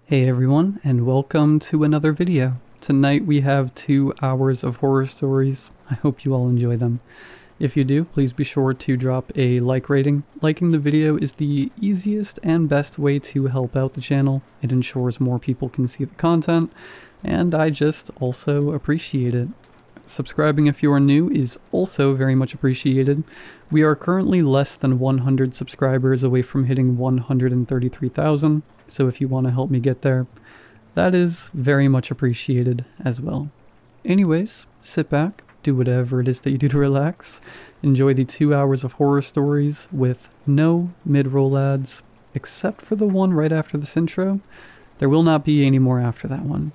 Hey everyone, and welcome to another video. Tonight we have 2 hours of horror stories. I hope you all enjoy them. If you do, please be sure to drop a like rating. Liking the video is the easiest and best way to help out the channel. It ensures more people can see the content, and I just also appreciate it. Subscribing if you are new is also very much appreciated. We are currently less than 100 subscribers away from hitting 133,000, so if you want to help me get there, that is very much appreciated as well. Anyways, sit back, do whatever it is that you do to relax, enjoy the 2 hours of horror stories with no mid-roll ads, except for the one right after this intro. There will not be any more after that one.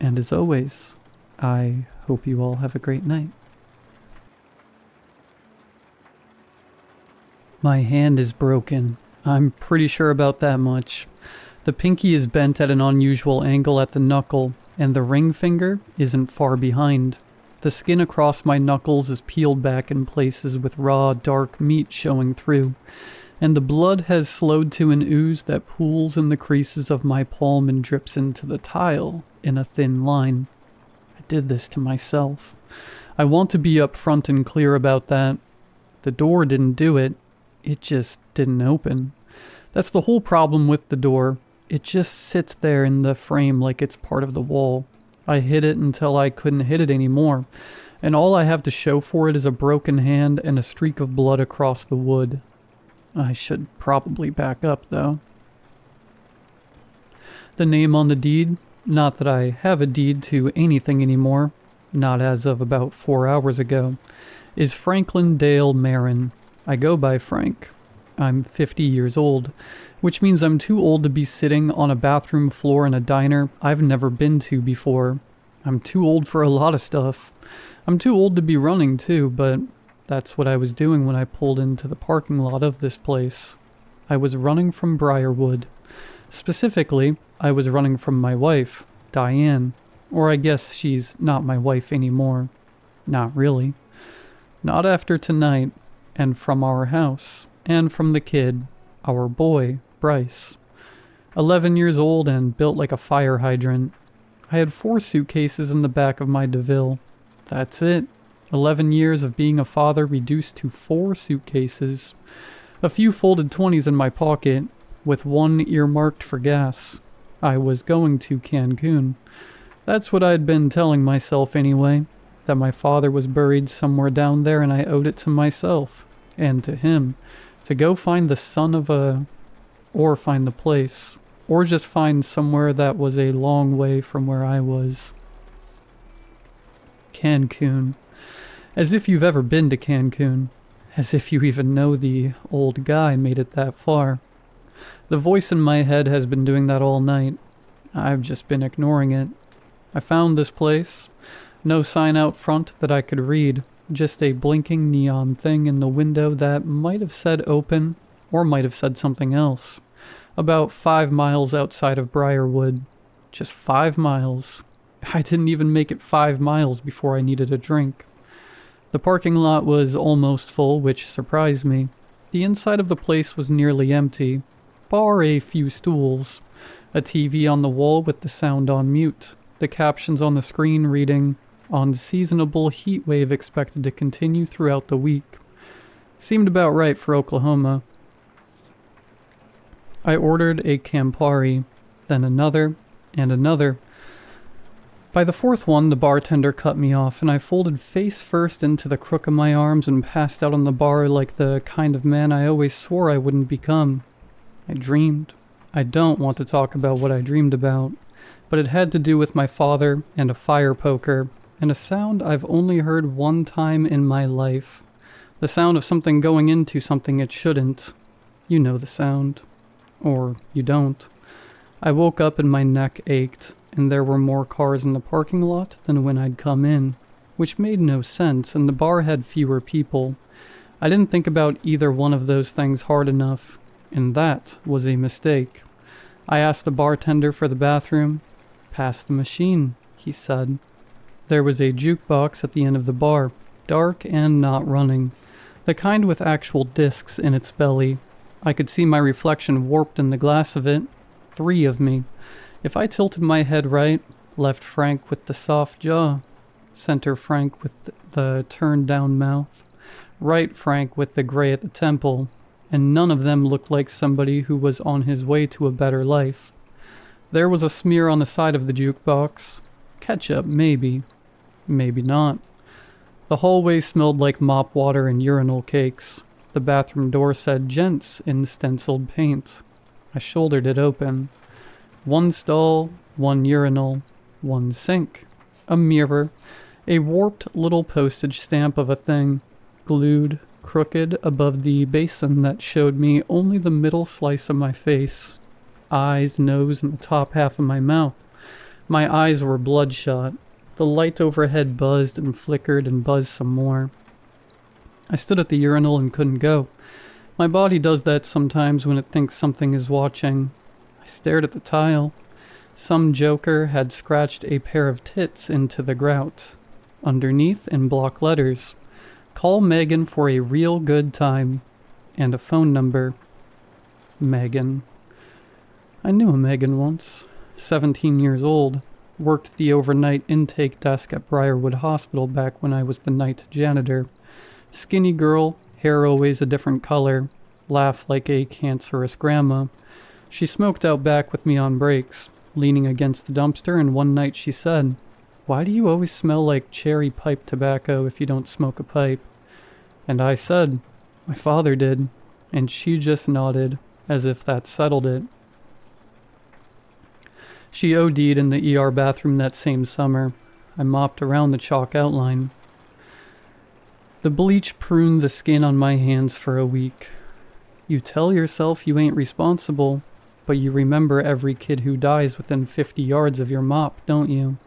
And as always, I hope you all have a great night. My hand is broken. I'm pretty sure about that much. The pinky is bent at an unusual angle at the knuckle, and the ring finger isn't far behind. The skin across my knuckles is peeled back in places with raw, dark meat showing through, and the blood has slowed to an ooze that pools in the creases of my palm and drips into the tile in a thin line. I did this to myself. I want to be upfront and clear about that. The door didn't do it. It just didn't open. That's the whole problem with the door. It just sits there in the frame like it's part of the wall. I hit it until I couldn't hit it anymore, and all I have to show for it is a broken hand and a streak of blood across the wood. I should probably back up, though. The name on the deed, not that I have a deed to anything anymore, not as of about 4 hours ago, is Franklin Dale Marin. I go by Frank. I'm 50 years old, which means I'm too old to be sitting on a bathroom floor in a diner I've never been to before. I'm too old for a lot of stuff. I'm too old to be running too, but that's what I was doing when I pulled into the parking lot of this place. I was running from Briarwood. Specifically, I was running from my wife, Diane. Or I guess she's not my wife anymore. Not really. Not after tonight, and from our house. And from the kid, our boy, Bryce. 11 years old and built like a fire hydrant. I had 4 suitcases in the back of my DeVille. That's it. 11 years of being a father reduced to 4 suitcases. A few folded 20s in my pocket, with 1 earmarked for gas. I was going to Cancun. That's what I'd been telling myself anyway. That my father was buried somewhere down there and I owed it to myself. And to him. To go find the son of or find the place, or just find somewhere that was a long way from where I was. Cancun. As if you've ever been to Cancun. As if you even know the old guy made it that far. The voice in my head has been doing that all night. I've just been ignoring it. I found this place. No sign out front that I could read. Just a blinking neon thing in the window that might have said open, or might have said something else. About 5 miles outside of Briarwood. Just 5 miles. I didn't even make it 5 miles before I needed a drink. The parking lot was almost full, which surprised me. The inside of the place was nearly empty, bar a few stools. A TV on the wall with the sound on mute. The captions on the screen reading, "Unseasonable heat wave expected to continue throughout the week." Seemed about right for Oklahoma. I ordered a Campari, then another, and another. By the 4th one, the bartender cut me off, and I folded face first into the crook of my arms and passed out on the bar like the kind of man I always swore I wouldn't become. I dreamed. I don't want to talk about what I dreamed about, but it had to do with my father and a fire poker. And a sound I've only heard one time in my life. The sound of something going into something it shouldn't. You know the sound. Or you don't. I woke up and my neck ached, and there were more cars in the parking lot than when I'd come in, which made no sense, and the bar had fewer people. I didn't think about either one of those things hard enough, and that was a mistake. I asked the bartender for the bathroom. "Pass the machine," he said. There was a jukebox at the end of the bar, dark and not running. The kind with actual discs in its belly. I could see my reflection warped in the glass of it. 3 of me. If I tilted my head right, left Frank with the soft jaw, center Frank with the turned down mouth, right Frank with the gray at the temple, and none of them looked like somebody who was on his way to a better life. There was a smear on the side of the jukebox. Ketchup, maybe. Maybe not. The hallway smelled like mop water and urinal cakes. The bathroom door said gents in stenciled paint. I shouldered it open. 1 stall, 1 urinal, 1 sink. A mirror. A warped little postage stamp of a thing, glued crooked above the basin that showed me only the middle slice of my face. Eyes, nose, and the top half of my mouth. My eyes were bloodshot. The light overhead buzzed and flickered and buzzed some more. I stood at the urinal and couldn't go. My body does that sometimes when it thinks something is watching. I stared at the tile. Some joker had scratched a pair of tits into the grout. Underneath, in block letters, "Call Megan for a real good time," and a phone number. Megan. I knew a Megan once. 17 years old. Worked the overnight intake desk at Briarwood Hospital back when I was the night janitor. Skinny girl, hair always a different color, laugh like a cancerous grandma. She smoked out back with me on breaks, leaning against the dumpster, and one night she said, "Why do you always smell like cherry pipe tobacco if you don't smoke a pipe?" And I said, "My father did," and she just nodded, as if that settled it. She OD'd in the ER bathroom that same summer. I mopped around the chalk outline. The bleach pruned the skin on my hands for a week. You tell yourself you ain't responsible, but you remember every kid who dies within 50 yards of your mop, don't you?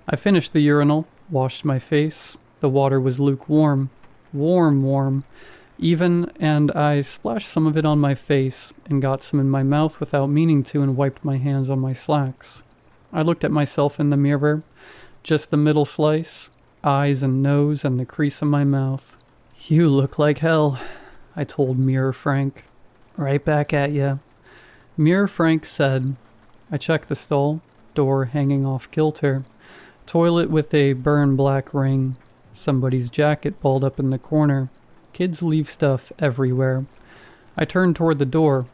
I finished the urinal, washed my face. The water was lukewarm. Warm. Even, and I splashed some of it on my face and got some in my mouth without meaning to and wiped my hands on my slacks. I looked at myself in the mirror, just the middle slice, eyes and nose and the crease of my mouth. "You look like hell," I told Mirror Frank. "Right back at ya." Mirror Frank said. I checked the stall, door hanging off kilter, toilet with a burn black ring, somebody's jacket balled up in the corner. Kids leave stuff everywhere. I turned toward the door,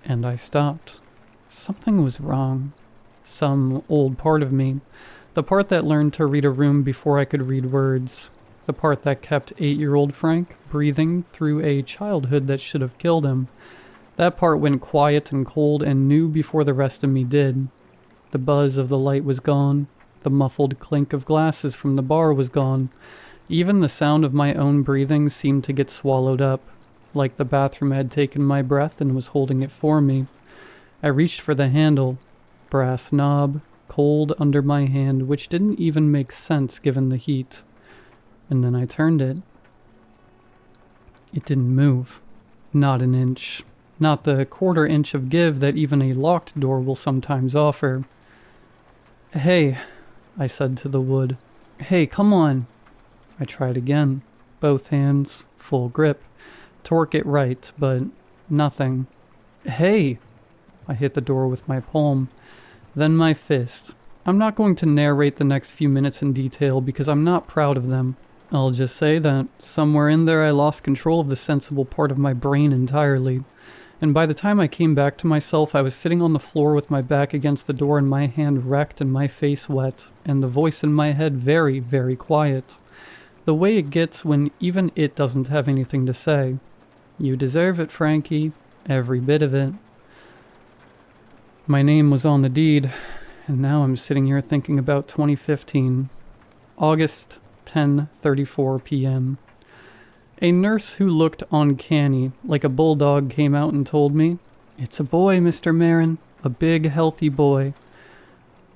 and I stopped. Something was wrong. Some old part of me. The part that learned to read a room before I could read words. The part that kept 8-year-old Frank breathing through a childhood that should have killed him. That part went quiet and cold and knew before the rest of me did. The buzz of the light was gone. The muffled clink of glasses from the bar was gone. Even the sound of my own breathing seemed to get swallowed up, like the bathroom had taken my breath and was holding it for me. I reached for the handle. Brass knob, cold under my hand, which didn't even make sense given the heat. And then I turned it. It didn't move. Not an inch. Not the 1/4 inch of give that even a locked door will sometimes offer. "Hey," I said to the wood. "Hey, come on." I tried again. Both hands, full grip. Torque it right, but nothing. "Hey!" I hit the door with my palm. Then my fist. I'm not going to narrate the next few minutes in detail because I'm not proud of them. I'll just say that somewhere in there I lost control of the sensible part of my brain entirely. And by the time I came back to myself, I was sitting on the floor with my back against the door and my hand wrecked and my face wet, and the voice in my head very, very quiet. The way it gets when even it doesn't have anything to say. "You deserve it, Frankie. Every bit of it." My name was on the deed, and now I'm sitting here thinking about 2015. August 10:34 p.m. A nurse who looked uncanny, like a bulldog, came out and told me, "It's a boy, Mr. Marin, a big, healthy boy."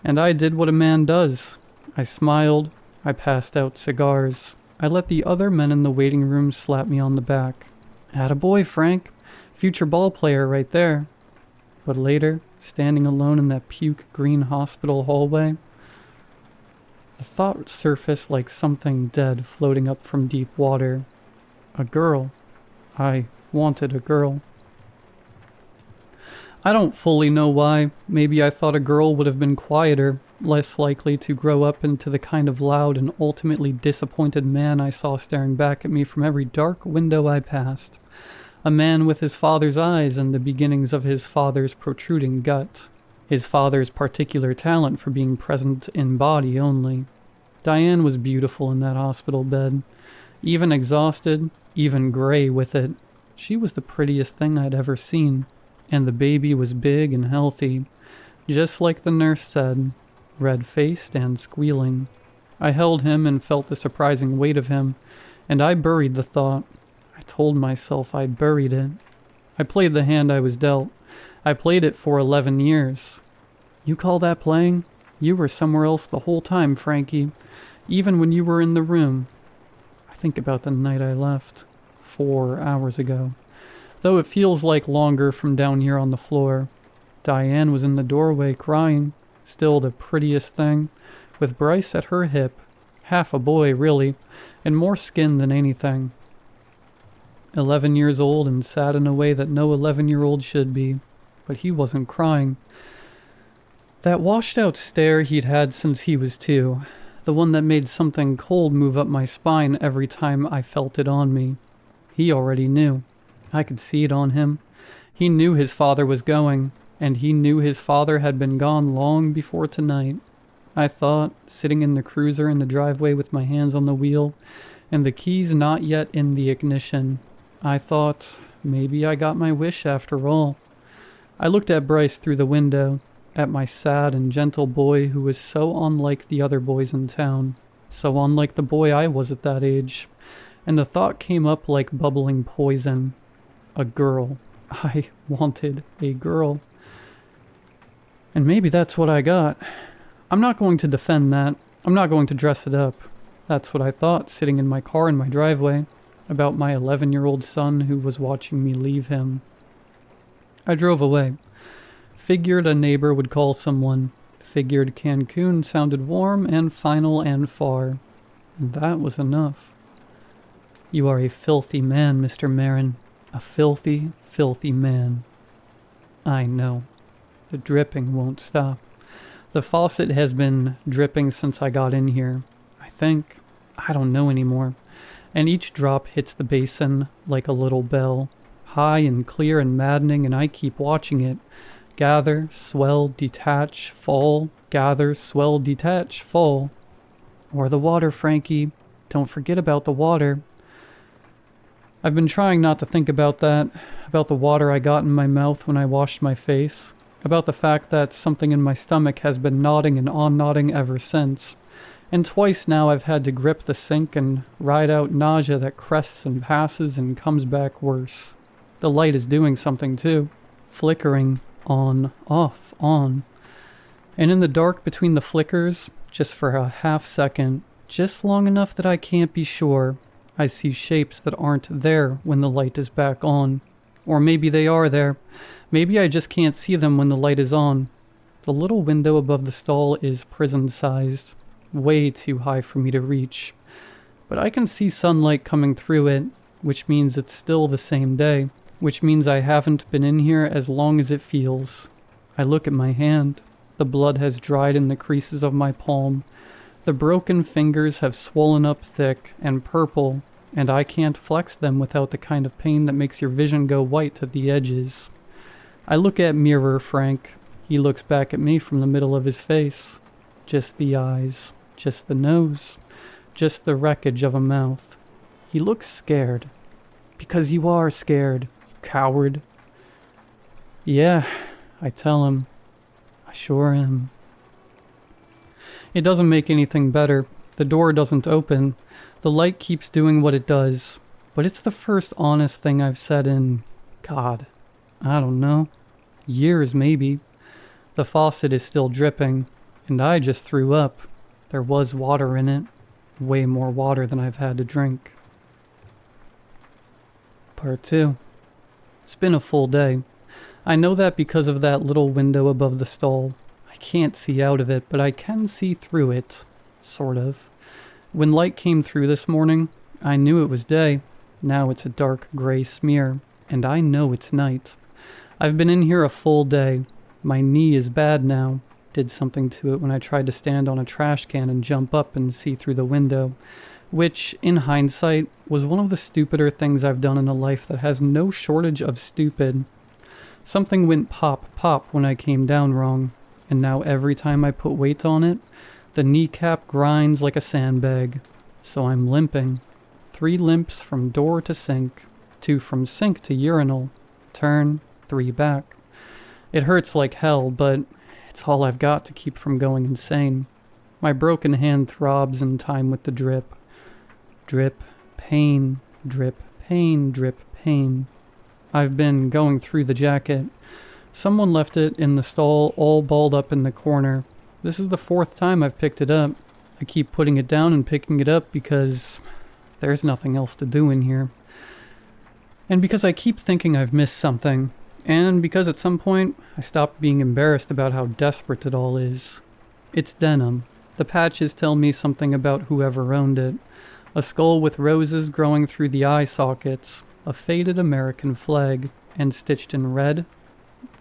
And I did what a man does. I smiled. I passed out cigars. I let the other men in the waiting room slap me on the back. "Attaboy, Frank. Future ball player right there." But later, standing alone in that puke-green hospital hallway, the thought surfaced like something dead floating up from deep water. A girl. I wanted a girl. I don't fully know why. Maybe I thought a girl would have been quieter, less likely to grow up into the kind of loud and ultimately disappointed man I saw staring back at me from every dark window I passed. A man with his father's eyes and the beginnings of his father's protruding gut. His father's particular talent for being present in body only. Diane was beautiful in that hospital bed. Even exhausted, even gray with it. She was the prettiest thing I'd ever seen. And the baby was big and healthy, just like the nurse said, red-faced and squealing. I held him and felt the surprising weight of him, and I buried the thought. I told myself I buried it. I played the hand I was dealt. I played it for 11 years. You call that playing? You were somewhere else the whole time, Frankie, even when you were in the room. I think about the night I left, 4 hours ago. Though it feels like longer from down here on the floor. Diane was in the doorway crying, still the prettiest thing, with Bryce at her hip, half a boy really, and more skin than anything. 11 years old and sad in a way that no 11-year-old should be, but he wasn't crying. That washed-out stare he'd had since he was 2, the one that made something cold move up my spine every time I felt it on me. He already knew. I could see it on him. He knew his father was going, and he knew his father had been gone long before tonight. I thought, sitting in the cruiser in the driveway with my hands on the wheel, and the keys not yet in the ignition, I thought, maybe I got my wish after all. I looked at Bryce through the window, at my sad and gentle boy who was so unlike the other boys in town, so unlike the boy I was at that age, and the thought came up like bubbling poison. A girl. I wanted a girl. And maybe that's what I got. I'm not going to defend that. I'm not going to dress it up. That's what I thought, sitting in my car in my driveway, about my 11-year-old son who was watching me leave him. I drove away. Figured a neighbor would call someone. Figured Cancun sounded warm and final and far. And that was enough. You are a filthy man, Mr. Marin. A filthy, filthy man. I know. The dripping won't stop. The faucet has been dripping since I got in here. I think. I don't know anymore. And each drop hits the basin like a little bell. High and clear and maddening, and I keep watching it. Gather, swell, detach, fall. Gather, swell, detach, fall. Or the water, Frankie. Don't forget about the water. I've been trying not to think about that, about the water I got in my mouth when I washed my face, about the fact that something in my stomach has been nodding and on-nodding ever since, and twice now I've had to grip the sink and ride out nausea that crests and passes and comes back worse. The light is doing something too, flickering, on, off, on. And in the dark between the flickers, just for a half second, just long enough that I can't be sure, I see shapes that aren't there when the light is back on. Or maybe they are there. Maybe I just can't see them when the light is on. The little window above the stall is prison-sized, way too high for me to reach. But I can see sunlight coming through it, which means it's still the same day, which means I haven't been in here as long as it feels. I look at my hand. The blood has dried in the creases of my palm. The broken fingers have swollen up thick and purple, and I can't flex them without the kind of pain that makes your vision go white at the edges. I look at Mirror Frank. He looks back at me from the middle of his face. Just the eyes, just the nose, just the wreckage of a mouth. He looks scared. Because you are scared, you coward. Yeah, I tell him. I sure am. It doesn't make anything better. The door doesn't open. The light keeps doing what it does. But it's the first honest thing I've said in, God, I don't know, years maybe. The faucet is still dripping, and I just threw up. There was water in it. Way more water than I've had to drink. Part 2. It's been a full day. I know that because of that little window above the stall. I can't see out of it, but I can see through it. Sort of. When light came through this morning, I knew it was day. Now it's a dark gray smear, and I know it's night. I've been in here a full day. My knee is bad now. Did something to it when I tried to stand on a trash can and jump up and see through the window, which, in hindsight, was one of the stupider things I've done in a life that has no shortage of stupid. Something went pop, pop when I came down wrong, and now every time I put weight on it, the kneecap grinds like a sandbag. So I'm limping. 3 limps from door to sink, 2 from sink to urinal, turn, 3 back. It hurts like hell, but it's all I've got to keep from going insane. My broken hand throbs in time with the drip. Drip, pain, drip, pain, drip, pain. I've been going through the jacket. Someone left it in the stall all balled up in the corner. This is the 4th time I've picked it up. I keep putting it down and picking it up because there's nothing else to do in here. And because I keep thinking I've missed something. And because at some point I stopped being embarrassed about how desperate it all is. It's denim. The patches tell me something about whoever owned it. A skull with roses growing through the eye sockets. A faded American flag, and stitched in red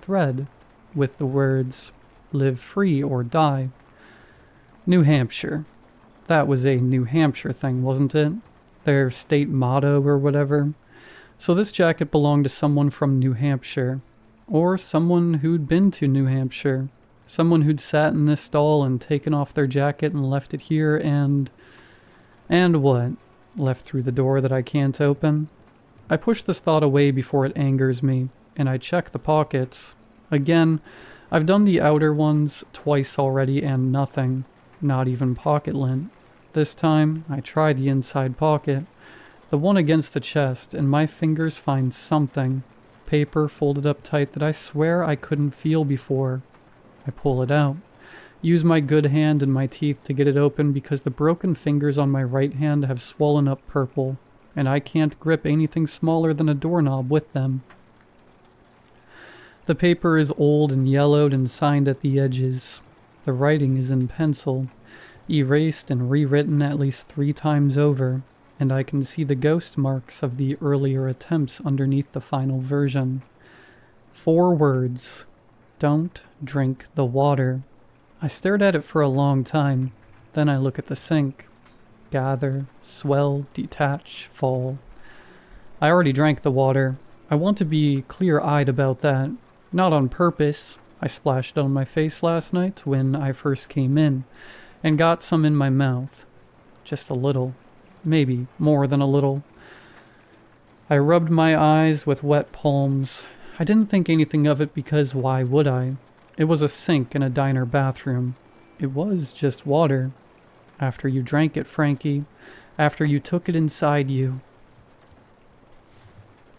thread with the words, "Live free or die." New Hampshire. That was a New Hampshire thing, wasn't it? Their state motto or whatever. So this jacket belonged to someone from New Hampshire. Or someone who'd been to New Hampshire. Someone who'd sat in this stall and taken off their jacket and left it here and what? Left through the door that I can't open? I push this thought away before it angers me, and I check the pockets. Again, I've done the outer ones twice already and nothing. Not even pocket lint. This time, I try the inside pocket. The one against the chest, and my fingers find something. Paper folded up tight that I swear I couldn't feel before. I pull it out. Use my good hand and my teeth to get it open because the broken fingers on my right hand have swollen up purple, and I can't grip anything smaller than a doorknob with them. The paper is old and yellowed and signed at the edges. The writing is in pencil, erased and rewritten at least 3 times over, and I can see the ghost marks of the earlier attempts underneath the final version. 4 words. Don't drink the water. I stared at it for a long time. Then I look at the sink. Gather, swell, detach, fall. I already drank the water. I want to be clear-eyed about that. Not on purpose. I splashed it on my face last night when I first came in, and got some in my mouth. Just a little. Maybe more than a little. I rubbed my eyes with wet palms. I didn't think anything of it because why would I? It was a sink in a diner bathroom. It was just water. After you drank it, Frankie. After you took it inside you.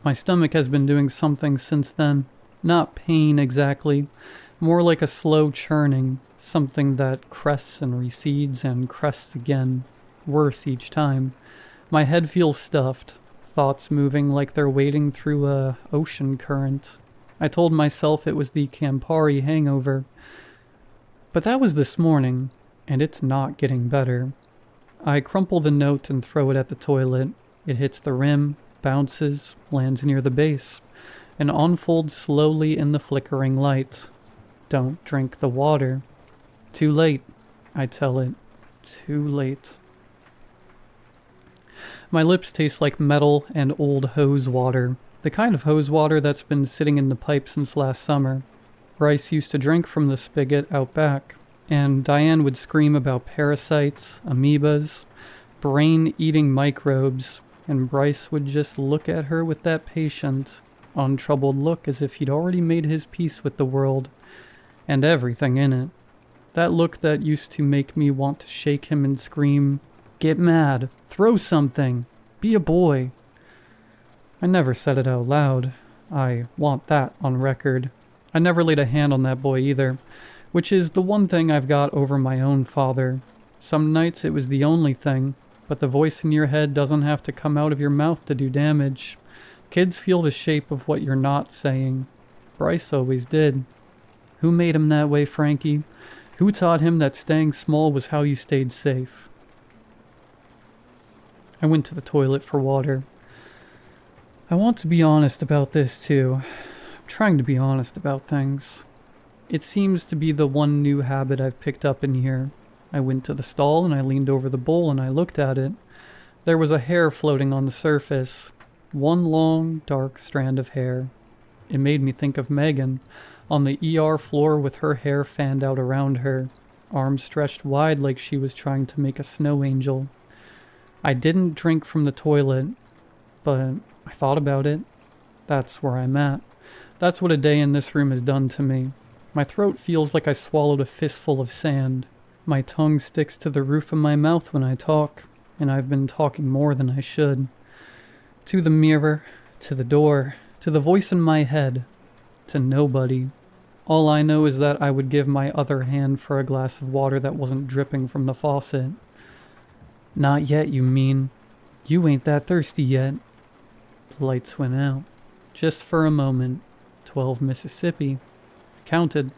My stomach has been doing something since then. Not pain exactly. More like a slow churning. Something that crests and recedes and crests again. Worse each time. My head feels stuffed. Thoughts moving like they're wading through a ocean current. I told myself it was the Campari hangover. But that was this morning, and it's not getting better. I crumple the note and throw it at the toilet. It hits the rim, bounces, lands near the base, and unfolds slowly in the flickering light. Don't drink the water. Too late, I tell it. Too late. My lips taste like metal and old hose water. The kind of hose water that's been sitting in the pipe since last summer. Bryce used to drink from the spigot out back, and Diane would scream about parasites, amoebas, brain-eating microbes, and Bryce would just look at her with that patient, untroubled look as if he'd already made his peace with the world, and everything in it. That look that used to make me want to shake him and scream, "Get mad, throw something, be a boy." I never said it out loud. I want that on record. I never laid a hand on that boy either, which is the one thing I've got over my own father. Some nights it was the only thing, but the voice in your head doesn't have to come out of your mouth to do damage. Kids feel the shape of what you're not saying. Bryce always did. Who made him that way, Frankie? Who taught him that staying small was how you stayed safe? I went to the toilet for water. I want to be honest about this too. I've trying to be honest about things. It seems to be the one new habit I've picked up in here. I went to the stall and I leaned over the bowl and I looked at it. There was a hair floating on the surface. One long, dark strand of hair. It made me think of Megan, on the ER floor with her hair fanned out around her, arms stretched wide like she was trying to make a snow angel. I didn't drink from the toilet, but I thought about it. That's where I'm at. That's what a day in this room has done to me. My throat feels like I swallowed a fistful of sand. My tongue sticks to the roof of my mouth when I talk, and I've been talking more than I should. To the mirror, to the door, to the voice in my head, to nobody. All I know is that I would give my other hand for a glass of water that wasn't dripping from the faucet. Not yet, you mean? You ain't that thirsty yet. The lights went out. Just for a moment. 12 Mississippi. I counted.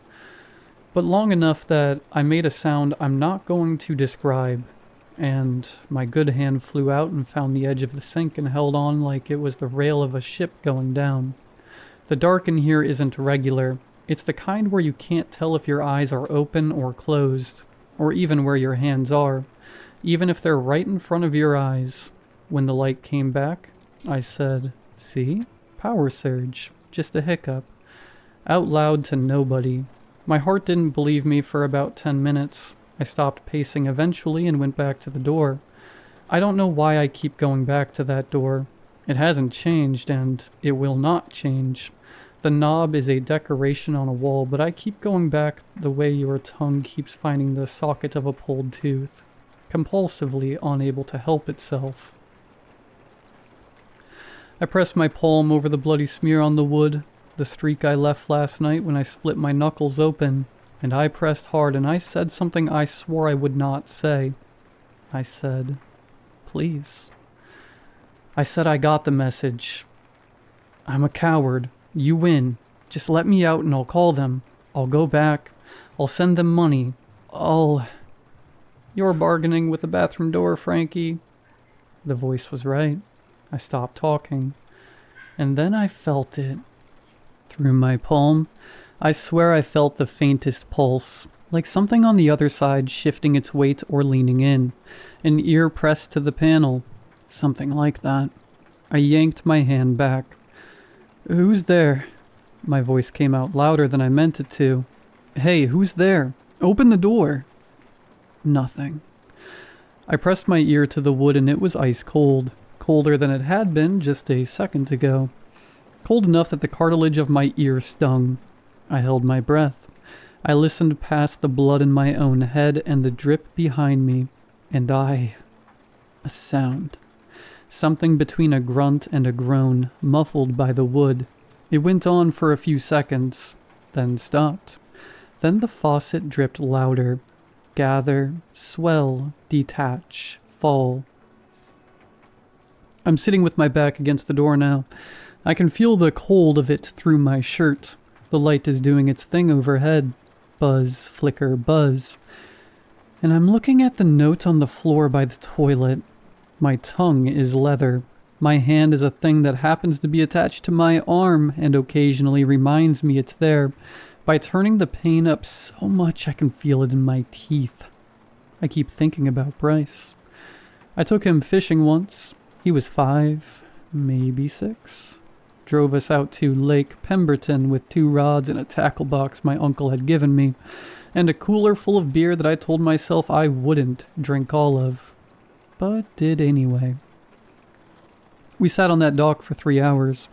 But long enough that I made a sound I'm not going to describe, and my good hand flew out and found the edge of the sink and held on like it was the rail of a ship going down. The dark in here isn't regular. It's the kind where you can't tell if your eyes are open or closed, or even where your hands are, even if they're right in front of your eyes. When the light came back, I said, "See? Power surge. Just a hiccup." Out loud to nobody. My heart didn't believe me for about 10 minutes. I stopped pacing eventually and went back to the door. I don't know why I keep going back to that door. It hasn't changed, and it will not change. The knob is a decoration on a wall, but I keep going back the way your tongue keeps finding the socket of a pulled tooth, compulsively unable to help itself. I press my palm over the bloody smear on the wood, the streak I left last night when I split my knuckles open, and I pressed hard and I said something I swore I would not say. I said, "Please." I said I got the message. I'm a coward. You win. Just let me out and I'll call them. I'll go back. I'll send them money. You're bargaining with the bathroom door, Frankie. The voice was right. I stopped talking. And then I felt it. Through my palm, I swear I felt the faintest pulse, like something on the other side shifting its weight or leaning in, an ear pressed to the panel. Something like that. I yanked my hand back. "Who's there?" My voice came out louder than I meant it to. "Hey, who's there? Open the door." Nothing. I pressed my ear to the wood and it was ice cold, colder than it had been just a second ago. Cold enough that the cartilage of my ear stung. I held my breath. I listened past the blood in my own head and the drip behind me, and a sound. Something between a grunt and a groan, muffled by the wood. It went on for a few seconds, then stopped. Then the faucet dripped louder. Gather, swell, detach, fall. I'm sitting with my back against the door now. I can feel the cold of it through my shirt. The light is doing its thing overhead. Buzz, flicker, buzz. And I'm looking at the note on the floor by the toilet. My tongue is leather. My hand is a thing that happens to be attached to my arm and occasionally reminds me it's there. By turning the pain up so much I can feel it in my teeth. I keep thinking about Bryce. I took him fishing once. He was 5, maybe 6. Drove us out to Lake Pemberton with 2 rods and a tackle box my uncle had given me, and a cooler full of beer that I told myself I wouldn't drink all of, but did anyway. We sat on that dock for 3 hours,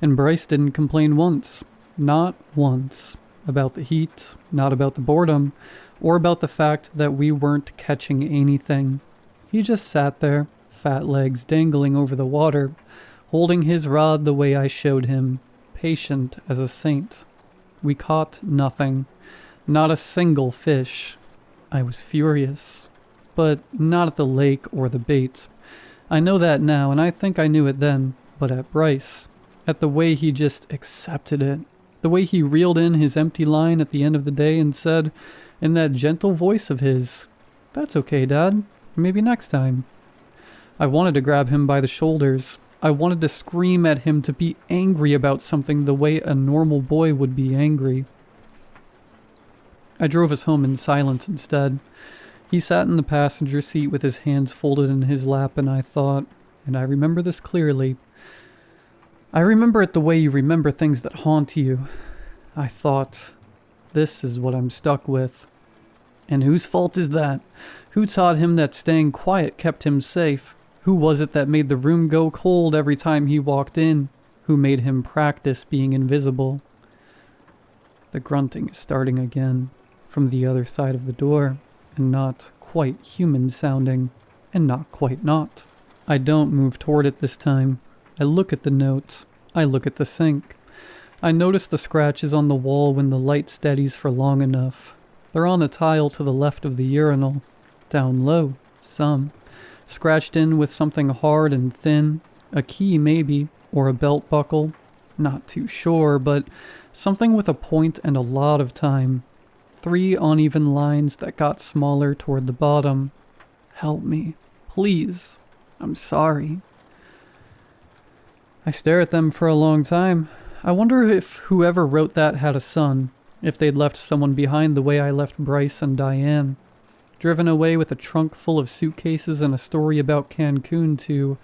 and Bryce didn't complain once, not once, about the heat, not about the boredom, or about the fact that we weren't catching anything. He just sat there, fat legs dangling over the water, holding his rod the way I showed him, patient as a saint. We caught nothing, not a single fish. I was furious, but not at the lake or the bait. I know that now, and I think I knew it then, but at Bryce, at the way he just accepted it, the way he reeled in his empty line at the end of the day and said, in that gentle voice of his, "That's okay, Dad. Maybe next time." I wanted to grab him by the shoulders. I wanted to scream at him to be angry about something the way a normal boy would be angry. I drove us home in silence instead. He sat in the passenger seat with his hands folded in his lap, and I thought, and I remember this clearly, I remember it the way you remember things that haunt you. I thought, this is what I'm stuck with. And whose fault is that? Who taught him that staying quiet kept him safe? Who was it that made the room go cold every time he walked in? Who made him practice being invisible? The grunting is starting again, from the other side of the door, and not quite human sounding, and not quite not. I don't move toward it this time. I look at the notes. I look at the sink. I notice the scratches on the wall when the light steadies for long enough. They're on a tile to the left of the urinal. Down low, some. Scratched in with something hard and thin. A key maybe, or a belt buckle. Not too sure, but something with a point and a lot of time. 3 uneven lines that got smaller toward the bottom. Help me, please. I'm sorry. I stare at them for a long time. I wonder if whoever wrote that had a son, if they'd left someone behind the way I left Bryce and Diane. Driven away with a trunk full of suitcases and a story about Cancun to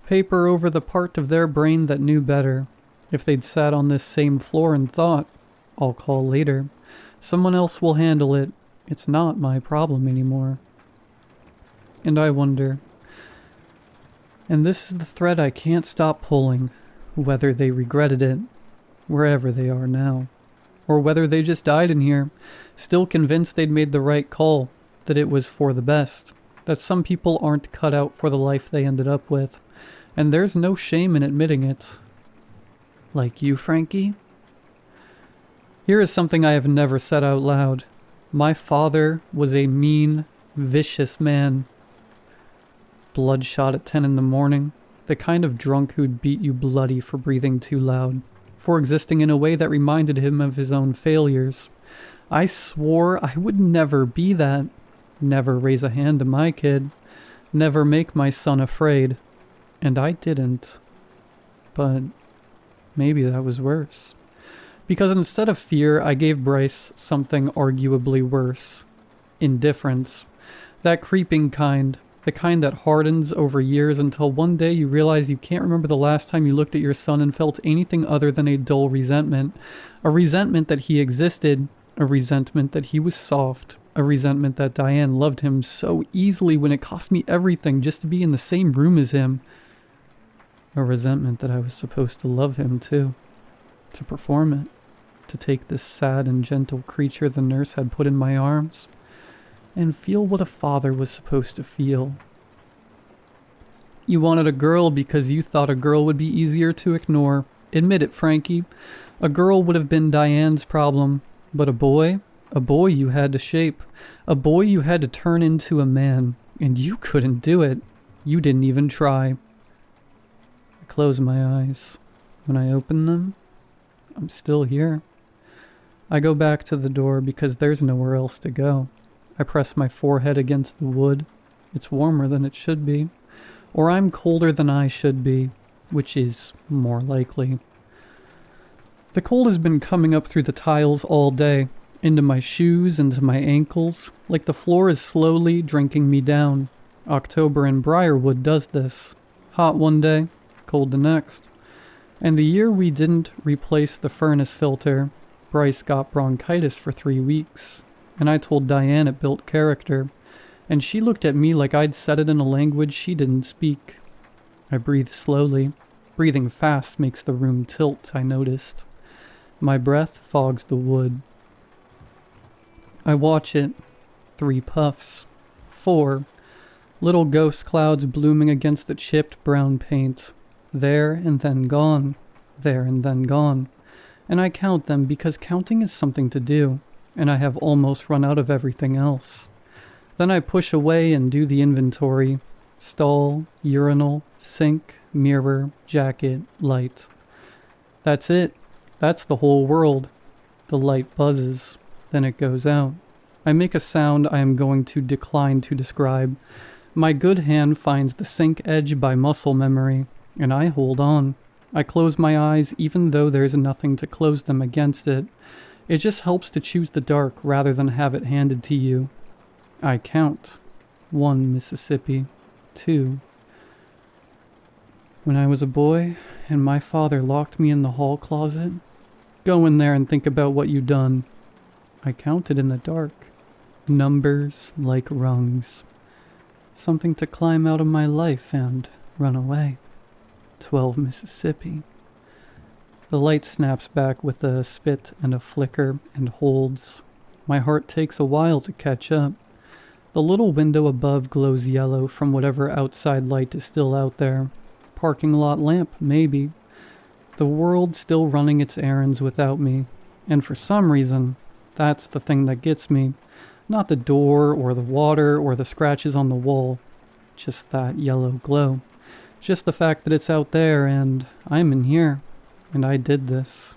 paper over the part of their brain that knew better. If they'd sat on this same floor and thought, I'll call later. Someone else will handle it. It's not my problem anymore. And I wonder. And this is the thread I can't stop pulling, whether they regretted it, wherever they are now, or whether they just died in here, still convinced they'd made the right call, that it was for the best, that some people aren't cut out for the life they ended up with, and there's no shame in admitting it. Like you, Frankie? Here is something I have never said out loud. My father was a mean, vicious man. Bloodshot at 10 in the morning, the kind of drunk who'd beat you bloody for breathing too loud, for existing in a way that reminded him of his own failures. I swore I would never be that, never raise a hand to my kid, never make my son afraid, and I didn't. But maybe that was worse. Because instead of fear, I gave Bryce something arguably worse. Indifference. That creeping kind. The kind that hardens over years until one day you realize you can't remember the last time you looked at your son and felt anything other than a dull resentment. A resentment that he existed. A resentment that he was soft. A resentment that Diane loved him so easily when it cost me everything just to be in the same room as him. A resentment that I was supposed to love him too. To perform it. To take this sad and gentle creature the nurse had put in my arms and feel what a father was supposed to feel. You wanted a girl because you thought a girl would be easier to ignore. Admit it, Frankie. A girl would have been Diane's problem, but a boy you had to shape. A boy you had to turn into a man, and you couldn't do it. You didn't even try. I close my eyes. When I open them, I'm still here. I go back to the door because there's nowhere else to go. I press my forehead against the wood. It's warmer than it should be. Or I'm colder than I should be, which is more likely. The cold has been coming up through the tiles all day, into my shoes, into my ankles, like the floor is slowly drinking me down. October in Briarwood does this. Hot one day, cold the next. And the year we didn't replace the furnace filter, Bryce got bronchitis for 3 weeks. And I told Diane it built character, and she looked at me like I'd said it in a language she didn't speak. I breathe slowly. Breathing fast makes the room tilt, I noticed. My breath fogs the wood. I watch it. 3 puffs. 4. Little ghost clouds blooming against the chipped brown paint. There and then gone. There and then gone. And I count them because counting is something to do. And I have almost run out of everything else. Then I push away and do the inventory. Stall, urinal, sink, mirror, jacket, light. That's it. That's the whole world. The light buzzes. Then it goes out. I make a sound I am going to decline to describe. My good hand finds the sink edge by muscle memory. And I hold on. I close my eyes even though there's nothing to close them against it. It just helps to choose the dark rather than have it handed to you. I count. 1 Mississippi. 2. When I was a boy and my father locked me in the hall closet, go in there and think about what you done. I counted in the dark. Numbers like rungs. Something to climb out of my life and run away. 12 Mississippi. The light snaps back with a spit and a flicker and holds. My heart takes a while to catch up. The little window above glows yellow from whatever outside light is still out there. Parking lot lamp, maybe. The world still running its errands without me. And for some reason, that's the thing that gets me. Not the door or the water or the scratches on the wall. Just that yellow glow. Just the fact that it's out there and I'm in here. And I did this.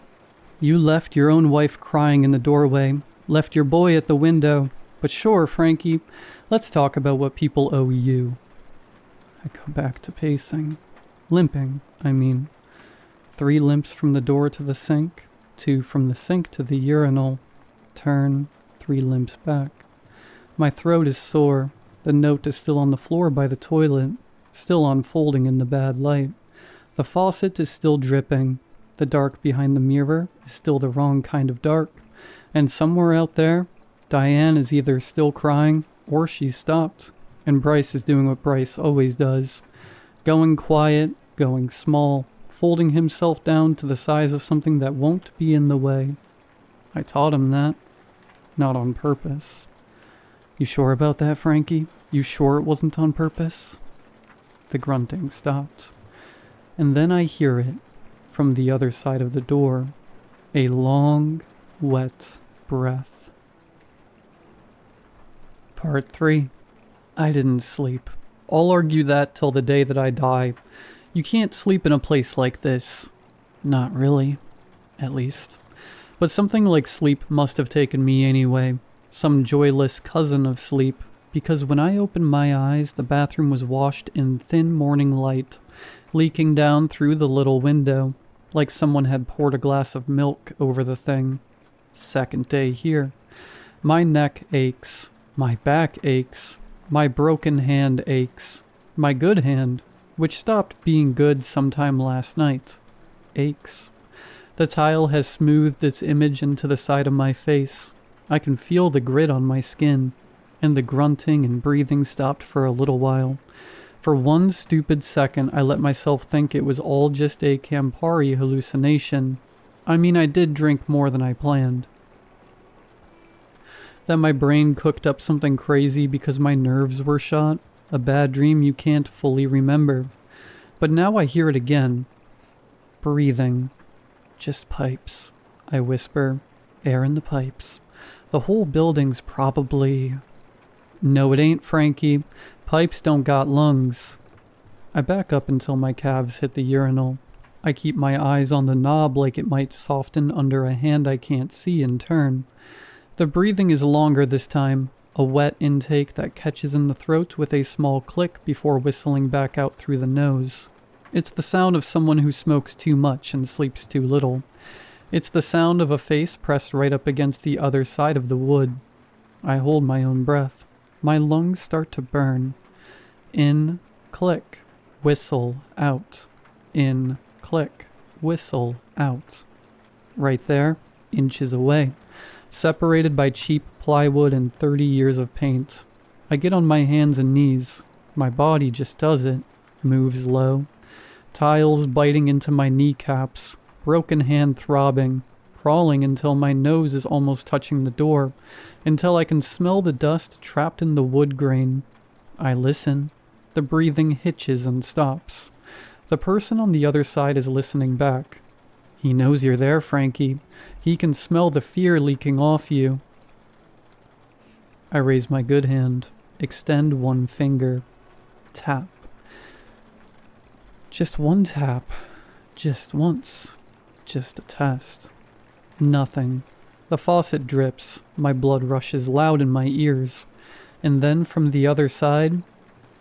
You left your own wife crying in the doorway. Left your boy at the window. But sure, Frankie, let's talk about what people owe you. I go back to pacing. Limping, I mean. 3 limps from the door to the sink. 2 from the sink to the urinal. Turn. 3 limps back. My throat is sore. The note is still on the floor by the toilet. Still unfolding in the bad light. The faucet is still dripping. The dark behind the mirror is still the wrong kind of dark. And somewhere out there, Diane is either still crying or she's stopped. And Bryce is doing what Bryce always does. Going quiet, going small, folding himself down to the size of something that won't be in the way. I taught him that. Not on purpose. You sure about that, Frankie? You sure it wasn't on purpose? The grunting stopped. And then I hear it from the other side of the door. A long, wet breath. Part 3. I didn't sleep. I'll argue that till the day that I die. You can't sleep in a place like this. Not really. At least. But something like sleep must have taken me anyway. Some joyless cousin of sleep. Because when I opened my eyes, the bathroom was washed in thin morning light, leaking down through the little window, like someone had poured a glass of milk over the thing. Second day here. My neck aches. My back aches. My broken hand aches. My good hand, which stopped being good sometime last night, aches. The tile has smoothed its image into the side of my face. I can feel the grit on my skin. And the grunting and breathing stopped for a little while. For one stupid second, I let myself think it was all just a Campari hallucination. I mean, I did drink more than I planned. That my brain cooked up something crazy because my nerves were shot. A bad dream you can't fully remember. But now I hear it again. Breathing. Just pipes. I whisper. Air in the pipes. The whole building's probably... No, it ain't, Frankie. Pipes don't got lungs. I back up until my calves hit the urinal. I keep my eyes on the knob like it might soften under a hand I can't see and turn. The breathing is longer this time, a wet intake that catches in the throat with a small click before whistling back out through the nose. It's the sound of someone who smokes too much and sleeps too little. It's the sound of a face pressed right up against the other side of the wood. I hold my own breath. My lungs start to burn. In, click, whistle, out. In, click, whistle, out. Right there, inches away. Separated by cheap plywood and 30 years of paint. I get on my hands and knees. My body just does it. Moves low. Tiles biting into my kneecaps. Broken hand throbbing. Crawling until my nose is almost touching the door, until I can smell the dust trapped in the wood grain. I listen. The breathing hitches and stops. The person on the other side is listening back. He knows you're there, Frankie. He can smell the fear leaking off you. I raise my good hand, extend one finger. Tap. Just one tap. Just once. Just a test. Nothing. The faucet drips. My blood rushes loud in my ears. And then from the other side,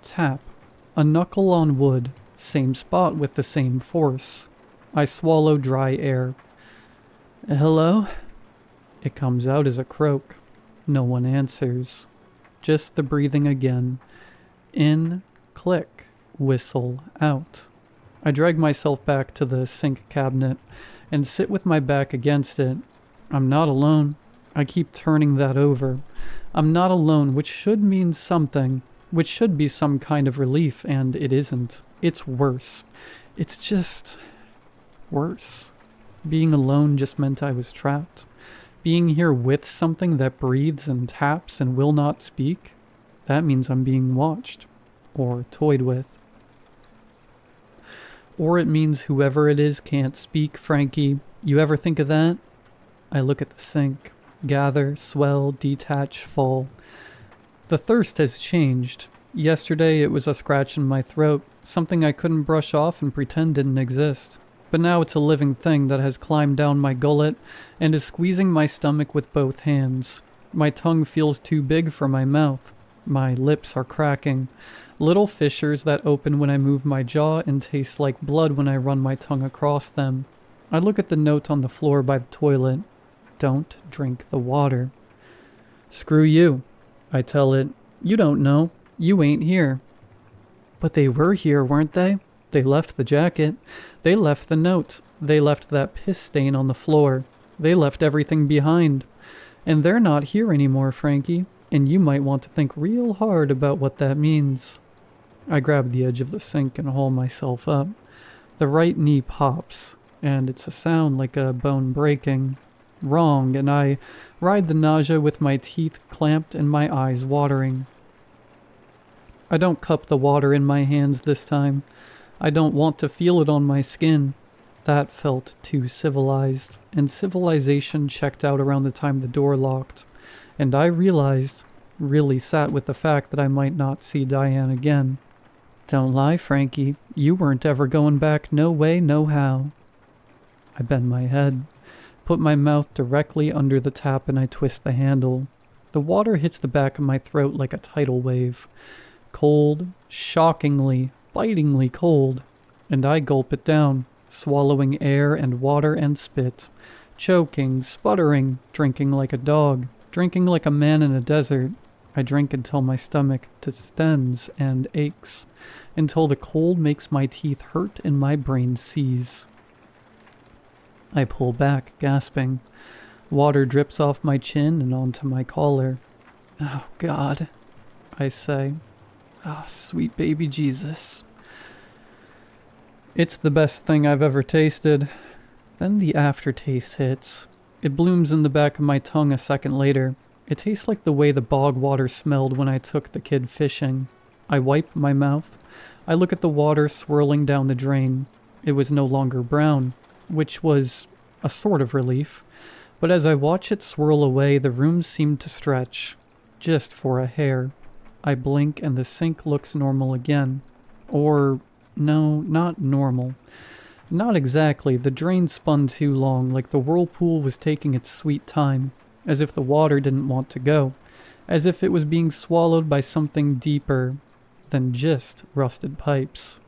tap. A knuckle on wood. Same spot with the same force. I swallow dry air. Hello? It comes out as a croak. No one answers. Just the breathing again. In, click, whistle, out. I drag myself back to the sink cabinet and sit with my back against it. I'm not alone. I keep turning that over. I'm not alone, which should mean something, which should be some kind of relief, and it isn't. It's worse. It's just worse. Being alone just meant I was trapped. Being here with something that breathes and taps and will not speak, that means I'm being watched or toyed with. Or it means whoever it is can't speak, Frankie. You ever think of that? I look at the sink. Gather, swell, detach, fall. The thirst has changed. Yesterday it was a scratch in my throat, something I couldn't brush off and pretend didn't exist. But now it's a living thing that has climbed down my gullet and is squeezing my stomach with both hands. My tongue feels too big for my mouth. My lips are cracking. Little fissures that open when I move my jaw and taste like blood when I run my tongue across them. I look at the note on the floor by the toilet. Don't drink the water. Screw you, I tell it. You don't know. You ain't here. But they were here, weren't they? They left the jacket. They left the note. They left that piss stain on the floor. They left everything behind. And they're not here anymore, Frankie. And you might want to think real hard about what that means. I grab the edge of the sink and haul myself up. The right knee pops, and it's a sound like a bone breaking. Wrong, and I ride the nausea with my teeth clamped and my eyes watering. I don't cup the water in my hands this time. I don't want to feel it on my skin. That felt too civilized, and civilization checked out around the time the door locked. And I realized, really sat with the fact that I might not see Diane again. Don't lie, Frankie. You weren't ever going back, no way, no how. I bend my head, put my mouth directly under the tap, and I twist the handle. The water hits the back of my throat like a tidal wave. Cold, shockingly, bitingly cold. And I gulp it down, swallowing air and water and spit. Choking, sputtering, drinking like a dog, drinking like a man in a desert. I drink until my stomach distends and aches, until the cold makes my teeth hurt and my brain seize. I pull back, gasping. Water drips off my chin and onto my collar. Oh, God, I say. Ah, sweet baby Jesus. It's the best thing I've ever tasted. Then the aftertaste hits. It blooms in the back of my tongue a second later. It tastes like the way the bog water smelled when I took the kid fishing. I wipe my mouth. I look at the water swirling down the drain. It was no longer brown, which was a sort of relief. But as I watch it swirl away, the room seemed to stretch, just for a hair. I blink and the sink looks normal again. Or, no, not normal. Not exactly. The drain spun too long, like the whirlpool was taking its sweet time, as if the water didn't want to go, as if it was being swallowed by something deeper than just rusted pipes.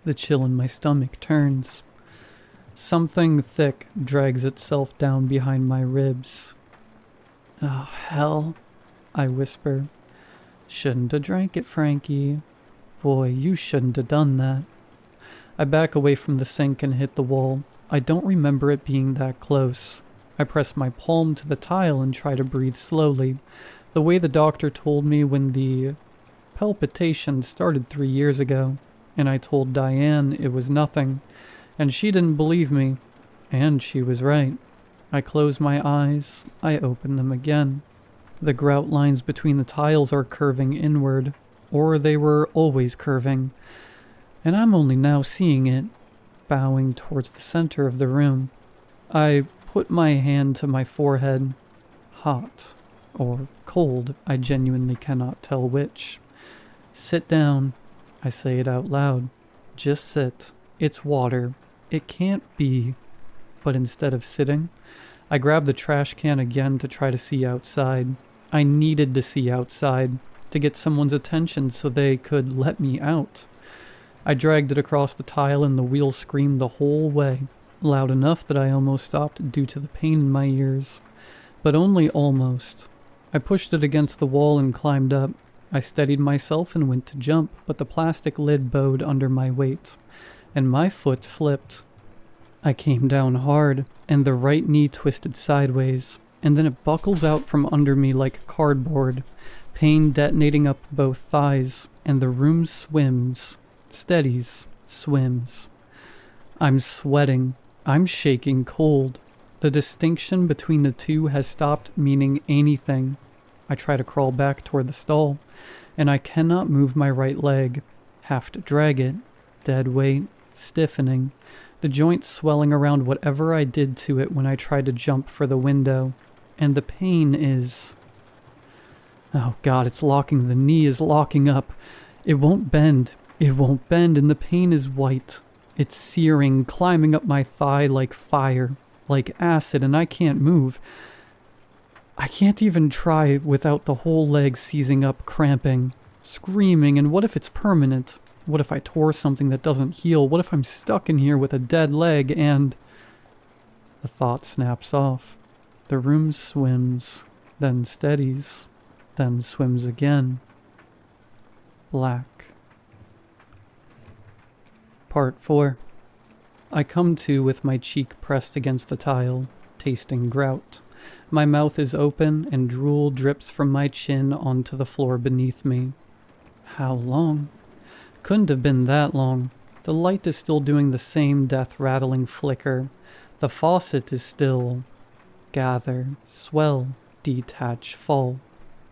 The chill in my stomach turns. Something thick drags itself down behind my ribs. Oh, hell, I whisper. Shouldn't have drank it, Frankie. Boy, you shouldn't have done that. I back away from the sink and hit the wall. I don't remember it being that close. I press my palm to the tile and try to breathe slowly, the way the doctor told me when the palpitations started 3 years ago, and I told Diane it was nothing, and she didn't believe me, and she was right. I close my eyes, I open them again. The grout lines between the tiles are curving inward, or they were always curving, and I'm only now seeing it, bowing towards the center of the room. I put my hand to my forehead. Hot or cold, I genuinely cannot tell which. Sit down, I say it out loud. Just sit. It's water. It can't be. But instead of sitting, I grab the trash can again to try to see outside. I needed to see outside, to get someone's attention so they could let me out. I dragged it across the tile and the wheel screamed the whole way, loud enough that I almost stopped due to the pain in my ears. But only almost. I pushed it against the wall and climbed up. I steadied myself and went to jump, but the plastic lid bowed under my weight, and my foot slipped. I came down hard, and the right knee twisted sideways, and then it buckles out from under me like cardboard, pain detonating up both thighs, and the room swims, steadies, swims. I'm sweating. I'm shaking cold. The distinction between the two has stopped meaning anything. I try to crawl back toward the stall, and I cannot move my right leg. Have to drag it. Dead weight, stiffening. The joints swelling around whatever I did to it when I tried to jump for the window. And the pain is... Oh God, it's locking. The knee is locking up. It won't bend. It won't bend, and the pain is white. It's searing, climbing up my thigh like fire, like acid, and I can't move. I can't even try without the whole leg seizing up, cramping, screaming, and what if it's permanent? What if I tore something that doesn't heal? What if I'm stuck in here with a dead leg and... The thought snaps off. The room swims, then steadies, then swims again. Black. Part 4. I come to with my cheek pressed against the tile, tasting grout. My mouth is open and drool drips from my chin onto the floor beneath me. How long? Couldn't have been that long. The light is still doing the same death-rattling flicker. The faucet is still... Gather, swell, detach, fall.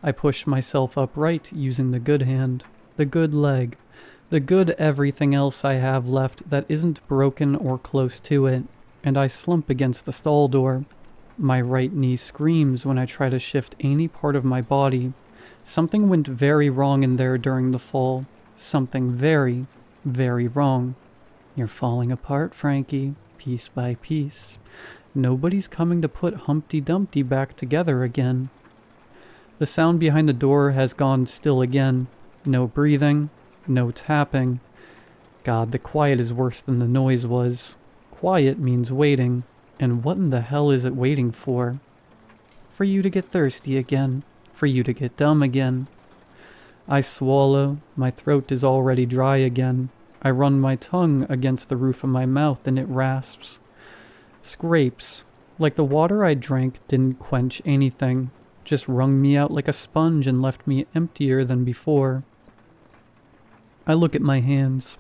I push myself upright using the good hand, the good leg, the good everything else I have left that isn't broken or close to it, and I slump against the stall door. My right knee screams when I try to shift any part of my body. Something went very wrong in there during the fall. Something very, very wrong. You're falling apart, Frankie, piece by piece. Nobody's coming to put Humpty Dumpty back together again. The sound behind the door has gone still again. No breathing, no tapping. God, the quiet is worse than the noise was. Quiet means waiting, and what in the hell is it waiting for? For you to get thirsty again, for you to get dumb again. I swallow, my throat is already dry again. I run my tongue against the roof of my mouth and it rasps. Scrapes, like the water I drank didn't quench anything, just wrung me out like a sponge and left me emptier than before. I look at my hands.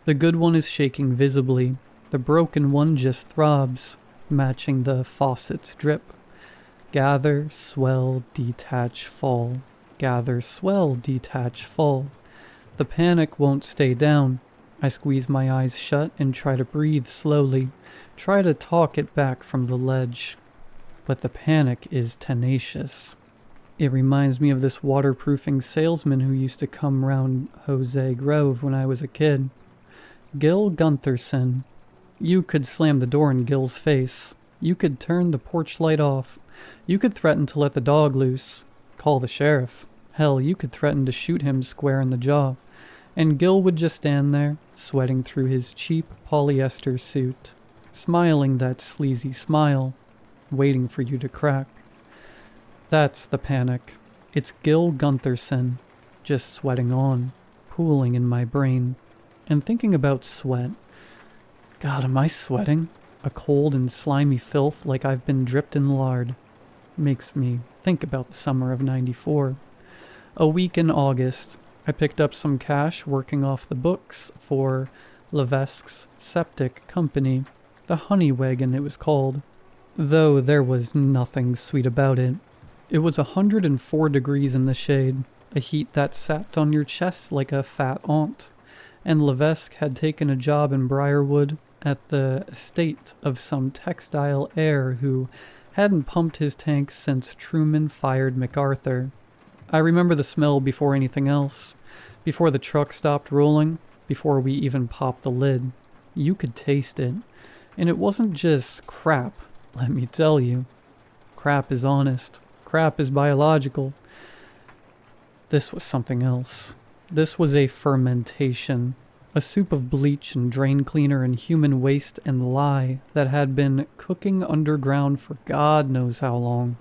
The good one is shaking visibly. The broken one just throbs, matching the faucet's drip. Gather, swell, detach, fall. Gather, swell, detach, fall. The panic won't stay down. I squeeze my eyes shut and try to breathe slowly, try to talk it back from the ledge. But the panic is tenacious. It reminds me of this waterproofing salesman who used to come round Jose Grove when I was a kid. Gil Guntherson. You could slam the door in Gil's face. You could turn the porch light off. You could threaten to let the dog loose. Call the sheriff. Hell, you could threaten to shoot him square in the jaw. And Gil would just stand there, sweating through his cheap polyester suit, smiling that sleazy smile, waiting for you to crack. That's the panic. It's Gil Guntherson, just sweating on, pooling in my brain, and thinking about sweat. God, am I sweating? A cold and slimy filth like I've been dripped in lard. Makes me think about the summer of '94. A week in August, I picked up some cash working off the books for Levesque's septic company, the Honey Wagon it was called, though there was nothing sweet about it. It was 104 degrees in the shade, a heat that sat on your chest like a fat aunt, and Levesque had taken a job in Briarwood at the estate of some textile heir who hadn't pumped his tank since Truman fired MacArthur. I remember the smell before anything else, before the truck stopped rolling, before we even popped the lid. You could taste it, and it wasn't just crap, let me tell you. Crap is honest. Crap is biological. This was something else. This was a fermentation, a A soup of bleach and drain cleaner and human waste and lye that had been cooking underground for God knows how long.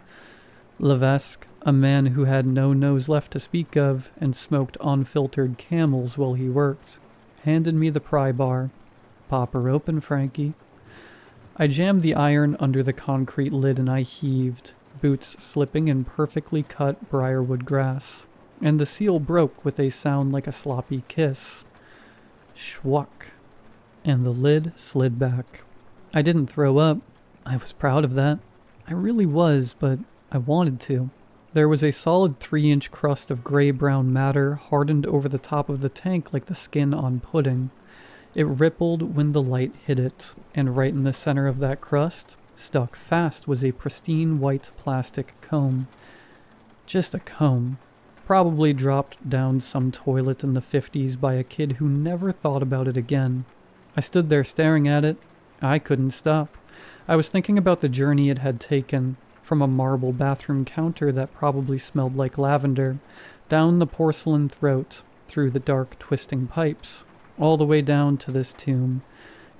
Levesque, a man who had no nose left to speak of and smoked unfiltered Camels while he worked, handed me the pry bar. "Pop her open, Frankie." I jammed the iron under the concrete lid and I heaved, boots slipping in perfectly cut briarwood grass, and the seal broke with a sound like a sloppy kiss. Schwuck, and the lid slid back. I didn't throw up. I was proud of that. I really was, but I wanted to. There was a solid 3-inch crust of gray-brown matter hardened over the top of the tank like the skin on pudding. It rippled when the light hit it, and right in the center of that crust, stuck fast, was a pristine white plastic comb. Just a comb. Probably dropped down some toilet in the 50s by a kid who never thought about it again. I stood there staring at it. I couldn't stop. I was thinking about the journey it had taken, from a marble bathroom counter that probably smelled like lavender, down the porcelain throat, through the dark twisting pipes, all the way down to this tomb.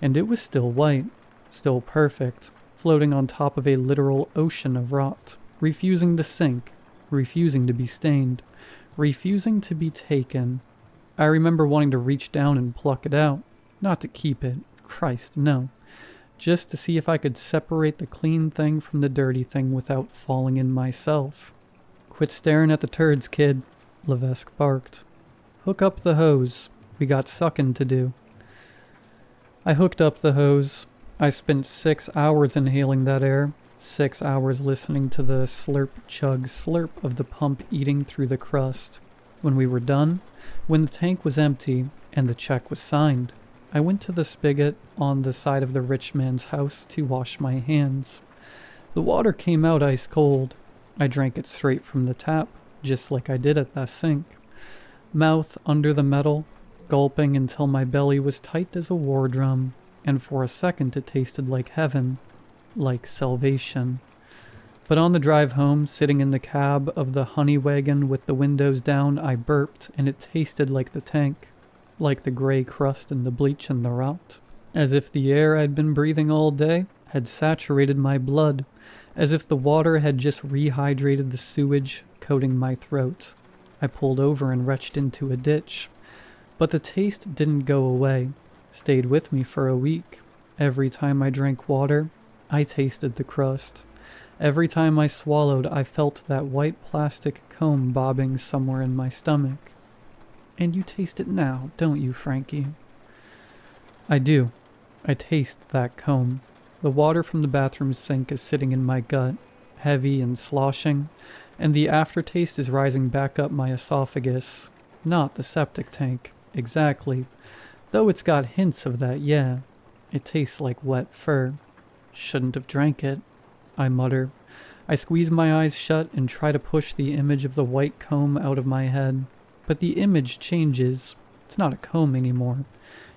And it was still white, still perfect, floating on top of a literal ocean of rot, refusing to sink, refusing to be stained, refusing to be taken. I remember wanting to reach down and pluck it out, not to keep it, Christ, no, just to see if I could separate the clean thing from the dirty thing without falling in myself. "Quit staring at the turds, kid," Levesque barked. "Hook up the hose. We got sucking to do." I hooked up the hose. I spent 6 hours inhaling that air, 6 hours listening to the slurp, chug, slurp of the pump eating through the crust. When we were done, when the tank was empty and the check was signed, I went to the spigot on the side of the rich man's house to wash my hands. The water came out ice cold. I drank it straight from the tap, just like I did at that sink. Mouth under the metal, gulping until my belly was tight as a war drum, and for a second it tasted like heaven. Like salvation. But on the drive home, sitting in the cab of the honey wagon with the windows down, I burped, and it tasted like the tank, like the gray crust and the bleach and the rot, as if the air I'd been breathing all day had saturated my blood, as if the water had just rehydrated the sewage coating my throat. I pulled over and retched into a ditch, but the taste didn't go away, stayed with me for a week. Every time I drank water, I tasted the crust. Every time I swallowed, I felt that white plastic comb bobbing somewhere in my stomach. And you taste it now, don't you, Frankie? I do. I taste that comb. The water from the bathroom sink is sitting in my gut, heavy and sloshing, and the aftertaste is rising back up my esophagus. Not the septic tank, exactly. Though it's got hints of that, yeah. It tastes like wet fur. Shouldn't have drank it, I mutter. I squeeze my eyes shut and try to push the image of the white comb out of my head. But the image changes. It's not a comb anymore.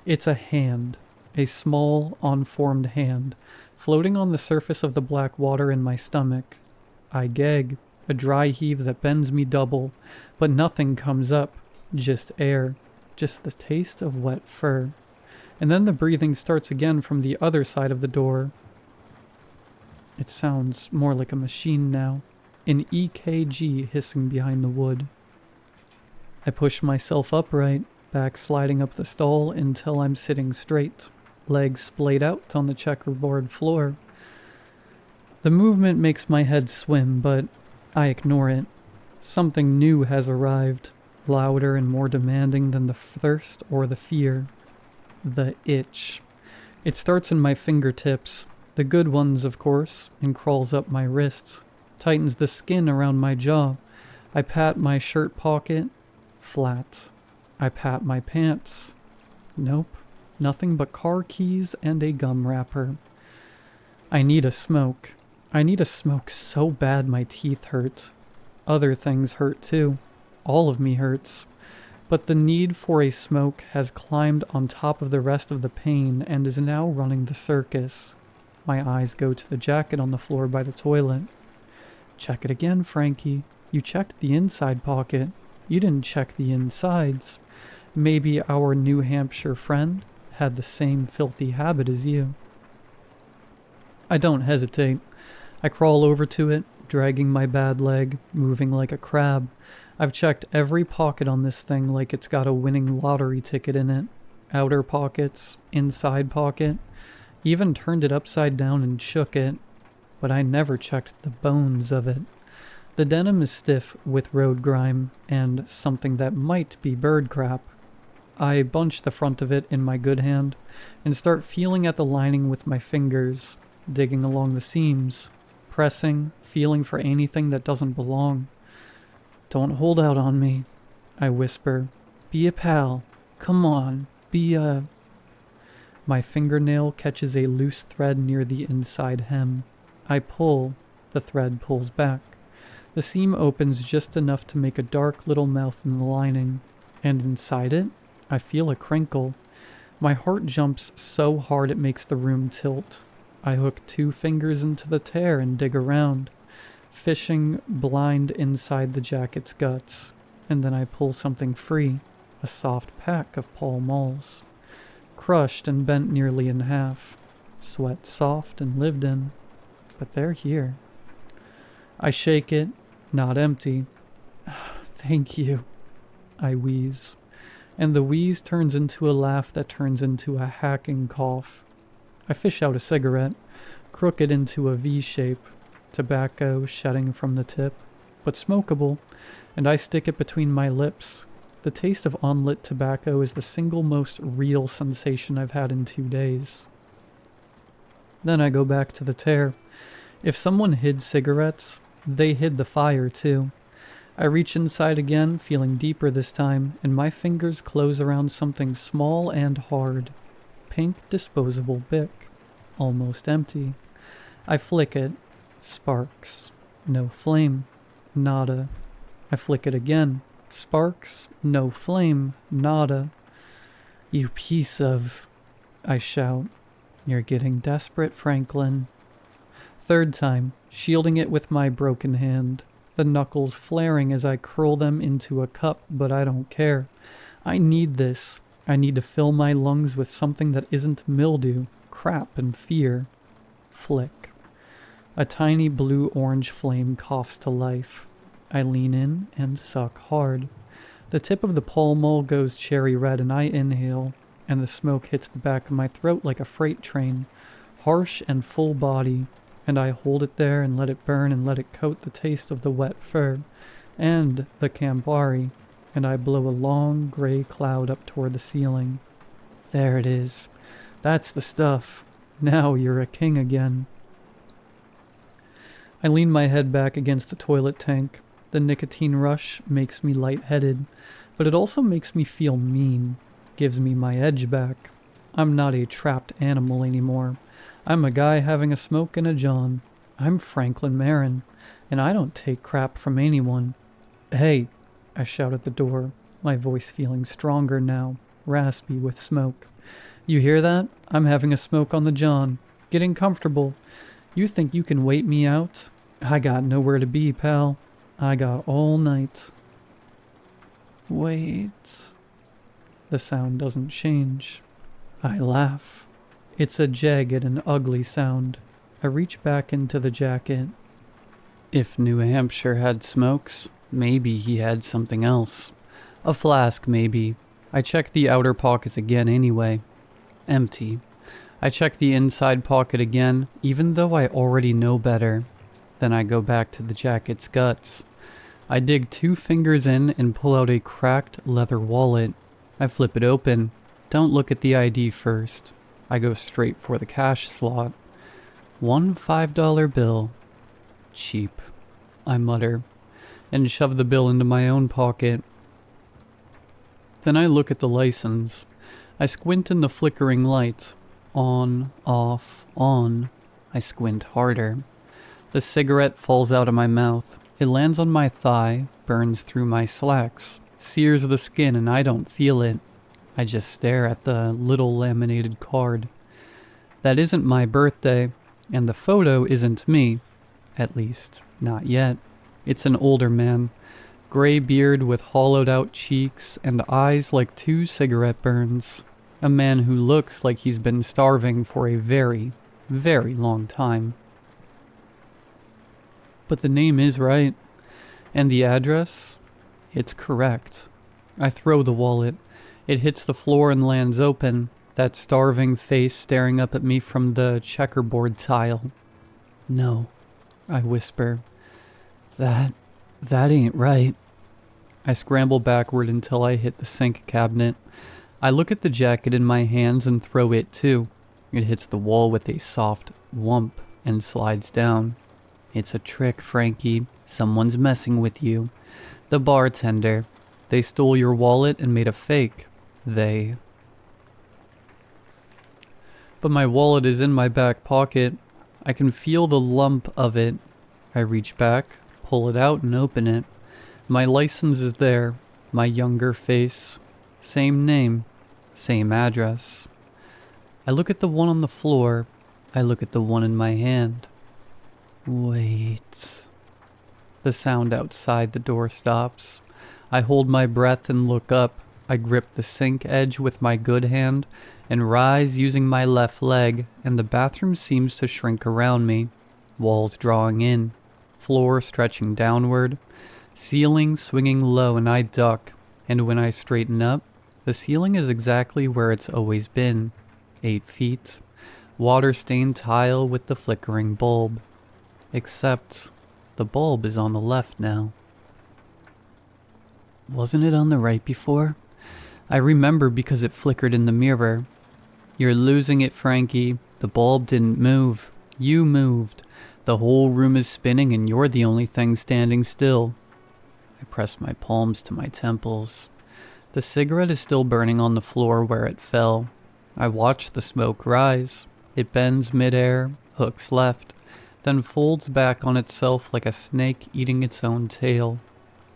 It's a hand. A small, unformed hand, floating on the surface of the black water in my stomach. I gag, a dry heave that bends me double, but nothing comes up. Just air. Just the taste of wet fur. And then the breathing starts again from the other side of the door. It sounds more like a machine now, an EKG hissing behind the wood. I push myself upright, back sliding up the stall until I'm sitting straight, legs splayed out on the checkerboard floor. The movement makes my head swim, but I ignore it. Something new has arrived, louder and more demanding than the thirst or the fear. The itch. It starts in my fingertips, the good ones, of course, and crawls up my wrists, tightens the skin around my jaw. I pat my shirt pocket. Flat. I pat my pants. Nope. Nothing but car keys and a gum wrapper. I need a smoke. I need a smoke so bad my teeth hurt. Other things hurt too. All of me hurts. But the need for a smoke has climbed on top of the rest of the pain and is now running the circus. My eyes go to the jacket on the floor by the toilet. Check it again, Frankie. You checked the inside pocket. You didn't check the insides. Maybe our New Hampshire friend had the same filthy habit as you. I don't hesitate. I crawl over to it, dragging my bad leg, moving like a crab. I've checked every pocket on this thing like it's got a winning lottery ticket in it. Outer pockets, inside pocket. Even turned it upside down and shook it. But I never checked the bones of it. The denim is stiff with road grime and something that might be bird crap. I bunch the front of it in my good hand and start feeling at the lining with my fingers, digging along the seams, pressing, feeling for anything that doesn't belong. "Don't hold out on me," I whisper. "Be a pal. Come on, be a..." My fingernail catches a loose thread near the inside hem. I pull. The thread pulls back. The seam opens just enough to make a dark little mouth in the lining, and inside it, I feel a crinkle. My heart jumps so hard it makes the room tilt. I hook 2 fingers into the tear and dig around, fishing blind inside the jacket's guts, and then I pull something free, a soft pack of Pall Malls, crushed and bent nearly in half, sweat soft and lived in, but they're here. I shake it, not empty. "Thank you," I wheeze, and the wheeze turns into a laugh that turns into a hacking cough. I fish out a cigarette, crook it into a V shape, tobacco shedding from the tip, but smokable, and I stick it between my lips. The taste of unlit tobacco is the single most real sensation I've had in 2 days. Then I go back to the tear. If someone hid cigarettes, they hid the fire too. I reach inside again, feeling deeper this time, and my fingers close around something small and hard. Pink disposable Bic. Almost empty. I flick it. Sparks. No flame. Nada. I flick it again. Sparks. No flame. Nada. "You piece of..." I shout. "You're getting desperate, Franklin." Third time, shielding it with my broken hand. The knuckles flaring as I curl them into a cup, but I don't care. I need this. I need to fill my lungs with something that isn't mildew, crap, and fear. Flick. A tiny blue-orange flame coughs to life. I lean in and suck hard. The tip of the Pall Mall goes cherry red and I inhale, and the smoke hits the back of my throat like a freight train, harsh and full body, and I hold it there and let it burn and let it coat the taste of the wet fur and the Campari, and I blow a long gray cloud up toward the ceiling. There it is. That's the stuff. Now you're a king again. I lean my head back against the toilet tank. The nicotine rush makes me lightheaded, but it also makes me feel mean, gives me my edge back. I'm not a trapped animal anymore. I'm a guy having a smoke and a John. I'm Franklin Marin, and I don't take crap from anyone. "Hey," I shout at the door, my voice feeling stronger now, raspy with smoke. "You hear that? I'm having a smoke on the John. Getting comfortable. You think you can wait me out? I got nowhere to be, pal. I got all night." Wait. The sound doesn't change. I laugh. It's a jagged and ugly sound. I reach back into the jacket. If New Hampshire had smokes, maybe he had something else. A flask, maybe. I check the outer pockets again anyway. Empty. I check the inside pocket again, even though I already know better. Then I go back to the jacket's guts. I dig 2 fingers in and pull out a cracked leather wallet. I flip it open. Don't look at the ID first. I go straight for the cash slot. 1 $5 bill. Cheap, I mutter, and shove the bill into my own pocket. Then I look at the license. I squint in the flickering light. On, off, on. I squint harder. The cigarette falls out of my mouth. It lands on my thigh, burns through my slacks, sears the skin, and I don't feel it. I just stare at the little laminated card. That isn't my birthday, and the photo isn't me. At least, not yet. It's an older man. Gray beard with hollowed out cheeks and eyes like 2 cigarette burns. A man who looks like he's been starving for a very, very long time. But the name is right. And the address? It's correct. I throw the wallet. It hits the floor and lands open, that starving face staring up at me from the checkerboard tile. No, I whisper. That ain't right. I scramble backward until I hit the sink cabinet. I look at the jacket in my hands and throw it too. It hits the wall with a soft whump and slides down. It's a trick, Frankie. Someone's messing with you. The bartender. They stole your wallet and made a fake. But my wallet is in my back pocket. I can feel the lump of it. I reach back, pull it out, and open it. My license is there. My younger face. Same name. Same address. I look at the one on the floor. I look at the one in my hand. Wait. The sound outside the door stops. I hold my breath and look up. I grip the sink edge with my good hand and rise using my left leg, and the bathroom seems to shrink around me. Walls drawing in, floor stretching downward, ceiling swinging low, and I duck. And when I straighten up, the ceiling is exactly where it's always been. 8 feet. Water-stained tile with the flickering bulb. Except the bulb is on the left now. Wasn't it on the right before? I remember because it flickered in the mirror. You're losing it, Frankie. The bulb didn't move. You moved. The whole room is spinning and you're the only thing standing still. I press my palms to my temples. The cigarette is still burning on the floor where it fell. I watch the smoke rise. It bends midair, hooks left, then folds back on itself like a snake eating its own tail.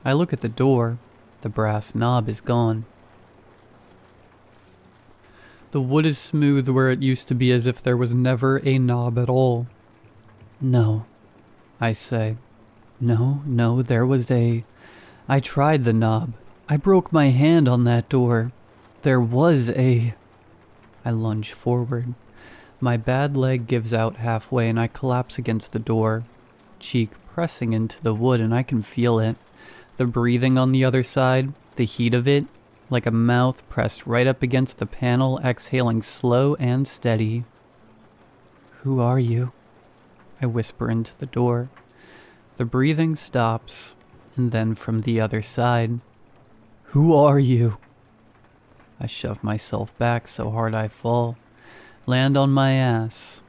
I look at the door. The brass knob is gone. The wood is smooth where it used to be, as if there was never a knob at all. No, I say. No, there was a... I tried the knob. I broke my hand on that door. There was a... I lunge forward. My bad leg gives out halfway and I collapse against the door, cheek pressing into the wood, and I can feel it. The breathing on the other side, the heat of it, like a mouth pressed right up against the panel, exhaling slow and steady. Who are you? I whisper into the door. The breathing stops, and then from the other side, who are you? I shove myself back so hard I fall, land on my ass,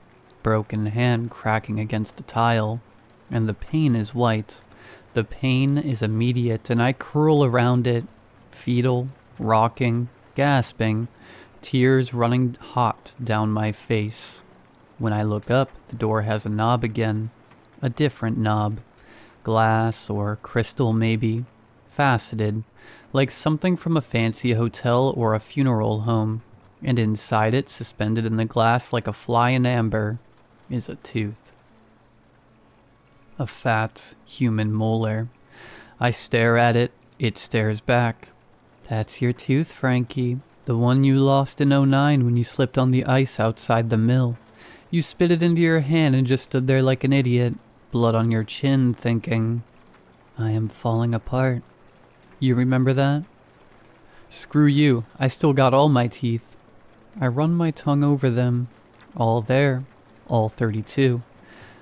broken hand cracking against the tile, and the pain is white. The pain is immediate, and I curl around it, fetal, rocking, gasping, tears running hot down my face. When I look up, the door has a knob again, a different knob, glass or crystal maybe, faceted, like something from a fancy hotel or a funeral home, and inside it, suspended in the glass like a fly in amber, is a tooth. A fat, human molar. I stare at it, it stares back. That's your tooth, Frankie. The one you lost in '09 when you slipped on the ice outside the mill. You spit it into your hand and just stood there like an idiot, blood on your chin, thinking, I am falling apart. You remember that? Screw you, I still got all my teeth. I run my tongue over them. All there, all 32.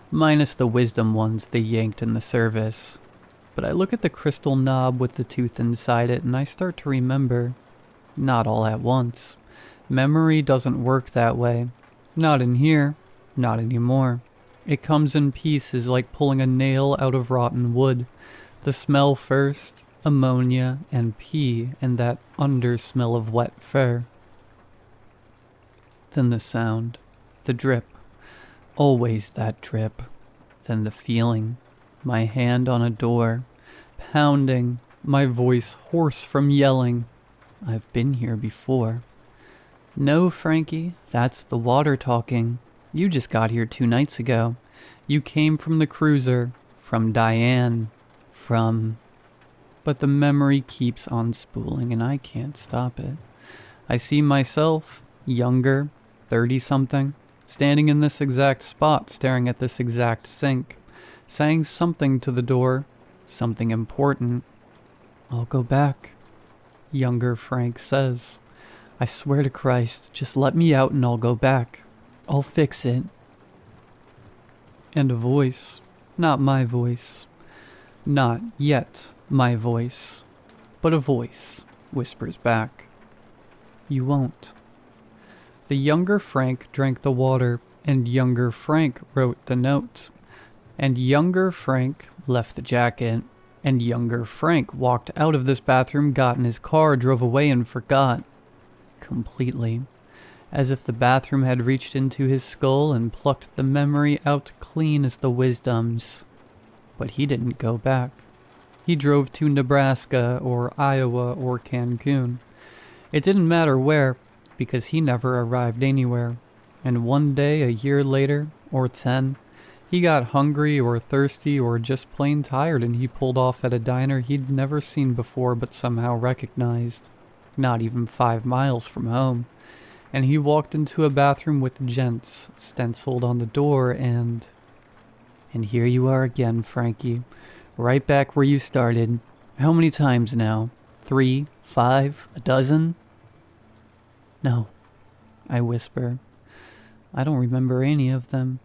Minus the wisdom ones they yanked in the service. But I look at the crystal knob with the tooth inside it and I start to remember. Not all at once. Memory doesn't work that way. Not in here. Not anymore. It comes in pieces like pulling a nail out of rotten wood. The smell first, ammonia and pee, and that under-smell of wet fur. Then the sound. The drip. Always that drip. Then the feeling. My hand on a door, pounding, my voice hoarse from yelling. I've been here before. No, Frankie, that's the water talking. You just got here 2 nights ago. You came from the cruiser, from Diane, from... But the memory keeps on spooling and I can't stop it. I see myself, younger, 30-something, standing in this exact spot, staring at this exact sink, saying something to the door, something important. "I'll go back," younger Frank says. "I swear to Christ, just let me out and I'll go back. I'll fix it." And a voice, not my voice, not yet my voice, but a voice whispers back, "You won't." The younger Frank drank the water, and younger Frank wrote the note, and younger Frank left the jacket, and younger Frank walked out of this bathroom, got in his car, drove away, and forgot. Completely. As if the bathroom had reached into his skull and plucked the memory out clean as the wisdom's. But he didn't go back. He drove to Nebraska or Iowa or Cancun. It didn't matter where, because he never arrived anywhere. And one day, a year later, or 10, he got hungry or thirsty or just plain tired and he pulled off at a diner he'd never seen before but somehow recognized. Not even 5 miles from home. And he walked into a bathroom with gents stenciled on the door and here you are again, Frankie. Right back where you started. How many times now? 3? 5? A dozen? "No," I whisper. "I don't remember any of them,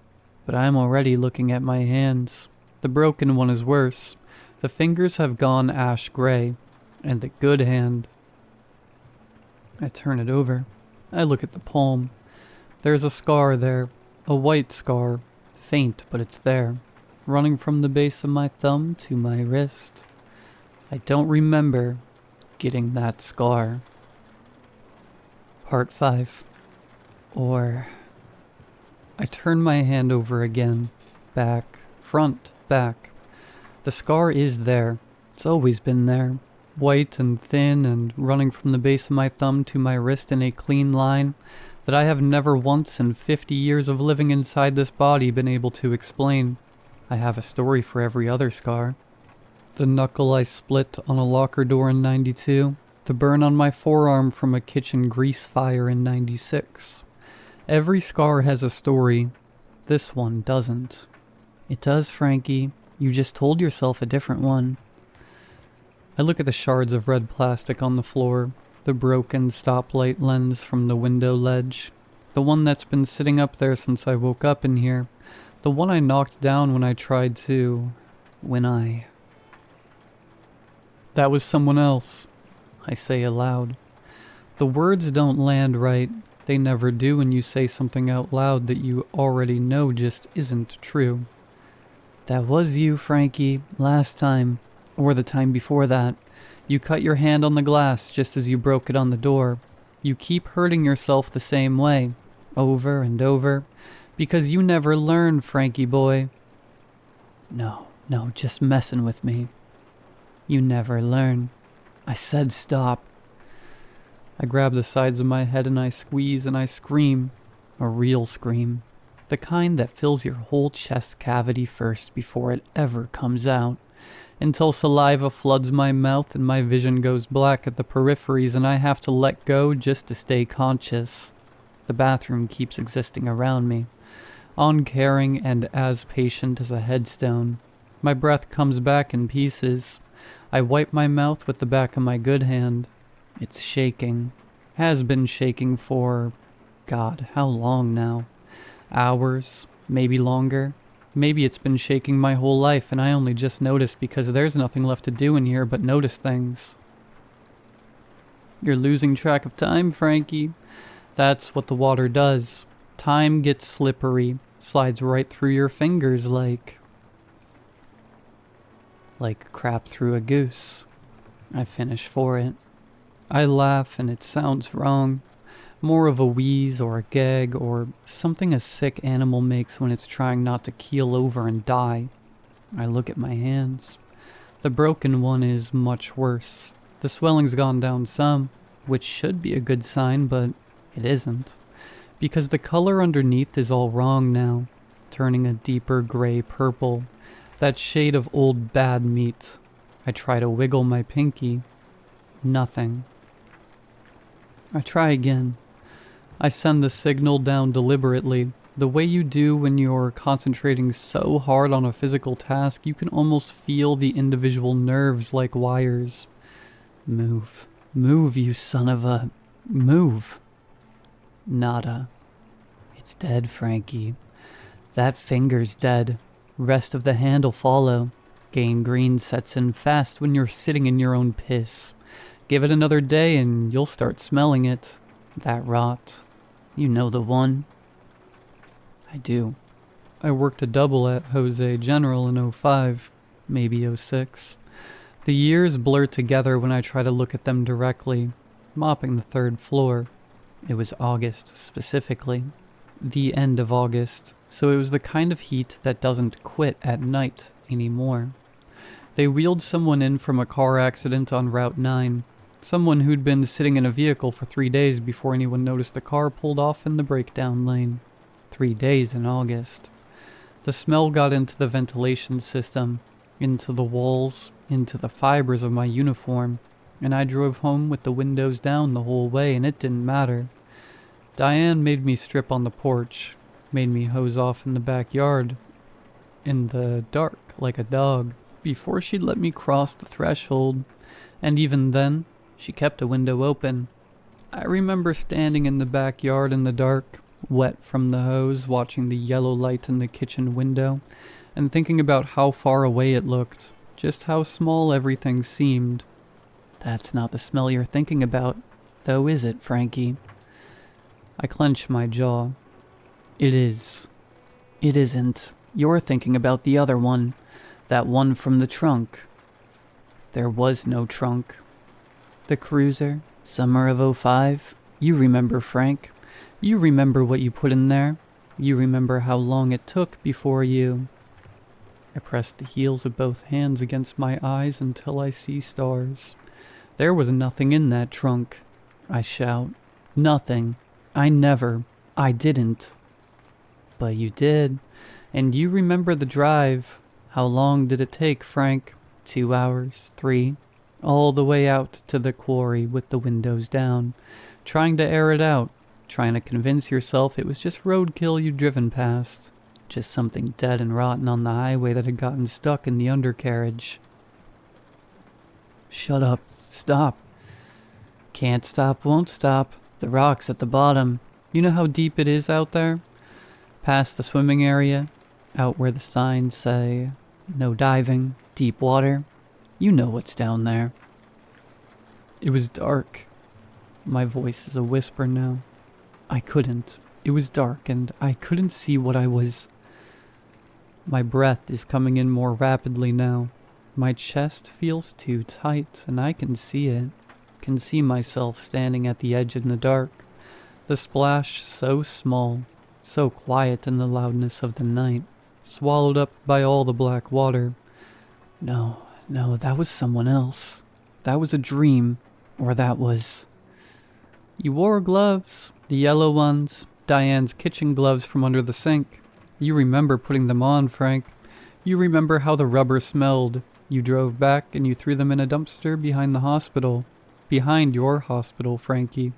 but I'm already looking at my hands. The broken one is worse. The fingers have gone ash gray, and the good hand." I turn it over. I look at the palm. There's a scar there, a white scar, faint but it's there, running from the base of my thumb to my wrist. I don't remember getting that scar. Part 5. Or... I turn my hand over again. Back, front, back. The scar is there. It's always been there. White and thin and running from the base of my thumb to my wrist in a clean line that I have never once in 50 years of living inside this body been able to explain. I have a story for every other scar. The knuckle I split on a locker door in 92. The burn on my forearm from a kitchen grease fire in 96. Every scar has a story. This one doesn't. It does, Frankie. You just told yourself a different one. I look at the shards of red plastic on the floor, the broken stoplight lens from the window ledge, the one that's been sitting up there since I woke up in here, the one I knocked down when I tried to... That was someone else, I say aloud. The words don't land right. They never do when you say something out loud that you already know just isn't true. That was you, Frankie, last time. Or the time before that. You cut your hand on the glass just as you broke it on the door. You keep hurting yourself the same way, over and over, because you never learn, Frankie boy. No, just messing with me. You never learn. I said stop. I grab the sides of my head and I squeeze and I scream. A real scream. The kind that fills your whole chest cavity first before it ever comes out. Until saliva floods my mouth and my vision goes black at the peripheries and I have to let go just to stay conscious. The bathroom keeps existing around me, uncaring and as patient as a headstone. My breath comes back in pieces. I wipe my mouth with the back of my good hand. It's shaking. Has been shaking for... God, how long now? Hours? Maybe longer? Maybe it's been shaking my whole life and I only just noticed because there's nothing left to do in here but notice things. You're losing track of time, Frankie. That's what the water does. Time gets slippery, slides right through your fingers like crap through a goose. I finish for it. I laugh and it sounds wrong. More of a wheeze or a gag or something a sick animal makes when it's trying not to keel over and die. I look at my hands. The broken one is much worse. The swelling's gone down some, which should be a good sign, but it isn't. Because the color underneath is all wrong now, turning a deeper gray purple. That shade of old bad meat. I try to wiggle my pinky. Nothing. I try again. I send the signal down deliberately, the way you do when you're concentrating so hard on a physical task you can almost feel the individual nerves like wires. Move. Move, you son of a... Move. Nada. It's dead, Frankie. That finger's dead. Rest of the hand'll follow. Gangrene sets in fast when you're sitting in your own piss. Give it another day and you'll start smelling it. That rot. You know the one. I do. I worked a double at Jose General in '05, maybe '06. The years blur together when I try to look at them directly, mopping the 3rd floor. It was August, specifically. The end of August, so it was the kind of heat that doesn't quit at night anymore. They wheeled someone in from a car accident on Route 9. Someone who'd been sitting in a vehicle for 3 days before anyone noticed the car pulled off in the breakdown lane. 3 days in August. The smell got into the ventilation system, into the walls, into the fibers of my uniform, and I drove home with the windows down the whole way, and it didn't matter. Diane made me strip on the porch, made me hose off in the backyard, in the dark like a dog, before she'd let me cross the threshold, and even then, she kept a window open. I remember standing in the backyard in the dark, wet from the hose, watching the yellow light in the kitchen window, and thinking about how far away it looked, just how small everything seemed. That's not the smell you're thinking about, though, is it, Frankie? I clench my jaw. It is. It isn't. You're thinking about the other one. That one from the trunk. There was no trunk. The cruiser, summer of '05. You remember, Frank. You remember what you put in there. You remember how long it took before you... I press the heels of both hands against my eyes until I see stars. There was nothing in that trunk. I shout. Nothing. I didn't. But you did. And you remember the drive. How long did it take, Frank? 2 hours? 3? All the way out to the quarry with the windows down. Trying to air it out. Trying to convince yourself it was just roadkill you'd driven past. Just something dead and rotten on the highway that had gotten stuck in the undercarriage. Shut up. Stop. Can't stop, won't stop. The rock's at the bottom. You know how deep it is out there? Past the swimming area? Out where the signs say, no diving, deep water? You know what's down there. It was dark. My voice is a whisper now. I couldn't. It was dark and I couldn't see what I was... My breath is coming in more rapidly now. My chest feels too tight and I can see it. Can see myself standing at the edge in the dark. The splash so small, so quiet in the loudness of the night, swallowed up by all the black water. No, that was someone else. That was a dream, or that was... You wore gloves, the yellow ones, Diane's kitchen gloves from under the sink. You remember putting them on, Frank. You remember how the rubber smelled. You drove back and you threw them in a dumpster behind the hospital. Behind your hospital, Frankie.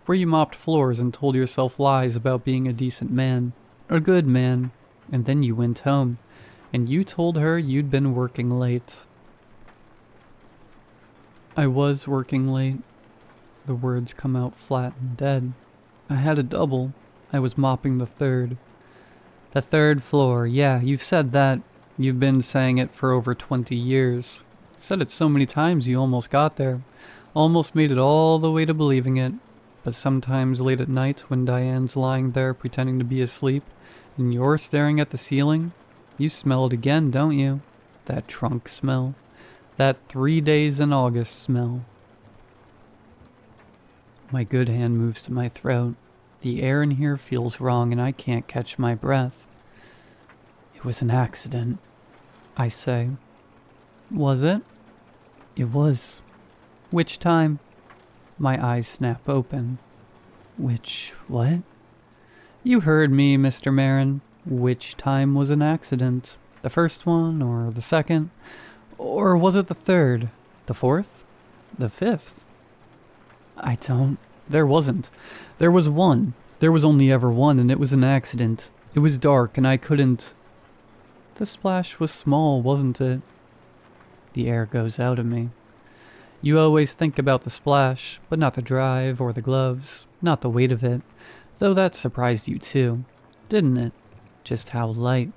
Where you mopped floors and told yourself lies about being a decent man. A good man. And then you went home. And you told her you'd been working late. I was working late. The words come out flat and dead. I had a double. I was mopping the 3rd. The 3rd floor, yeah, you've said that. You've been saying it for over 20 years. Said it so many times you almost got there. Almost made it all the way to believing it. But sometimes late at night when Diane's lying there pretending to be asleep and you're staring at the ceiling, you smell it again, don't you? That trunk smell. That 3 days in August smell. My good hand moves to my throat. The air in here feels wrong and I can't catch my breath. It was an accident, I say. Was it? It was. Which time? My eyes snap open. Which what? You heard me, Mr. Marin. Which time was an accident? The first one or the second? Or was it the third? The fourth? The fifth? I don't... There wasn't. There was one. There was only ever one, and it was an accident. It was dark, and I couldn't... The splash was small, wasn't it? The air goes out of me. You always think about the splash, but not the drive or the gloves, not the weight of it. Though that surprised you too, didn't it? Just how light.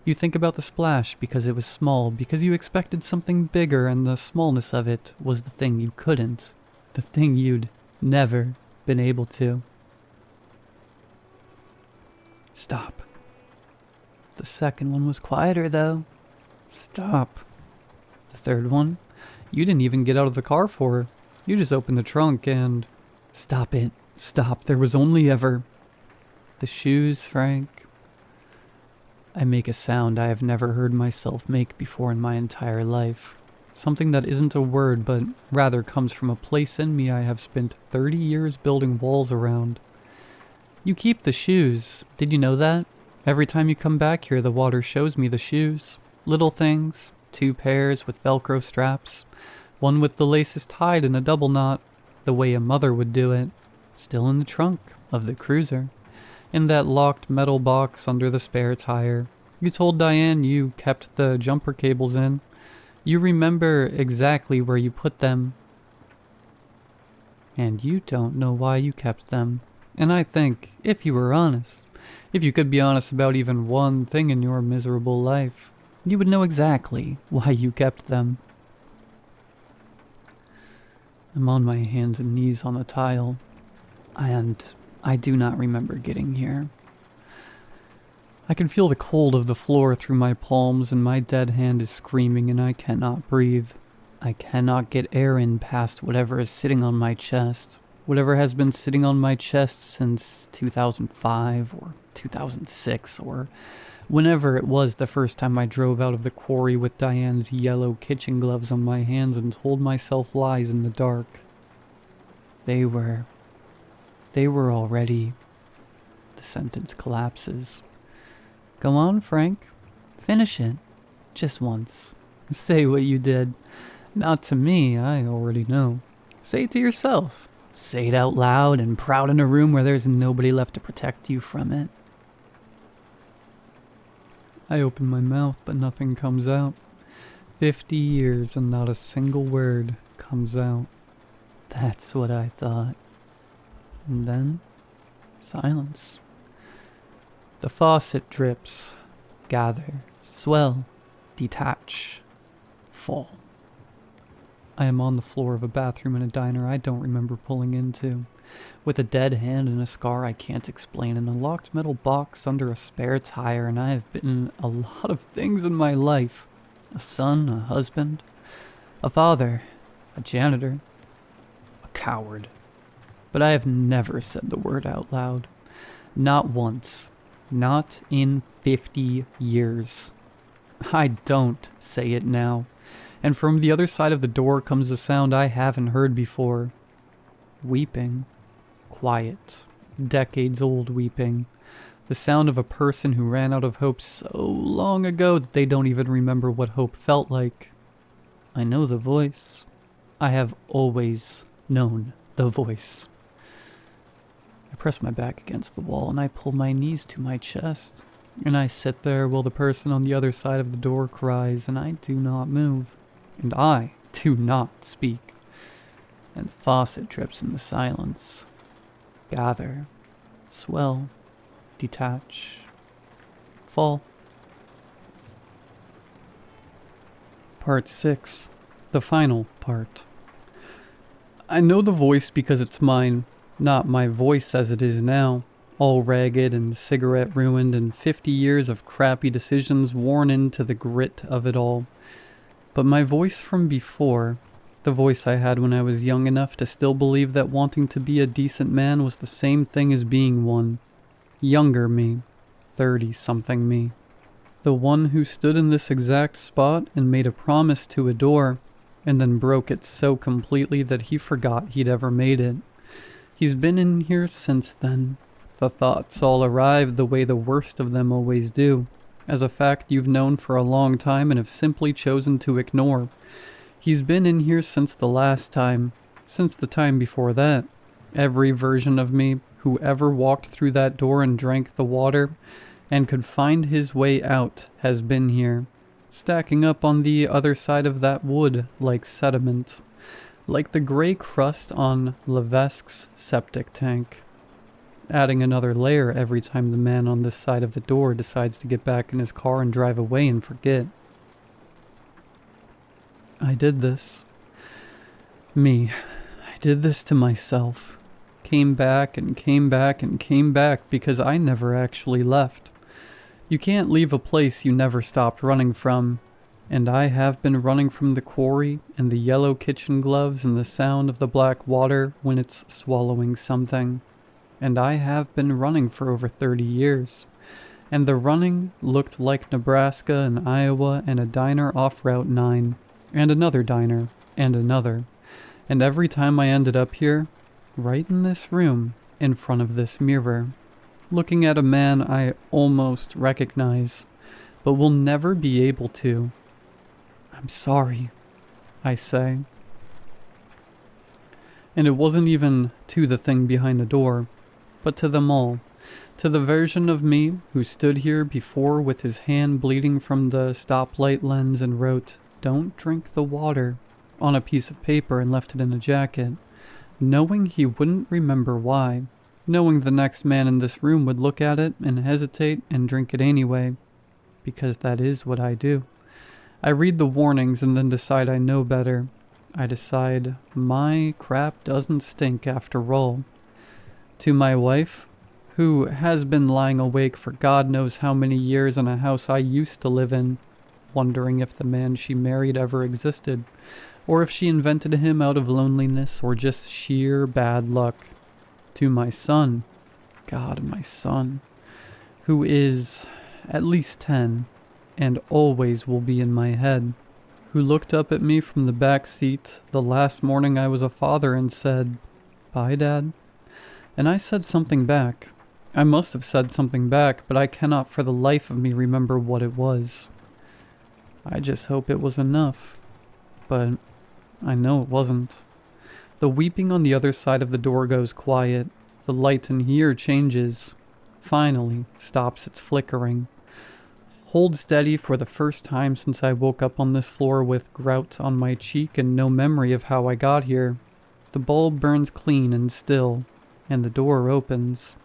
You think about the splash because it was small, because you expected something bigger, and the smallness of it was the thing you couldn't. The thing you'd never been able to. Stop. The second one was quieter, though. Stop. The third one? You didn't even get out of the car for. You just opened the trunk and... Stop it. Stop. There was only ever... The shoes, Frank. I make a sound I have never heard myself make before in my entire life. Something that isn't a word, but rather comes from a place in me I have spent 30 years building walls around. You keep the shoes. Did you know that? Every time you come back here, the water shows me the shoes. Little things. 2 pairs with Velcro straps. One with the laces tied in a double knot, the way a mother would do it. Still in the trunk of the cruiser. In that locked metal box under the spare tire. You told Diane you kept the jumper cables in. You remember exactly where you put them. And you don't know why you kept them. And I think, if you were honest, if you could be honest about even one thing in your miserable life, you would know exactly why you kept them. I'm on my hands and knees on the tile, and I do not remember getting here. I can feel the cold of the floor through my palms, and my dead hand is screaming, and I cannot breathe. I cannot get air in past whatever is sitting on my chest. Whatever has been sitting on my chest since 2005 or 2006 or whenever it was the first time I drove out of the quarry with Diane's yellow kitchen gloves on my hands and told myself lies in the dark. They were already... The sentence collapses. Go on, Frank. Finish it. Just once. Say what you did. Not to me, I already know. Say it to yourself. Say it out loud and proud in a room where there's nobody left to protect you from it. I open my mouth, but nothing comes out. 50 years and not a single word comes out. That's what I thought. And then, silence. The faucet drips, gather, swell, detach, fall. I am on the floor of a bathroom in a diner I don't remember pulling into, with a dead hand and a scar I can't explain, and a locked metal box under a spare tire, and I have been a lot of things in my life. A son, a husband, a father, a janitor, a coward. But I have never said the word out loud. Not once. Not in 50 years. I don't say it now. And from the other side of the door comes a sound I haven't heard before. Weeping. Quiet. Decades-old weeping. The sound of a person who ran out of hope so long ago that they don't even remember what hope felt like. I know the voice. I have always known the voice. I press my back against the wall and I pull my knees to my chest. And I sit there while the person on the other side of the door cries, and I do not move. And I do not speak. And the faucet drips in the silence. Gather. Swell. Detach. Fall. Part 6. The final part. I know the voice because it's mine, not my voice as it is now. All ragged and cigarette ruined and 50 years of crappy decisions worn into the grit of it all. But my voice from before, the voice I had when I was young enough to still believe that wanting to be a decent man was the same thing as being one. Younger me, 30-something me. The one who stood in this exact spot and made a promise to a door, and then broke it so completely that he forgot he'd ever made it. He's been in here since then. The thoughts all arrived the way the worst of them always do. as a fact you've known for a long time and have simply chosen to ignore. He's been in here since the last time, since the time before that. Every version of me who ever walked through that door and drank the water and could find his way out has been here, stacking up on the other side of that wood like sediment, like the gray crust on Levesque's septic tank, adding another layer every time the man on this side of the door decides to get back in his car and drive away and forget. I did this. Me. I did this to myself. Came back and came back and came back because I never actually left. You can't leave a place you never stopped running from, and I have been running from the quarry and the yellow kitchen gloves and the sound of the black water when it's swallowing something. And I have been running for over 30 years. And the running looked like Nebraska and Iowa and a diner off Route 9, and another diner, and another. And every time I ended up here, right in this room, in front of this mirror, looking at a man I almost recognize, but will never be able to. I'm sorry, I say. And it wasn't even to the thing behind the door, but to them all. To the version of me who stood here before with his hand bleeding from the stoplight lens and wrote, "Don't drink the water," on a piece of paper and left it in a jacket, knowing he wouldn't remember why, knowing the next man in this room would look at it and hesitate and drink it anyway, because that is what I do. I read the warnings and then decide I know better. I decide my crap doesn't stink after all. To my wife, who has been lying awake for God knows how many years in a house I used to live in, wondering if the man she married ever existed, or if she invented him out of loneliness or just sheer bad luck. To my son, God, my son, who is at least 10 and always will be in my head, who looked up at me from the back seat the last morning I was a father and said, "Bye, Dad." And I said something back. I must have said something back, but I cannot for the life of me remember what it was. I just hope it was enough. But I know it wasn't. The weeping on the other side of the door goes quiet. The light in here changes. Finally, stops its flickering. Hold steady for the first time since I woke up on this floor with grout on my cheek and no memory of how I got here. The bulb burns clean and still, and the door opens.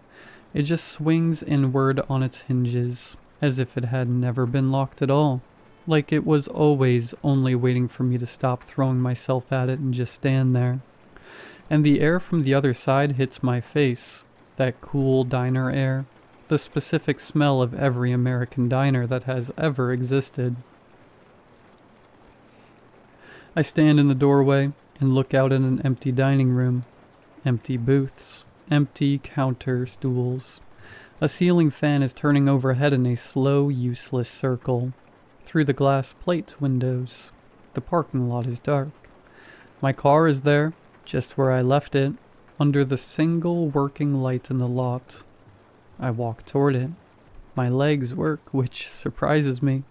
It just swings inward on its hinges, as if it had never been locked at all. Like it was always only waiting for me to stop throwing myself at it and just stand there. And the air from the other side hits my face, that cool diner air, the specific smell of every American diner that has ever existed. I stand in the doorway and look out at an empty dining room, empty booths, empty counter stools. A ceiling fan is turning overhead in a slow, useless circle. Through the glass plate windows, the parking lot is dark. My car is there, just where I left it, under the single working light in the lot. I walk toward it. My legs work, which surprises me.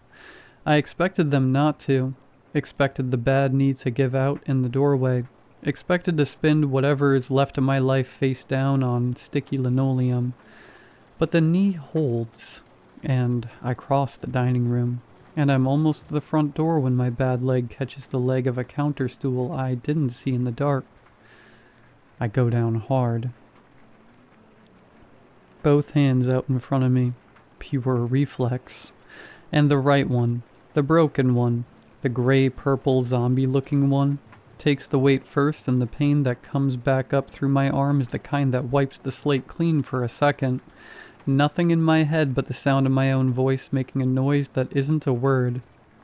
I expected them not to. Expected the bad knee to give out in the doorway. Expected to spend whatever is left of my life face down on sticky linoleum. But the knee holds, and I cross the dining room. And I'm almost to the front door when my bad leg catches the leg of a counter stool I didn't see in the dark. I go down hard. Both hands out in front of me, pure reflex. And the right one, the broken one, the gray-purple zombie-looking one, takes the weight first, and the pain that comes back up through my arm is the kind that wipes the slate clean for a second. Nothing in my head but the sound of my own voice making a noise that isn't a word.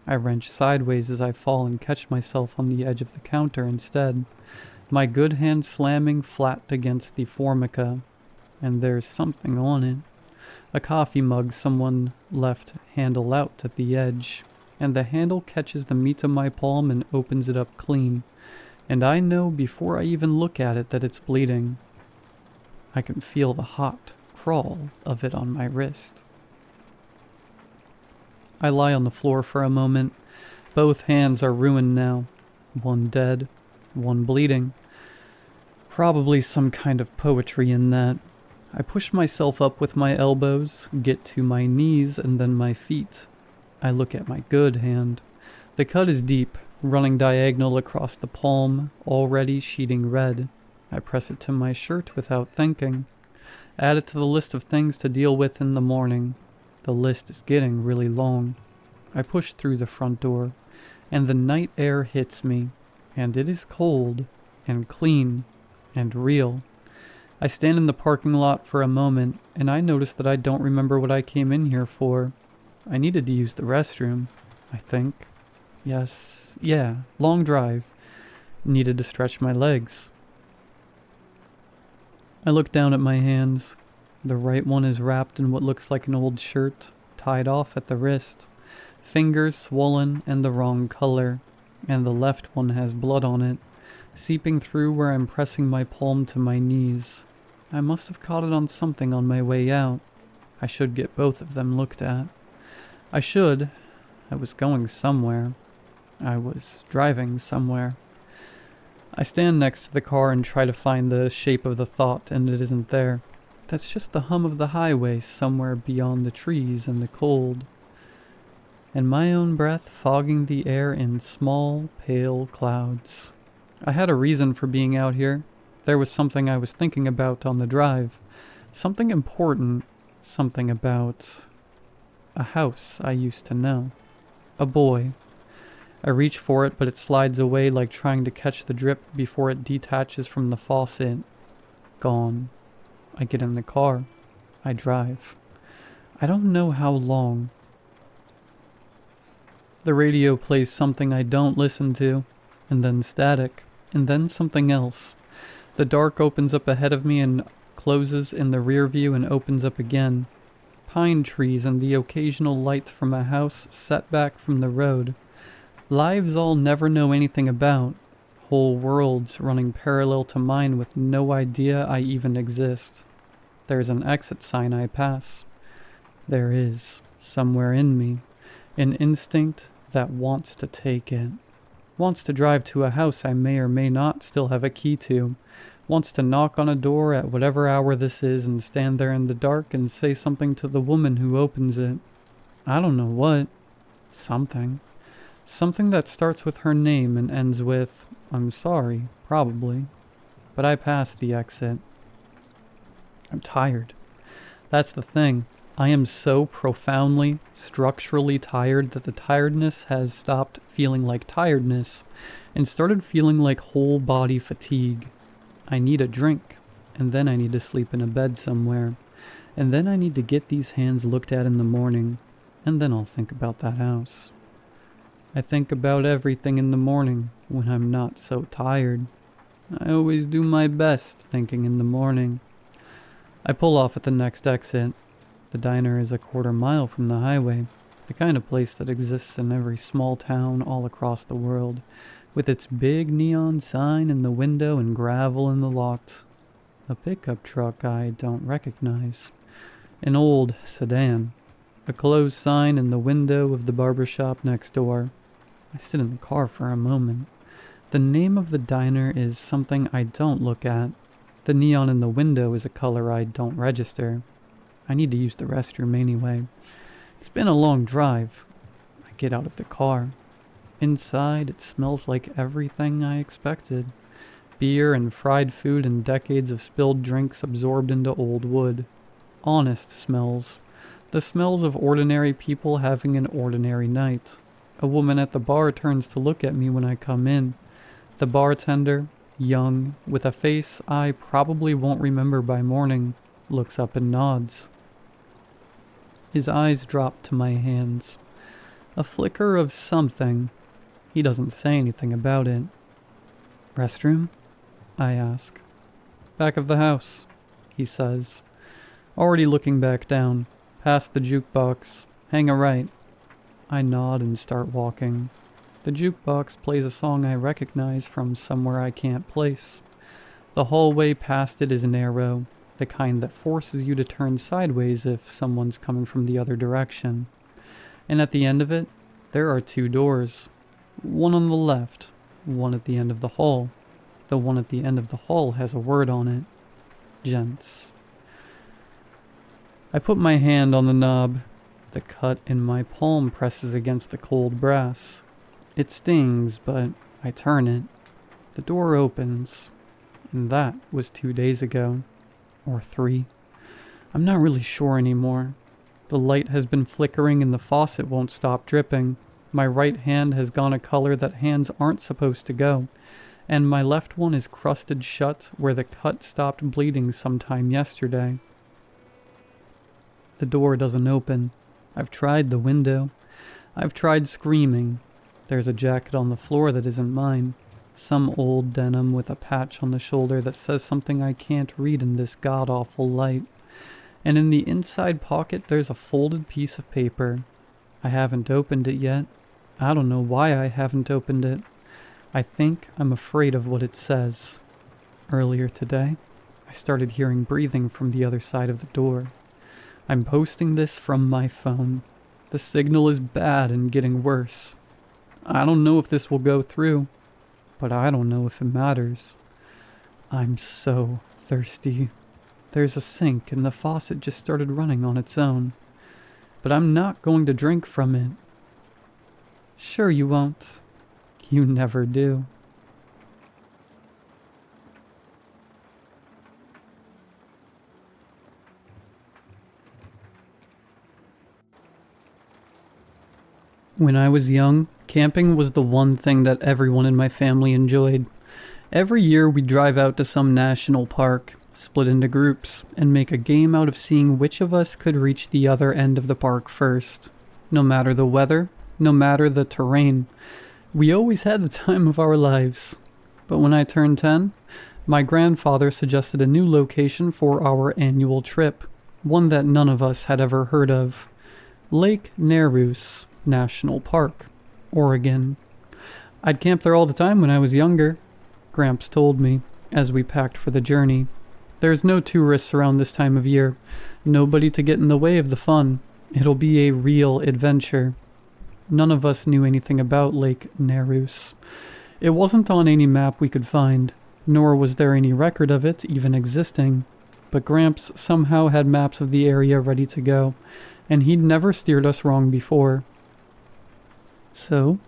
I wrench sideways as I fall and catch myself on the edge of the counter instead, my good hand slamming flat against the formica. And there's something on it. A coffee mug someone left handle out at the edge, and the handle catches the meat of my palm and opens it up clean. And I know before I even look at it that it's bleeding. I can feel the hot crawl of it on my wrist. I lie on the floor for a moment. Both hands are ruined now. One dead, one bleeding. Probably some kind of poetry in that. I push myself up with my elbows, get to my knees and then my feet. I look at my good hand. The cut is deep, running diagonal across the palm, already sheeting red. I press it to my shirt without thinking. Add it to the list of things to deal with in the morning. The list is getting really long. I push through the front door, and the night air hits me, and it is cold, and clean, and real. I stand in the parking lot for a moment, and I notice that I don't remember what I came in here for. I needed to use the restroom, I think. Long drive. Needed to stretch my legs. I look down at my hands. The right one is wrapped in what looks like an old shirt, tied off at the wrist. Fingers swollen and the wrong color, and the left one has blood on it, seeping through where I'm pressing my palm to my knees. I must have caught it on something on my way out. I should get both of them looked at. I should. I was going somewhere. I was driving somewhere. I stand next to the car and try to find the shape of the thought, and it isn't there. That's just the hum of the highway somewhere beyond the trees and the cold. And my own breath fogging the air in small, pale clouds. I had a reason for being out here. There was something I was thinking about on the drive. Something important. Something about a house I used to know. A boy. I reach for it, but it slides away like trying to catch the drip before it detaches from the faucet. Gone. I get in the car. I drive. I don't know how long. The radio plays something I don't listen to, and then static, and then something else. The dark opens up ahead of me and closes in the rear view and opens up again. Pine trees and the occasional light from a house set back from the road. Lives I'll never know anything about. Whole worlds running parallel to mine with no idea I even exist. There's an exit sign I pass. There is, somewhere in me, an instinct that wants to take it. Wants to drive to a house I may or may not still have a key to. Wants to knock on a door at whatever hour this is and stand there in the dark and say something to the woman who opens it. I don't know what. Something. Something that starts with her name and ends with, I'm sorry, probably. But I pass the exit. I'm tired. That's the thing. I am so profoundly, structurally tired that the tiredness has stopped feeling like tiredness and started feeling like whole body fatigue. I need a drink, and then I need to sleep in a bed somewhere, and then I need to get these hands looked at in the morning, and then I'll think about that house. I think about everything in the morning when I'm not so tired. I always do my best thinking in the morning. I pull off at the next exit. The diner is a quarter-mile from the highway, the kind of place that exists in every small town all across the world, with its big neon sign in the window and gravel in the lot. A pickup truck I don't recognize. An old sedan. A closed sign in the window of the barber shop next door. I sit in the car for a moment. The name of the diner is something I don't look at. The neon in the window is a color I don't register. I need to use the restroom anyway. It's been a long drive. I get out of the car. Inside, it smells like everything I expected. Beer and fried food and decades of spilled drinks absorbed into old wood. Honest smells. The smells of ordinary people having an ordinary night. A woman at the bar turns to look at me when I come in. The bartender, young, with a face I probably won't remember by morning, looks up and nods. His eyes drop to my hands. A flicker of something. He doesn't say anything about it. Restroom? I ask. Back of the house, he says. Already looking back down, past the jukebox. Hang a right. I nod and start walking. The jukebox plays a song I recognize from somewhere I can't place. The hallway past it is narrow, the kind that forces you to turn sideways if someone's coming from the other direction. and at the end of it, there are 2 doors. One on the left, one at the end of the hall. The one at the end of the hall has a word on it. Gents. I put my hand on the knob. The cut in my palm presses against the cold brass. It stings, but I turn it. The door opens. And that was 2 days ago. Or 3. I'm not really sure anymore. The light has been flickering and the faucet won't stop dripping. My right hand has gone a color that hands aren't supposed to go. And my left one is crusted shut where the cut stopped bleeding sometime yesterday. The door doesn't open. I've tried the window. I've tried screaming. There's a jacket on the floor that isn't mine. Some old denim with a patch on the shoulder that says something I can't read in this god-awful light. And in the inside pocket there's a folded piece of paper. I haven't opened it yet. I don't know why I haven't opened it. I think I'm afraid of what it says. Earlier today, I started hearing breathing from the other side of the door. I'm posting this from my phone. The signal is bad and getting worse. I don't know if this will go through, but I don't know if it matters. I'm so thirsty. There's a sink and the faucet just started running on its own. But I'm not going to drink from it. Sure you won't. You never do. When I was young, camping was the one thing that everyone in my family enjoyed. Every year we'd drive out to some national park, split into groups, and make a game out of seeing which of us could reach the other end of the park first. No matter the weather, no matter the terrain, we always had the time of our lives. But when I turned 10, my grandfather suggested a new location for our annual trip, one that none of us had ever heard of. Lake Narus National Park, Oregon. I'd camp there all the time when I was younger, Gramps told me, as we packed for the journey. There's no tourists around this time of year, nobody to get in the way of the fun. It'll be a real adventure. None of us knew anything about Lake Narus. It wasn't on any map we could find, nor was there any record of it even existing. But Gramps somehow had maps of the area ready to go, and he'd never steered us wrong before. So,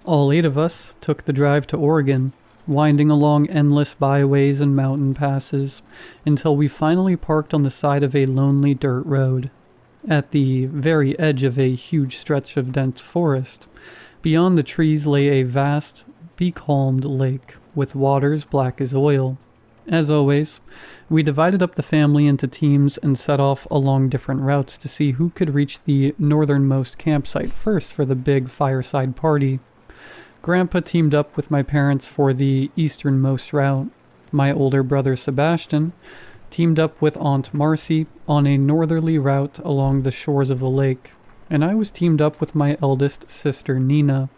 all 8 of us took the drive to Oregon, winding along endless byways and mountain passes, until we finally parked on the side of a lonely dirt road. At the very edge of a huge stretch of dense forest, beyond the trees lay a vast, becalmed lake with waters black as oil. As always, we divided up the family into teams and set off along different routes to see who could reach the northernmost campsite first for the big fireside party. Grandpa teamed up with my parents for the easternmost route. My older brother Sebastian teamed up with Aunt Marcy on a northerly route along the shores of the lake, and I was teamed up with my eldest sister Nina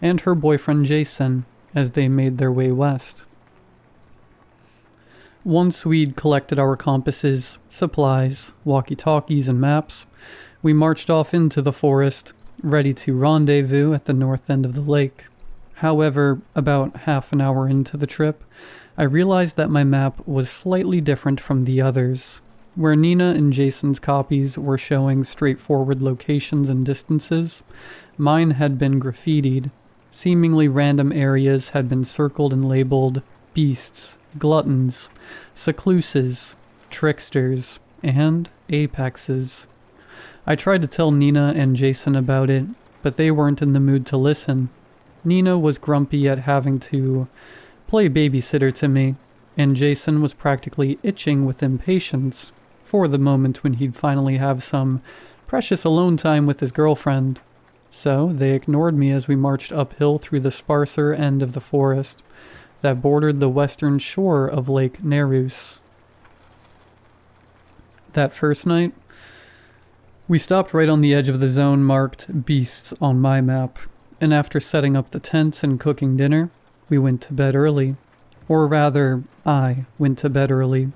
and her boyfriend Jason as they made their way west. Once we'd collected our compasses, supplies, walkie-talkies, and maps, we marched off into the forest, ready to rendezvous at the north end of the lake. However, about half an hour into the trip, I realized that my map was slightly different from the others. Where Nina and Jason's copies were showing straightforward locations and distances, mine had been graffitied. Seemingly random areas had been circled and labeled beasts, gluttons, secluses, tricksters, and apexes. I tried to tell Nina and Jason about it, but they weren't in the mood to listen. Nina was grumpy at having to play babysitter to me, and Jason was practically itching with impatience for the moment when he'd finally have some precious alone time with his girlfriend. So they ignored me as we marched uphill through the sparser end of the forest that bordered the western shore of Lake Narus. That first night, we stopped right on the edge of the zone marked Beasts on my map, and after setting up the tents and cooking dinner, we went to bed early. Or rather, I went to bed early.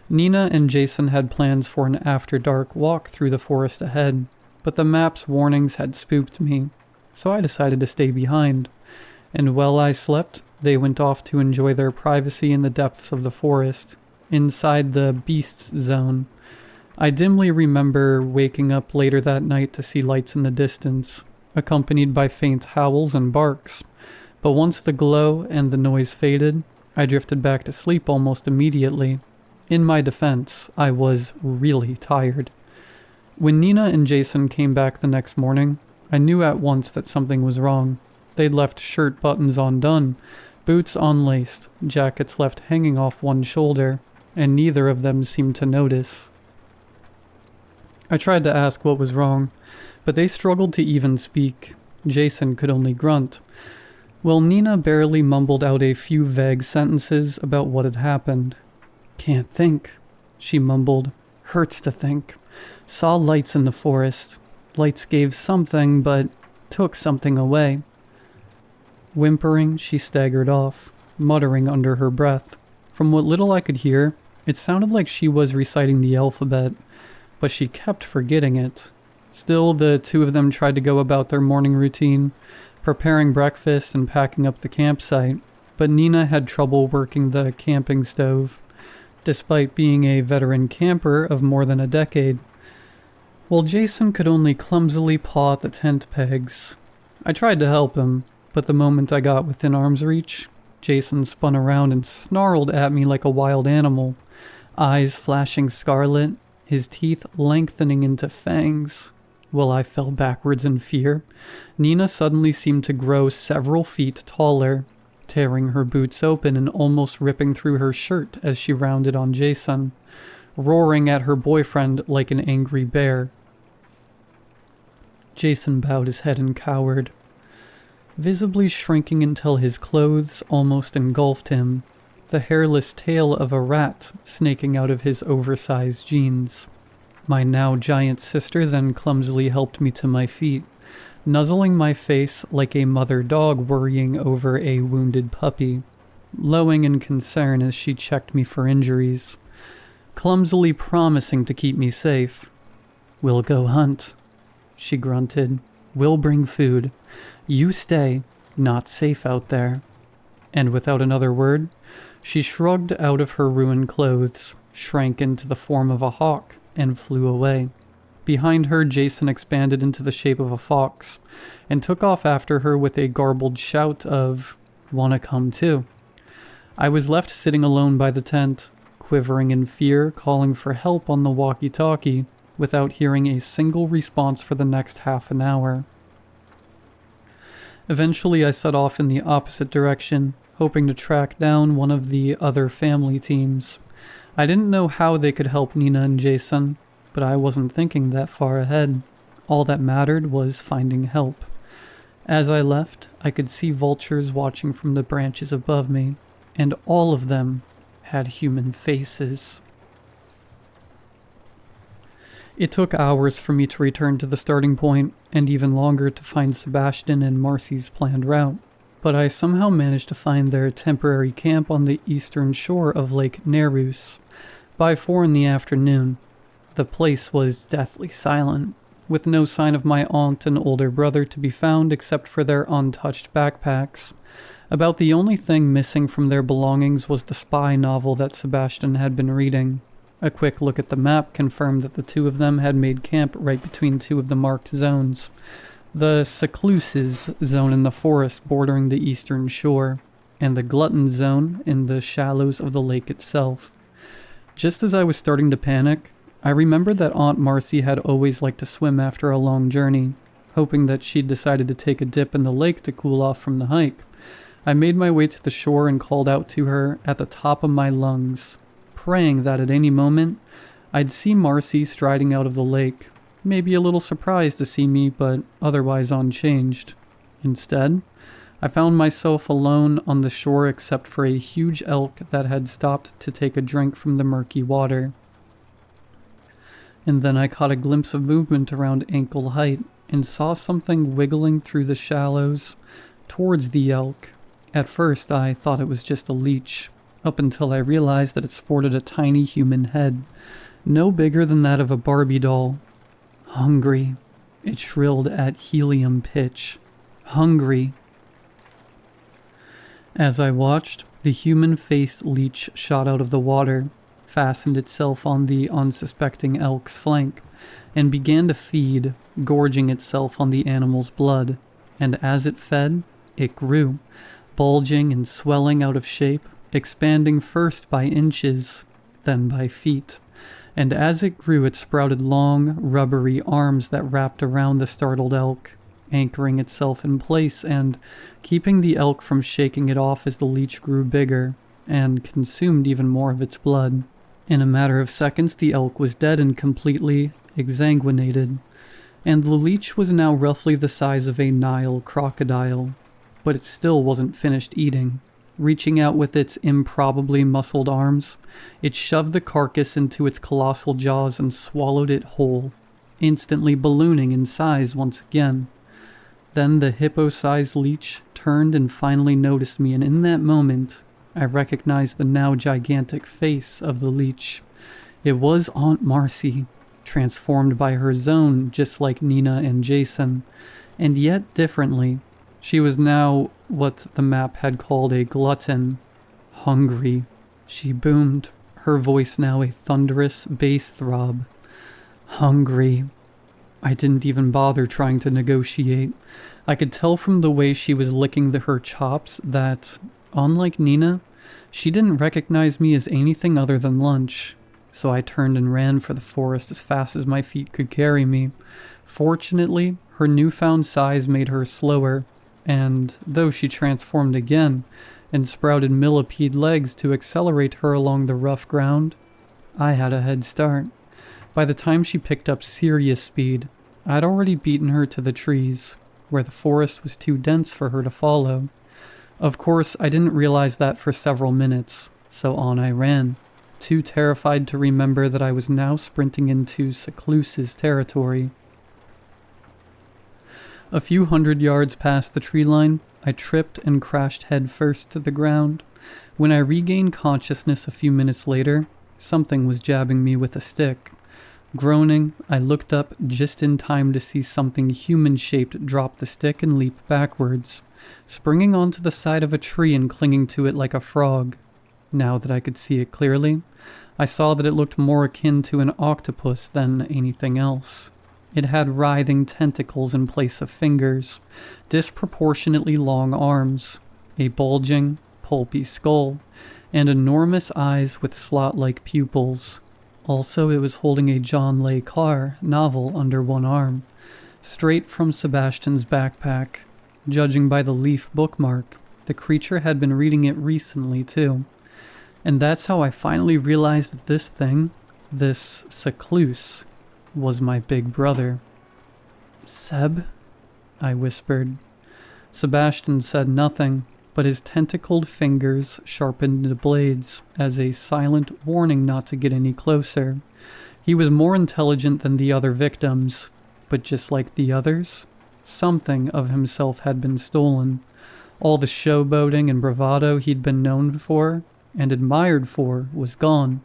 Nina and Jason had plans for an after-dark walk through the forest ahead. but the map's warnings had spooked me, so I decided to stay behind. And while I slept, they went off to enjoy their privacy in the depths of the forest, inside the Beasts Zone. I dimly remember waking up later that night to see lights in the distance, accompanied by faint howls and barks. But once the glow and the noise faded, I drifted back to sleep almost immediately. In my defense, I was really tired. When Nina and Jason came back the next morning, I knew at once that something was wrong. They'd left shirt buttons undone, boots unlaced, jackets left hanging off one shoulder, and neither of them seemed to notice. I tried to ask what was wrong, but they struggled to even speak. Jason could only grunt, while Nina barely mumbled out a few vague sentences about what had happened. "Can't think," she mumbled. "Hurts to think. Saw lights in the forest. Lights gave something, but took something away." Whimpering, she staggered off, muttering under her breath. From what little I could hear, it sounded like she was reciting the alphabet, but she kept forgetting it. Still, the two of them tried to go about their morning routine, preparing breakfast and packing up the campsite, but Nina had trouble working the camping stove, despite being a veteran camper of more than a decade, while Jason could only clumsily paw at the tent pegs. I tried to help him, but the moment I got within arm's reach, Jason spun around and snarled at me like a wild animal, eyes flashing scarlet, his teeth lengthening into fangs. While I fell backwards in fear, Nina suddenly seemed to grow several feet taller, tearing her boots open and almost ripping through her shirt as she rounded on Jason, roaring at her boyfriend like an angry bear. Jason bowed his head and cowered, visibly shrinking until his clothes almost engulfed him, the hairless tail of a rat snaking out of his oversized jeans. My now giant sister then clumsily helped me to my feet, nuzzling my face like a mother dog worrying over a wounded puppy, lowing in concern as she checked me for injuries, clumsily promising to keep me safe. "We'll go hunt," she grunted. "We'll bring food. You stay. Not safe out there." And without another word, she shrugged out of her ruined clothes, shrank into the form of a hawk, and flew away. Behind her, Jason expanded into the shape of a fox, and took off after her with a garbled shout of, "Wanna come too?" I was left sitting alone by the tent, quivering in fear, calling for help on the walkie-talkie, without hearing a single response for the next half an hour. Eventually I set off in the opposite direction, hoping to track down one of the other family teams. I didn't know how they could help Nina and Jason, but I wasn't thinking that far ahead. All that mattered was finding help. As I left, I could see vultures watching from the branches above me, and all of them had human faces. It took hours for me to return to the starting point, and even longer to find Sebastian and Marcy's planned route. But I somehow managed to find their temporary camp on the eastern shore of Lake Nerus by 4 in the afternoon. The place was deathly silent, with no sign of my aunt and older brother to be found except for their untouched backpacks. About the only thing missing from their belongings was the spy novel that Sebastian had been reading. A quick look at the map confirmed that the two of them had made camp right between two of the marked zones. The Secluses zone in the forest bordering the eastern shore, and the Glutton zone in the shallows of the lake itself. Just as I was starting to panic, I remembered that Aunt Marcy had always liked to swim after a long journey, hoping that she'd decided to take a dip in the lake to cool off from the hike. I made my way to the shore and called out to her at the top of my lungs, praying that at any moment I'd see Marcy striding out of the lake, maybe a little surprised to see me, but otherwise unchanged. Instead, I found myself alone on the shore except for a huge elk that had stopped to take a drink from the murky water. And then I caught a glimpse of movement around ankle height and saw something wiggling through the shallows towards the elk. At first I thought it was just a leech, up until I realized that it sported a tiny human head, no bigger than that of a Barbie doll. Hungry. It shrilled at helium pitch. Hungry. As I watched, the human-faced leech shot out of the water, fastened itself on the unsuspecting elk's flank, and began to feed, gorging itself on the animal's blood. And as it fed, it grew, bulging and swelling out of shape, expanding first by inches, then by feet. And as it grew, it sprouted long, rubbery arms that wrapped around the startled elk, anchoring itself in place and keeping the elk from shaking it off as the leech grew bigger and consumed even more of its blood. In a matter of seconds, the elk was dead and completely exsanguinated, and the leech was now roughly the size of a Nile crocodile, but it still wasn't finished eating. Reaching out with its improbably muscled arms, it shoved the carcass into its colossal jaws and swallowed it whole, instantly ballooning in size once again. Then the hippo-sized leech turned and finally noticed me, and in that moment, I recognized the now gigantic face of the leech. It was Aunt Marcy, transformed by her zone just like Nina and Jason, and yet differently. She was now what the map had called a glutton. Hungry. She boomed, her voice now a thunderous bass throb. Hungry. I didn't even bother trying to negotiate. I could tell from the way she was licking her chops that, unlike Nina, she didn't recognize me as anything other than lunch. So I turned and ran for the forest as fast as my feet could carry me. Fortunately, her newfound size made her slower, and though she transformed again and sprouted millipede legs to accelerate her along the rough ground, I had a head start. By the time she picked up serious speed, I'd already beaten her to the trees, where the forest was too dense for her to follow. Of course, I didn't realize that for several minutes, so on I ran, too terrified to remember that I was now sprinting into Secluse's territory. A few hundred yards past the tree line, I tripped and crashed headfirst to the ground. When I regained consciousness a few minutes later, something was jabbing me with a stick. Groaning, I looked up just in time to see something human-shaped drop the stick and leap backwards, springing onto the side of a tree and clinging to it like a frog. Now that I could see it clearly, I saw that it looked more akin to an octopus than anything else. It had writhing tentacles in place of fingers, disproportionately long arms, a bulging, pulpy skull, and enormous eyes with slot-like pupils. Also, it was holding a John Le Carre novel under one arm, straight from Sebastian's backpack. Judging by the leaf bookmark, the creature had been reading it recently, too. And that's how I finally realized that this thing, this Secluse, was my big brother. "Seb?" I whispered. Sebastian said nothing, but his tentacled fingers sharpened into blades as a silent warning not to get any closer. He was more intelligent than the other victims, but just like the others, something of himself had been stolen. All the showboating and bravado he'd been known for and admired for was gone.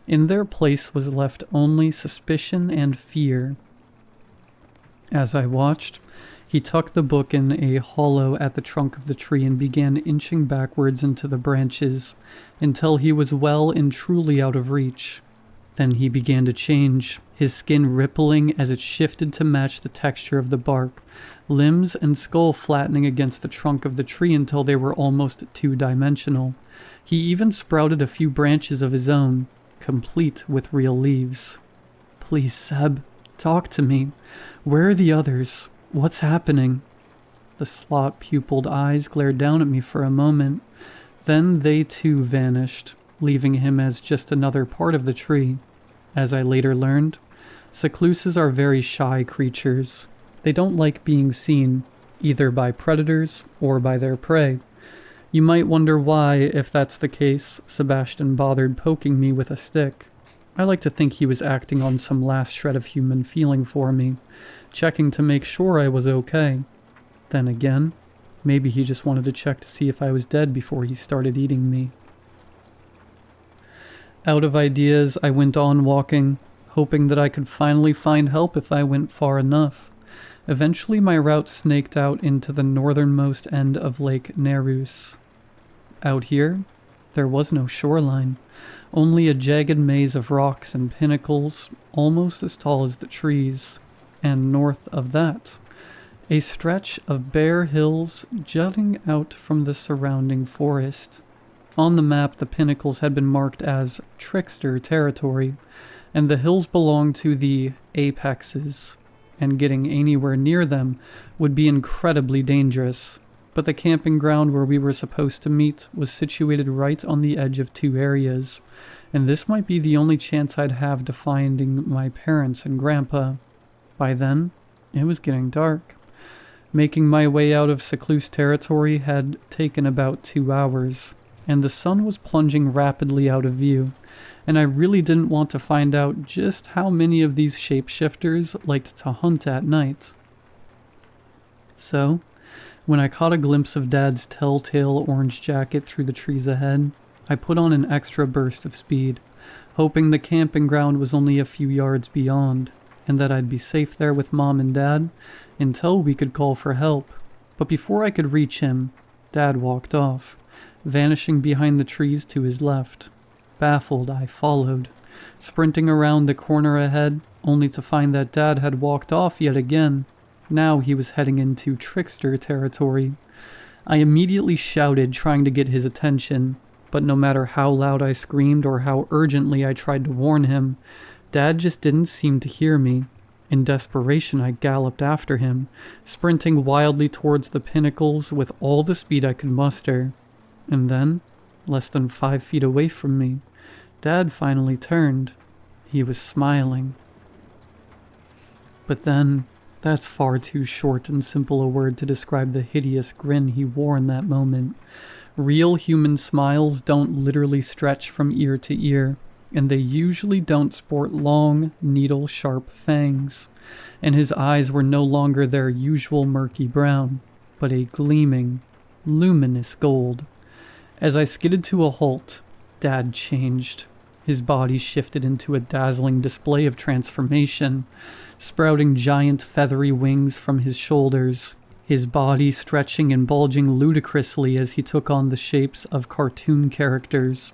In their place was left only suspicion and fear. As I watched, he tucked the book in a hollow at the trunk of the tree and began inching backwards into the branches until he was well and truly out of reach. Then he began to change, his skin rippling as it shifted to match the texture of the bark, limbs and skull flattening against the trunk of the tree until they were almost two-dimensional. He even sprouted a few branches of his own, complete with real leaves. "Please, Seb, talk to me. Where are the others? What's happening?" The slot-pupiled eyes glared down at me for a moment. Then they too vanished, leaving him as just another part of the tree. As I later learned, Secluses are very shy creatures. They don't like being seen, either by predators or by their prey. You might wonder why, if that's the case, Sebastian bothered poking me with a stick. I like to think he was acting on some last shred of human feeling for me, checking to make sure I was okay. Then again, maybe he just wanted to check to see if I was dead before he started eating me. Out of ideas, I went on walking, hoping that I could finally find help if I went far enough. Eventually my route snaked out into the northernmost end of Lake Nerus. Out here, there was no shoreline, only a jagged maze of rocks and pinnacles almost as tall as the trees, and north of that, a stretch of bare hills jutting out from the surrounding forest. On the map, the pinnacles had been marked as trickster territory, and the hills belonged to the apexes, and getting anywhere near them would be incredibly dangerous. But the camping ground where we were supposed to meet was situated right on the edge of two areas, and this might be the only chance I'd have to finding my parents and Grandpa. By then, it was getting dark. Making my way out of secluse territory had taken about 2 hours, and the sun was plunging rapidly out of view, and I really didn't want to find out just how many of these shapeshifters liked to hunt at night. So, when I caught a glimpse of Dad's telltale orange jacket through the trees ahead, I put on an extra burst of speed, hoping the camping ground was only a few yards beyond, and that I'd be safe there with Mom and Dad until we could call for help. But before I could reach him, Dad walked off, vanishing behind the trees to his left. Baffled, I followed, sprinting around the corner ahead, only to find that Dad had walked off yet again. Now he was heading into trickster territory. I immediately shouted, trying to get his attention, but no matter how loud I screamed or how urgently I tried to warn him, Dad just didn't seem to hear me. In desperation, I galloped after him, sprinting wildly towards the pinnacles with all the speed I could muster. And then, less than 5 feet away from me, Dad finally turned. He was smiling. But then, that's far too short and simple a word to describe the hideous grin he wore in that moment. Real human smiles don't literally stretch from ear to ear, and they usually don't sport long, needle-sharp fangs, and his eyes were no longer their usual murky brown, but a gleaming, luminous gold. As I skidded to a halt, Dad changed. His body shifted into a dazzling display of transformation, sprouting giant feathery wings from his shoulders, his body stretching and bulging ludicrously as he took on the shapes of cartoon characters.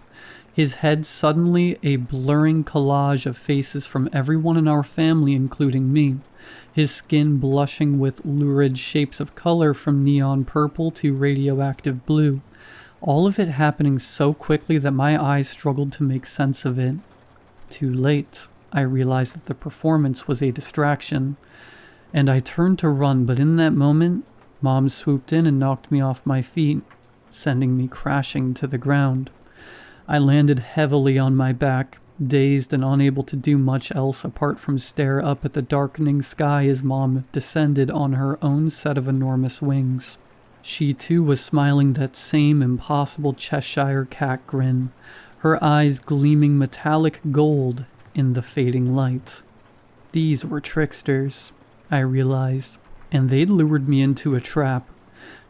His head suddenly a blurring collage of faces from everyone in our family, including me. His skin blushing with lurid shapes of color from neon purple to radioactive blue. All of it happening so quickly that my eyes struggled to make sense of it. Too late, I realized that the performance was a distraction, and I turned to run, but in that moment, Mom swooped in and knocked me off my feet, sending me crashing to the ground. I landed heavily on my back, dazed and unable to do much else apart from stare up at the darkening sky as Mom descended on her own set of enormous wings. She too was smiling that same impossible Cheshire cat grin, her eyes gleaming metallic gold in the fading light. These were tricksters, I realized, and they'd lured me into a trap.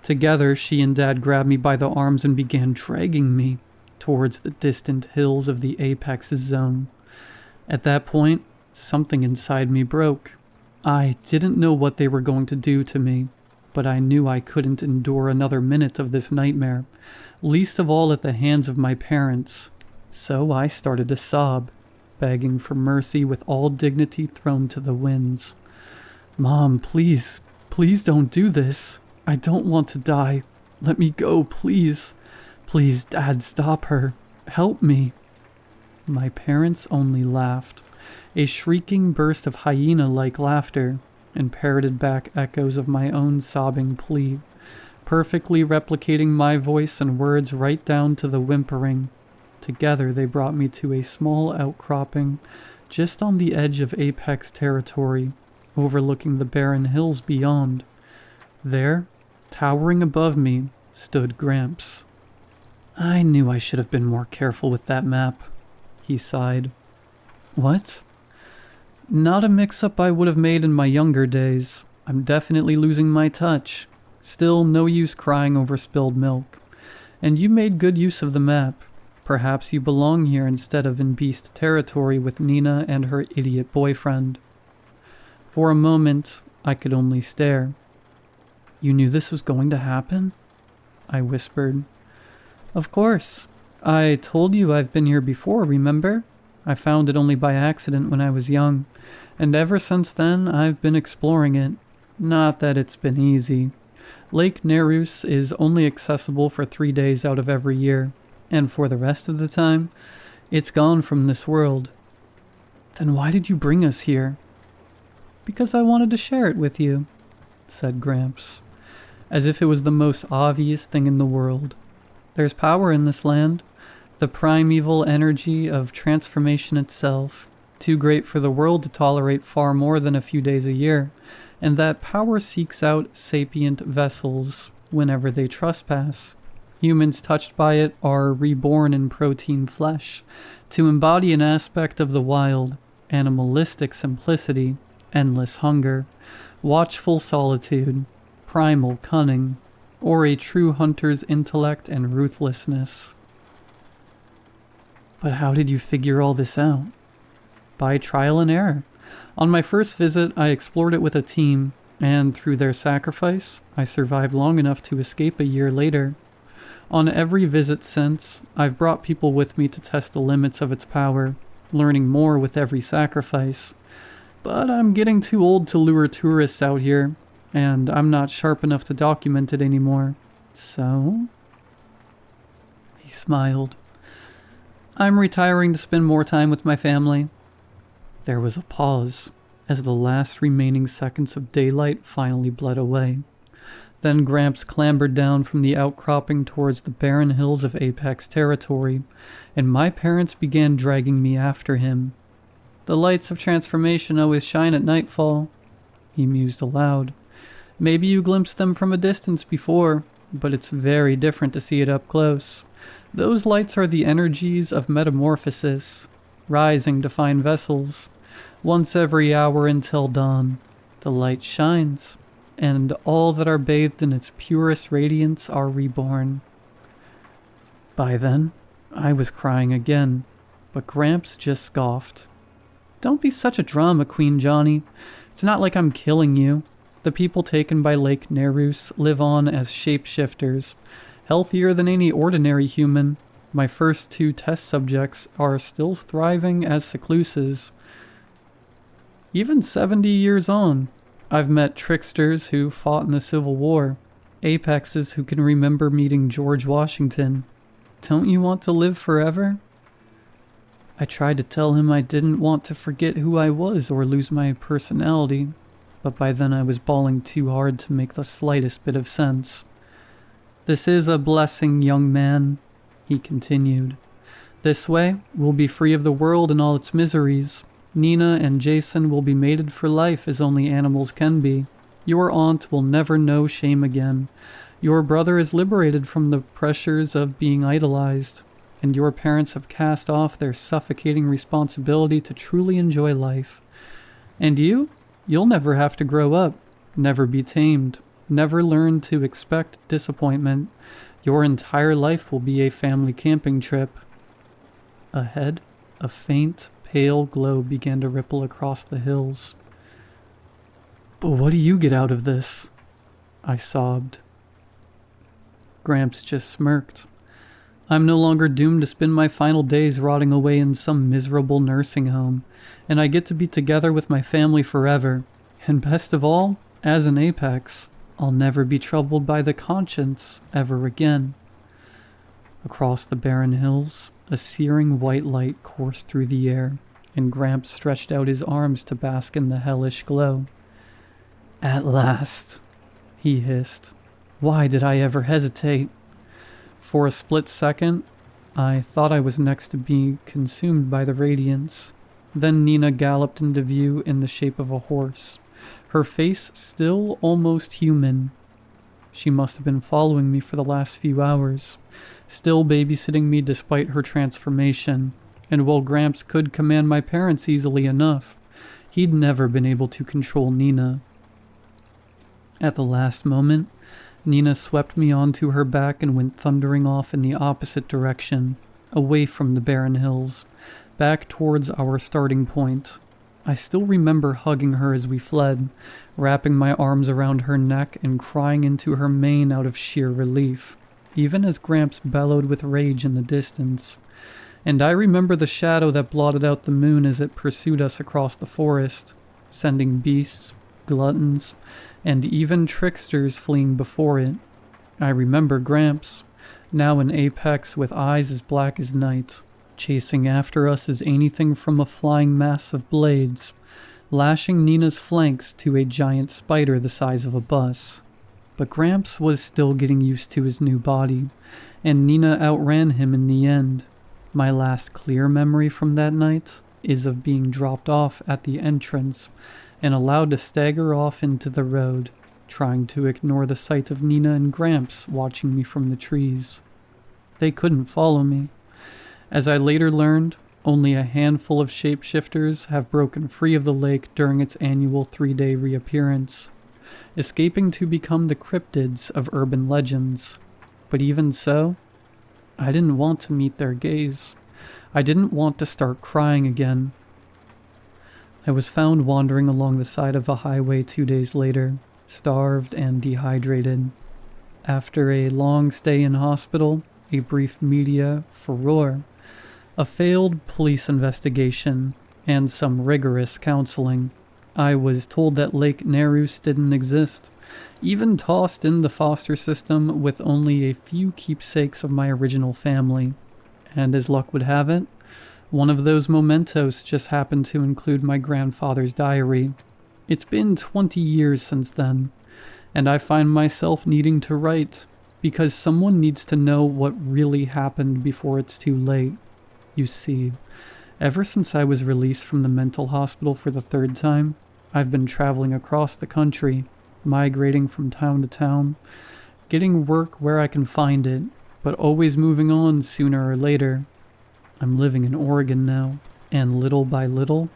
Together, she and Dad grabbed me by the arms and began dragging me towards the distant hills of the Apex's zone. At that point, something inside me broke. I didn't know what they were going to do to me, but I knew I couldn't endure another minute of this nightmare, least of all at the hands of my parents. So I started to sob, begging for mercy with all dignity thrown to the winds. "Mom, please, please don't do this. I don't want to die. Let me go, please. Please, Dad, stop her. Help me." My parents only laughed, a shrieking burst of hyena-like laughter, and parroted back echoes of my own sobbing plea, perfectly replicating my voice and words right down to the whimpering. Together they brought me to a small outcropping just on the edge of Apex territory, overlooking the barren hills beyond. There, towering above me, stood Gramps. "I knew I should have been more careful with that map," he sighed. "What?" "Not a mix-up I would have made in my younger days. I'm definitely losing my touch. Still, no use crying over spilled milk. And you made good use of the map. Perhaps you belong here instead of in beast territory with Nina and her idiot boyfriend." For a moment, I could only stare. You knew this was going to happen? I whispered. Of course. I told you I've been here before, remember? I found it only by accident when I was young, and ever since then I've been exploring it. Not that it's been easy. Lake Nerus is only accessible for 3 days out of every year, and for the rest of the time, it's gone from this world. Then why did you bring us here? Because I wanted to share it with you, said Gramps, as if it was the most obvious thing in the world. There's power in this land, the primeval energy of transformation itself, too great for the world to tolerate far more than a few days a year, and that power seeks out sapient vessels whenever they trespass. Humans touched by it are reborn in protein flesh, to embody an aspect of the wild, animalistic simplicity, endless hunger, watchful solitude, primal cunning, or a true hunter's intellect and ruthlessness. But how did you figure all this out? By trial and error. On my first visit, I explored it with a team, and through their sacrifice, I survived long enough to escape a year later. On every visit since, I've brought people with me to test the limits of its power, learning more with every sacrifice. But I'm getting too old to lure tourists out here, and I'm not sharp enough to document it anymore. So? He smiled. I'm retiring to spend more time with my family. There was a pause, as the last remaining seconds of daylight finally bled away. Then Gramps clambered down from the outcropping towards the barren hills of Apex territory, and my parents began dragging me after him. The lights of transformation always shine at nightfall, he mused aloud. Maybe you glimpsed them from a distance before, but it's very different to see it up close. Those lights are the energies of metamorphosis, rising to find vessels. Once every hour until dawn, the light shines, and all that are bathed in its purest radiance are reborn. By then, I was crying again, but Gramps just scoffed. Don't be such a drama queen, Johnny. It's not like I'm killing you. The people taken by Lake Nerus live on as shapeshifters, healthier than any ordinary human. My first 2 test subjects are still thriving as secluses. Even 70 years on, I've met tricksters who fought in the Civil War, apexes who can remember meeting George Washington. Don't you want to live forever? I tried to tell him I didn't want to forget who I was or lose my personality, but by then I was bawling too hard to make the slightest bit of sense. This is a blessing, young man, he continued. This way, we'll be free of the world and all its miseries. Nina and Jason will be mated for life as only animals can be. Your aunt will never know shame again. Your brother is liberated from the pressures of being idolized, and your parents have cast off their suffocating responsibility to truly enjoy life. And you'll never have to grow up, never be tamed, never learn to expect disappointment. Your entire life will be a family camping trip. Ahead, a faint, pale glow began to ripple across the hills. But what do you get out of this? I sobbed. Gramps just smirked. I'm no longer doomed to spend my final days rotting away in some miserable nursing home, and I get to be together with my family forever. And best of all, as an apex, I'll never be troubled by the conscience ever again. Across the barren hills, a searing white light coursed through the air, and Gramps stretched out his arms to bask in the hellish glow. At last, he hissed. Why did I ever hesitate? For a split second, I thought I was next to being consumed by the radiance. Then Nina galloped into view in the shape of a horse, her face still almost human. She must have been following me for the last few hours, still babysitting me despite her transformation, and while Gramps could command my parents easily enough, he'd never been able to control Nina. At the last moment, Nina swept me onto her back and went thundering off in the opposite direction, away from the barren hills, back towards our starting point. I still remember hugging her as we fled, wrapping my arms around her neck and crying into her mane out of sheer relief, even as Gramps bellowed with rage in the distance. And I remember the shadow that blotted out the moon as it pursued us across the forest, sending beasts, gluttons, and even tricksters fleeing before it. I remember Gramps, now in apex with eyes as black as night, chasing after us as anything from a flying mass of blades, lashing Nina's flanks to a giant spider the size of a bus. But Gramps was still getting used to his new body, and Nina outran him in the end. My last clear memory from that night is of being dropped off at the entrance and allowed to stagger off into the road, trying to ignore the sight of Nina and Gramps watching me from the trees. They couldn't follow me. As I later learned, only a handful of shapeshifters have broken free of the lake during its annual 3-day reappearance, escaping to become the cryptids of urban legends. But even so, I didn't want to meet their gaze. I didn't want to start crying again. I was found wandering along the side of a highway 2 days later, starved and dehydrated. After a long stay in hospital, a brief media furore, a failed police investigation, and some rigorous counseling, I was told that Lake Nereus didn't exist, even tossed in the foster system with only a few keepsakes of my original family. And as luck would have it, one of those mementos just happened to include my grandfather's diary. It's been 20 years since then, and I find myself needing to write, because someone needs to know what really happened before it's too late. You see, ever since I was released from the mental hospital for the 3rd time, I've been traveling across the country, migrating from town to town, getting work where I can find it, but always moving on sooner or later. I'm living in Oregon now, and little by little,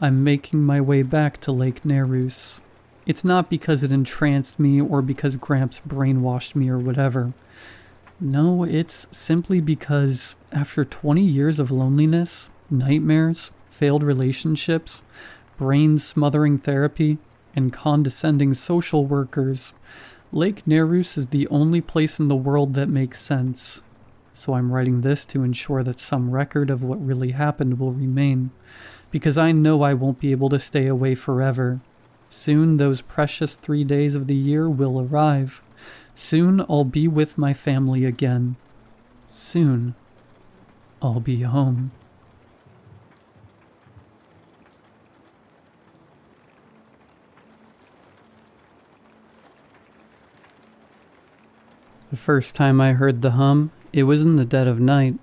I'm making my way back to Lake Nereus. It's not because it entranced me or because Gramps brainwashed me or whatever. No, it's simply because after 20 years of loneliness, nightmares, failed relationships, brain-smothering therapy, and condescending social workers, Lake Nereus is the only place in the world that makes sense. So I'm writing this to ensure that some record of what really happened will remain, because I know I won't be able to stay away forever. Soon those precious 3 days of the year will arrive. Soon I'll be with my family again. Soon I'll be home. The first time I heard the hum, it was in the dead of night.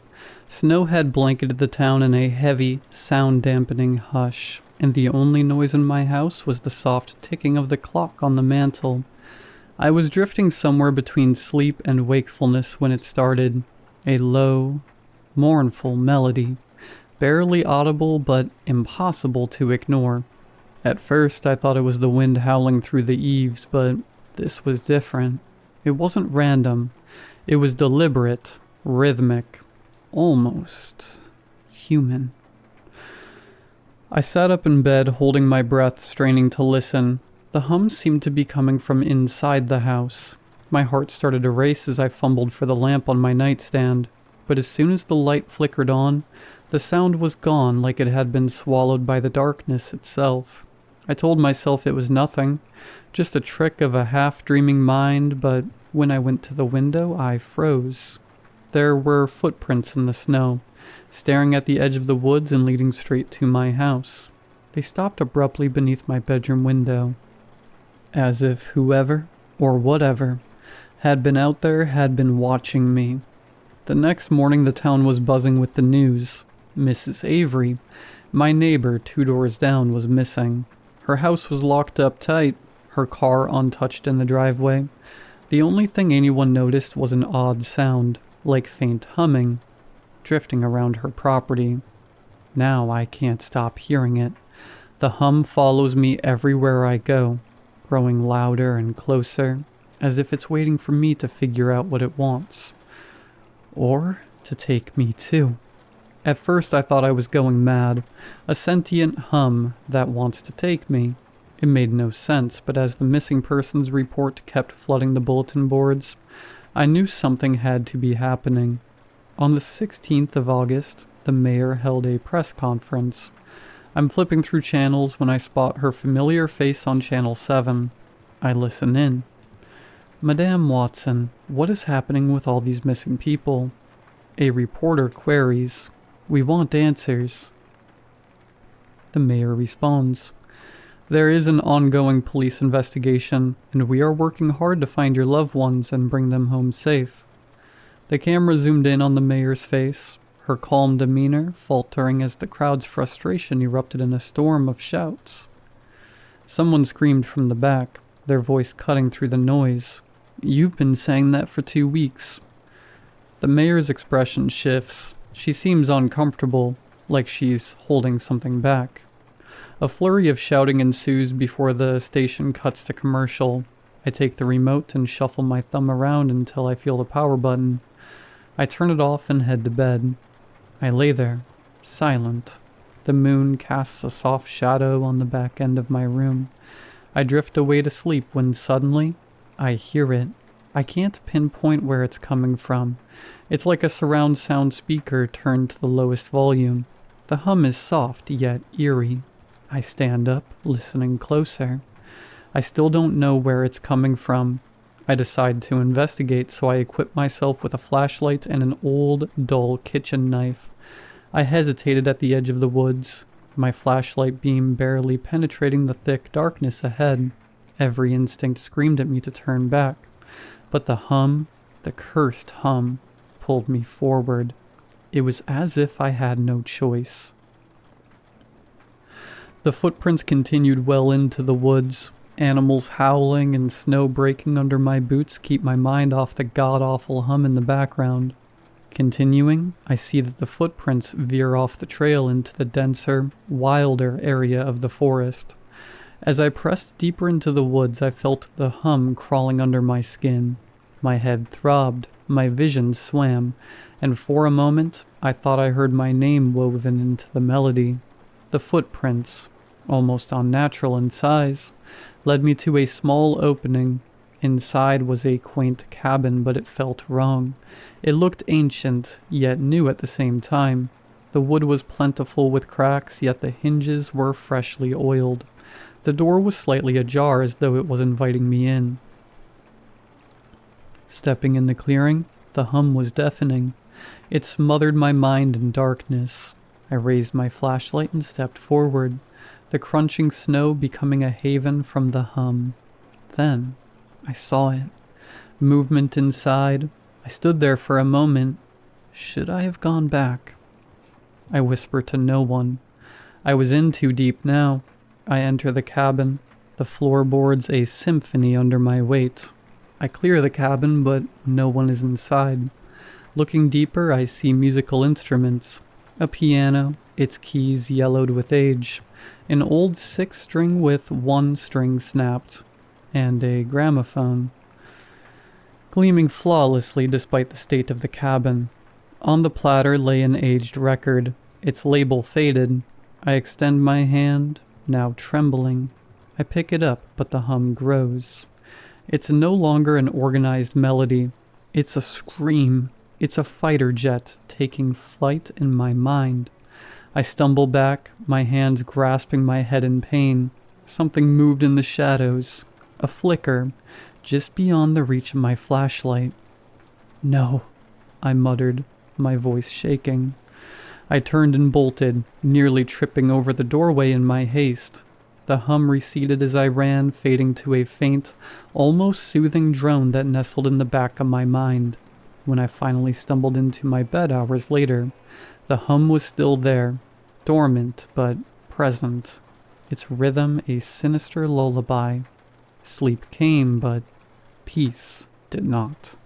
Snow had blanketed the town in a heavy, sound-dampening hush, and the only noise in my house was the soft ticking of the clock on the mantel. I was drifting somewhere between sleep and wakefulness when it started, a low, mournful melody, barely audible but impossible to ignore. At first I thought it was the wind howling through the eaves, but this was different. It wasn't random. It was deliberate, rhythmic, almost human. I sat up in bed, holding my breath, straining to listen. The hum seemed to be coming from inside the house. My heart started to race as I fumbled for the lamp on my nightstand, but as soon as the light flickered on, the sound was gone like it had been swallowed by the darkness itself. I told myself it was nothing, just a trick of a half-dreaming mind, but when I went to the window, I froze. There were footprints in the snow, staring at the edge of the woods and leading straight to my house. They stopped abruptly beneath my bedroom window, as if whoever, or whatever, had been out there had been watching me. The next morning the town was buzzing with the news. Mrs. Avery, my neighbor 2 doors down, was missing. Her house was locked up tight, her car untouched in the driveway. The only thing anyone noticed was an odd sound, like faint humming, drifting around her property. Now I can't stop hearing it. The hum follows me everywhere I go, growing louder and closer, as if it's waiting for me to figure out what it wants. Or to take me too. At first I thought I was going mad, a sentient hum that wants to take me. It made no sense, but as the missing persons report kept flooding the bulletin boards, I knew something had to be happening. On the 16th of August, the mayor held a press conference. I'm flipping through channels when I spot her familiar face on Channel 7. I listen in. "Madame Watson, what is happening with all these missing people?" A reporter queries. "We want answers." The mayor responds, "There is an ongoing police investigation, and we are working hard to find your loved ones and bring them home safe." The camera zoomed in on the mayor's face, her calm demeanor faltering as the crowd's frustration erupted in a storm of shouts. Someone screamed from the back, their voice cutting through the noise. "You've been saying that for 2 weeks." The mayor's expression shifts. She seems uncomfortable, like she's holding something back. A flurry of shouting ensues before the station cuts to commercial. I take the remote and shuffle my thumb around until I feel the power button. I turn it off and head to bed. I lay there, silent. The moon casts a soft shadow on the back end of my room. I drift away to sleep when suddenly, I hear it. I can't pinpoint where it's coming from. It's like a surround sound speaker turned to the lowest volume. The hum is soft, yet eerie. I stand up, listening closer. I still don't know where it's coming from. I decide to investigate, so I equip myself with a flashlight and an old, dull kitchen knife. I hesitated at the edge of the woods, my flashlight beam barely penetrating the thick darkness ahead. Every instinct screamed at me to turn back. But the hum, the cursed hum, pulled me forward. It was as if I had no choice. The footprints continued well into the woods. Animals howling and snow breaking under my boots keep my mind off the god-awful hum in the background. Continuing, I see that the footprints veer off the trail into the denser, wilder area of the forest. As I pressed deeper into the woods, I felt the hum crawling under my skin. My head throbbed, my vision swam, and for a moment, I thought I heard my name woven into the melody. The footprints, almost unnatural in size, led me to a small opening. Inside was a quaint cabin, but it felt wrong. It looked ancient, yet new at the same time. The wood was plentiful with cracks, yet the hinges were freshly oiled. The door was slightly ajar, as though it was inviting me in. Stepping in the clearing, the hum was deafening. It smothered my mind in darkness. I raised my flashlight and stepped forward, the crunching snow becoming a haven from the hum. Then, I saw it. Movement inside. I stood there for a moment. Should I have gone back? I whispered to no one. I was in too deep now. I enter the cabin, the floorboards a symphony under my weight. I clear the cabin, but no one is inside. Looking deeper, I see musical instruments. A piano, its keys yellowed with age. An old 6-string with 1 string snapped. And a gramophone, gleaming flawlessly despite the state of the cabin. On the platter lay an aged record, its label faded. I extend my hand, now trembling. I pick it up, but the hum grows. It's no longer an organized melody. It's a scream. It's a fighter jet taking flight in my mind. I stumble back, my hands grasping my head in pain. Something moved in the shadows. A flicker, just beyond the reach of my flashlight. "No," I muttered, my voice shaking. I turned and bolted, nearly tripping over the doorway in my haste. The hum receded as I ran, fading to a faint, almost soothing drone that nestled in the back of my mind. When I finally stumbled into my bed hours later, the hum was still there, dormant but present, its rhythm a sinister lullaby. Sleep came, but peace did not.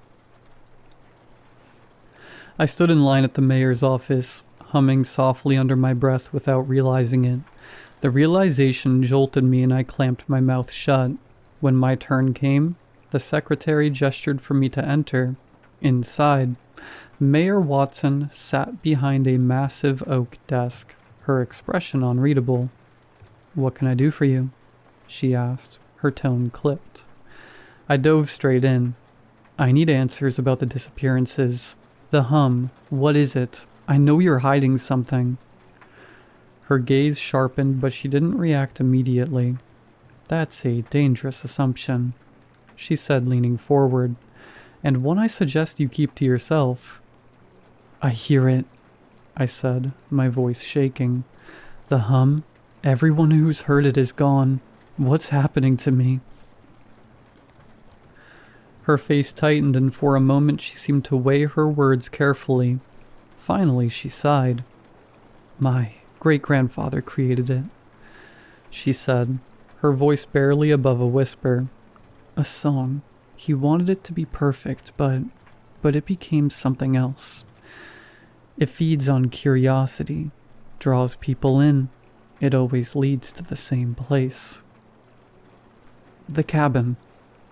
I stood in line at the mayor's office, humming softly under my breath without realizing it. The realization jolted me and I clamped my mouth shut. When my turn came, the secretary gestured for me to enter. Inside, Mayor Watson sat behind a massive oak desk, her expression unreadable. "What can I do for you?" she asked, her tone clipped. I dove straight in. "I need answers about the disappearances. The hum. What is it? I know you're hiding something." Her gaze sharpened, but she didn't react immediately. "That's a dangerous assumption," she said, leaning forward, "and one I suggest you keep to yourself." "I hear it," I said, my voice shaking. "The hum? Everyone who's heard it is gone. What's happening to me?" Her face tightened, and for a moment she seemed to weigh her words carefully. Finally, she sighed. "My great-grandfather created it," she said, her voice barely above a whisper. "A song. He wanted it to be perfect, but it became something else. It feeds on curiosity, draws people in. It always leads to the same place." "The cabin,"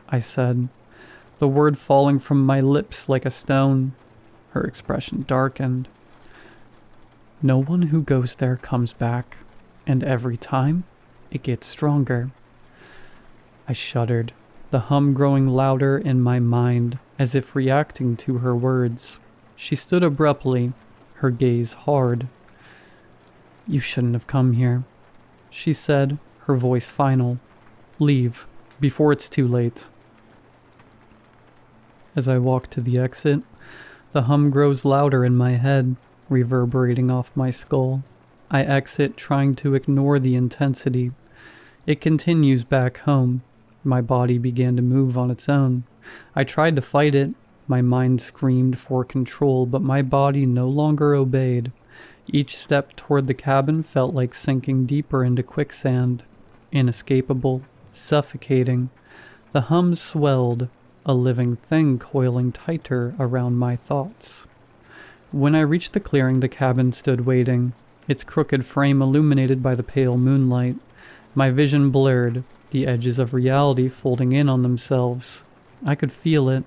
I said, the word falling from my lips like a stone. Her expression darkened. "No one who goes there comes back, and every time, it gets stronger." I shuddered, the hum growing louder in my mind, as if reacting to her words. She stood abruptly, her gaze hard. "You shouldn't have come here," she said, her voice final. "Leave, before it's too late." As I walk to the exit, the hum grows louder in my head, reverberating off my skull. I exit, trying to ignore the intensity. It continues back home. My body began to move on its own. I tried to fight it. My mind screamed for control, but my body no longer obeyed. Each step toward the cabin felt like sinking deeper into quicksand. Inescapable, suffocating. The hum swelled, a living thing coiling tighter around my thoughts. When I reached the clearing, the cabin stood waiting, its crooked frame illuminated by the pale moonlight. My vision blurred, the edges of reality folding in on themselves. I could feel it.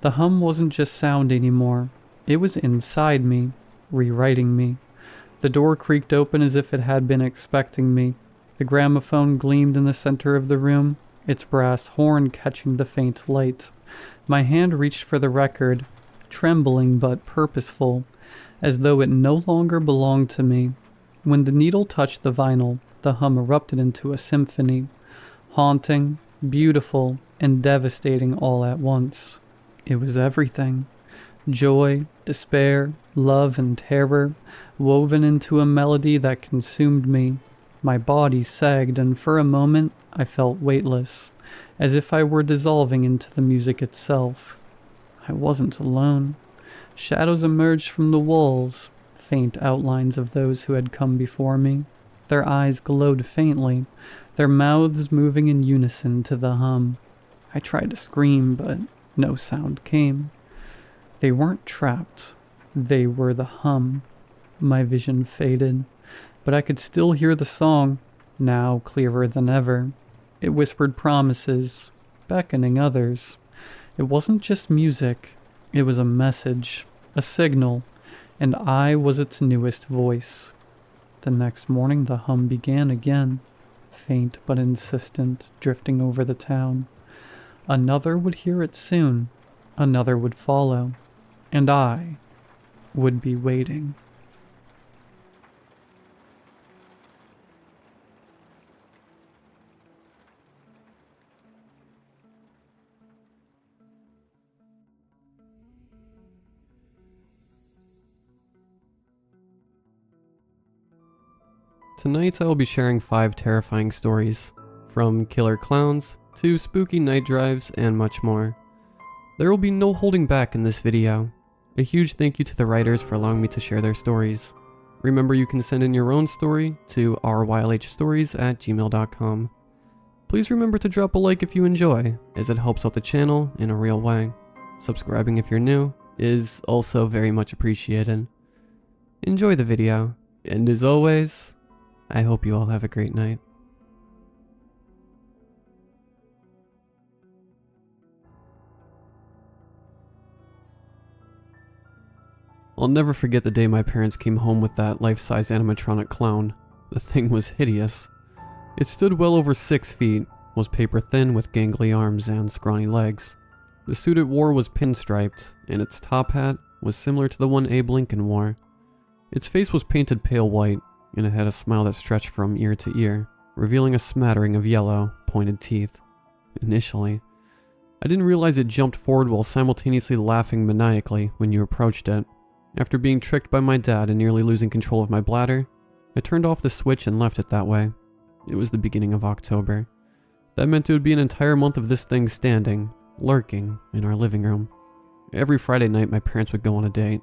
The hum wasn't just sound anymore. It was inside me, rewriting me. The door creaked open as if it had been expecting me. The gramophone gleamed in the center of the room, its brass horn catching the faint light. My hand reached for the record, trembling but purposeful, as though it no longer belonged to me. When the needle touched the vinyl, the hum erupted into a symphony, haunting, beautiful, and devastating all at once. It was everything. Joy, despair, love, and terror, woven into a melody that consumed me. My body sagged, and for a moment I felt weightless, as if I were dissolving into the music itself. I wasn't alone. Shadows emerged from the walls, faint outlines of those who had come before me. Their eyes glowed faintly, their mouths moving in unison to the hum. I tried to scream, but no sound came. They weren't trapped. They were the hum. My vision faded, but I could still hear the song, now clearer than ever. It whispered promises, beckoning others. It wasn't just music. It was a message, a signal, and I was its newest voice. The next morning the hum began again, faint but insistent, drifting over the town. Another would hear it soon, another would follow, and I would be waiting. Tonight I will be sharing 5 terrifying stories, from killer clowns to spooky night drives and much more. There will be no holding back in this video. A huge thank you to the writers for allowing me to share their stories. Remember, you can send in your own story to rylhstories@gmail.com. Please remember to drop a like if you enjoy, as it helps out the channel in a real way. Subscribing if you're new is also very much appreciated. Enjoy the video, and as always, I hope you all have a great night. I'll never forget the day my parents came home with that life-size animatronic clown. The thing was hideous. It stood well over 6 feet, was paper thin with gangly arms and scrawny legs. The suit it wore was pinstriped, and its top hat was similar to the one Abe Lincoln wore. Its face was painted pale white, and it had a smile that stretched from ear to ear, revealing a smattering of yellow, pointed teeth. Initially, I didn't realize it jumped forward while simultaneously laughing maniacally when you approached it. After being tricked by my dad and nearly losing control of my bladder, I turned off the switch and left it that way. It was the beginning of October. That meant it would be an entire month of this thing standing, lurking, in our living room. Every Friday night my parents would go on a date.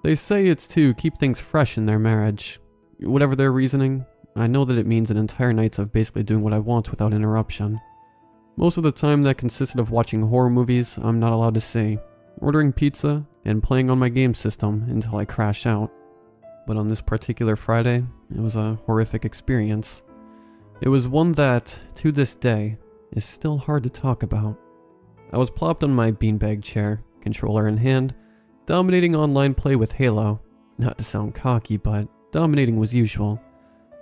They say it's to keep things fresh in their marriage. Whatever their reasoning, I know that it means an entire night of basically doing what I want without interruption. Most of the time that consisted of watching horror movies I'm not allowed to see, ordering pizza, and playing on my game system until I crash out. But on this particular Friday, it was a horrific experience. It was one that, to this day, is still hard to talk about. I was plopped on my beanbag chair, controller in hand, dominating online play with Halo. Not to sound cocky, but dominating was usual.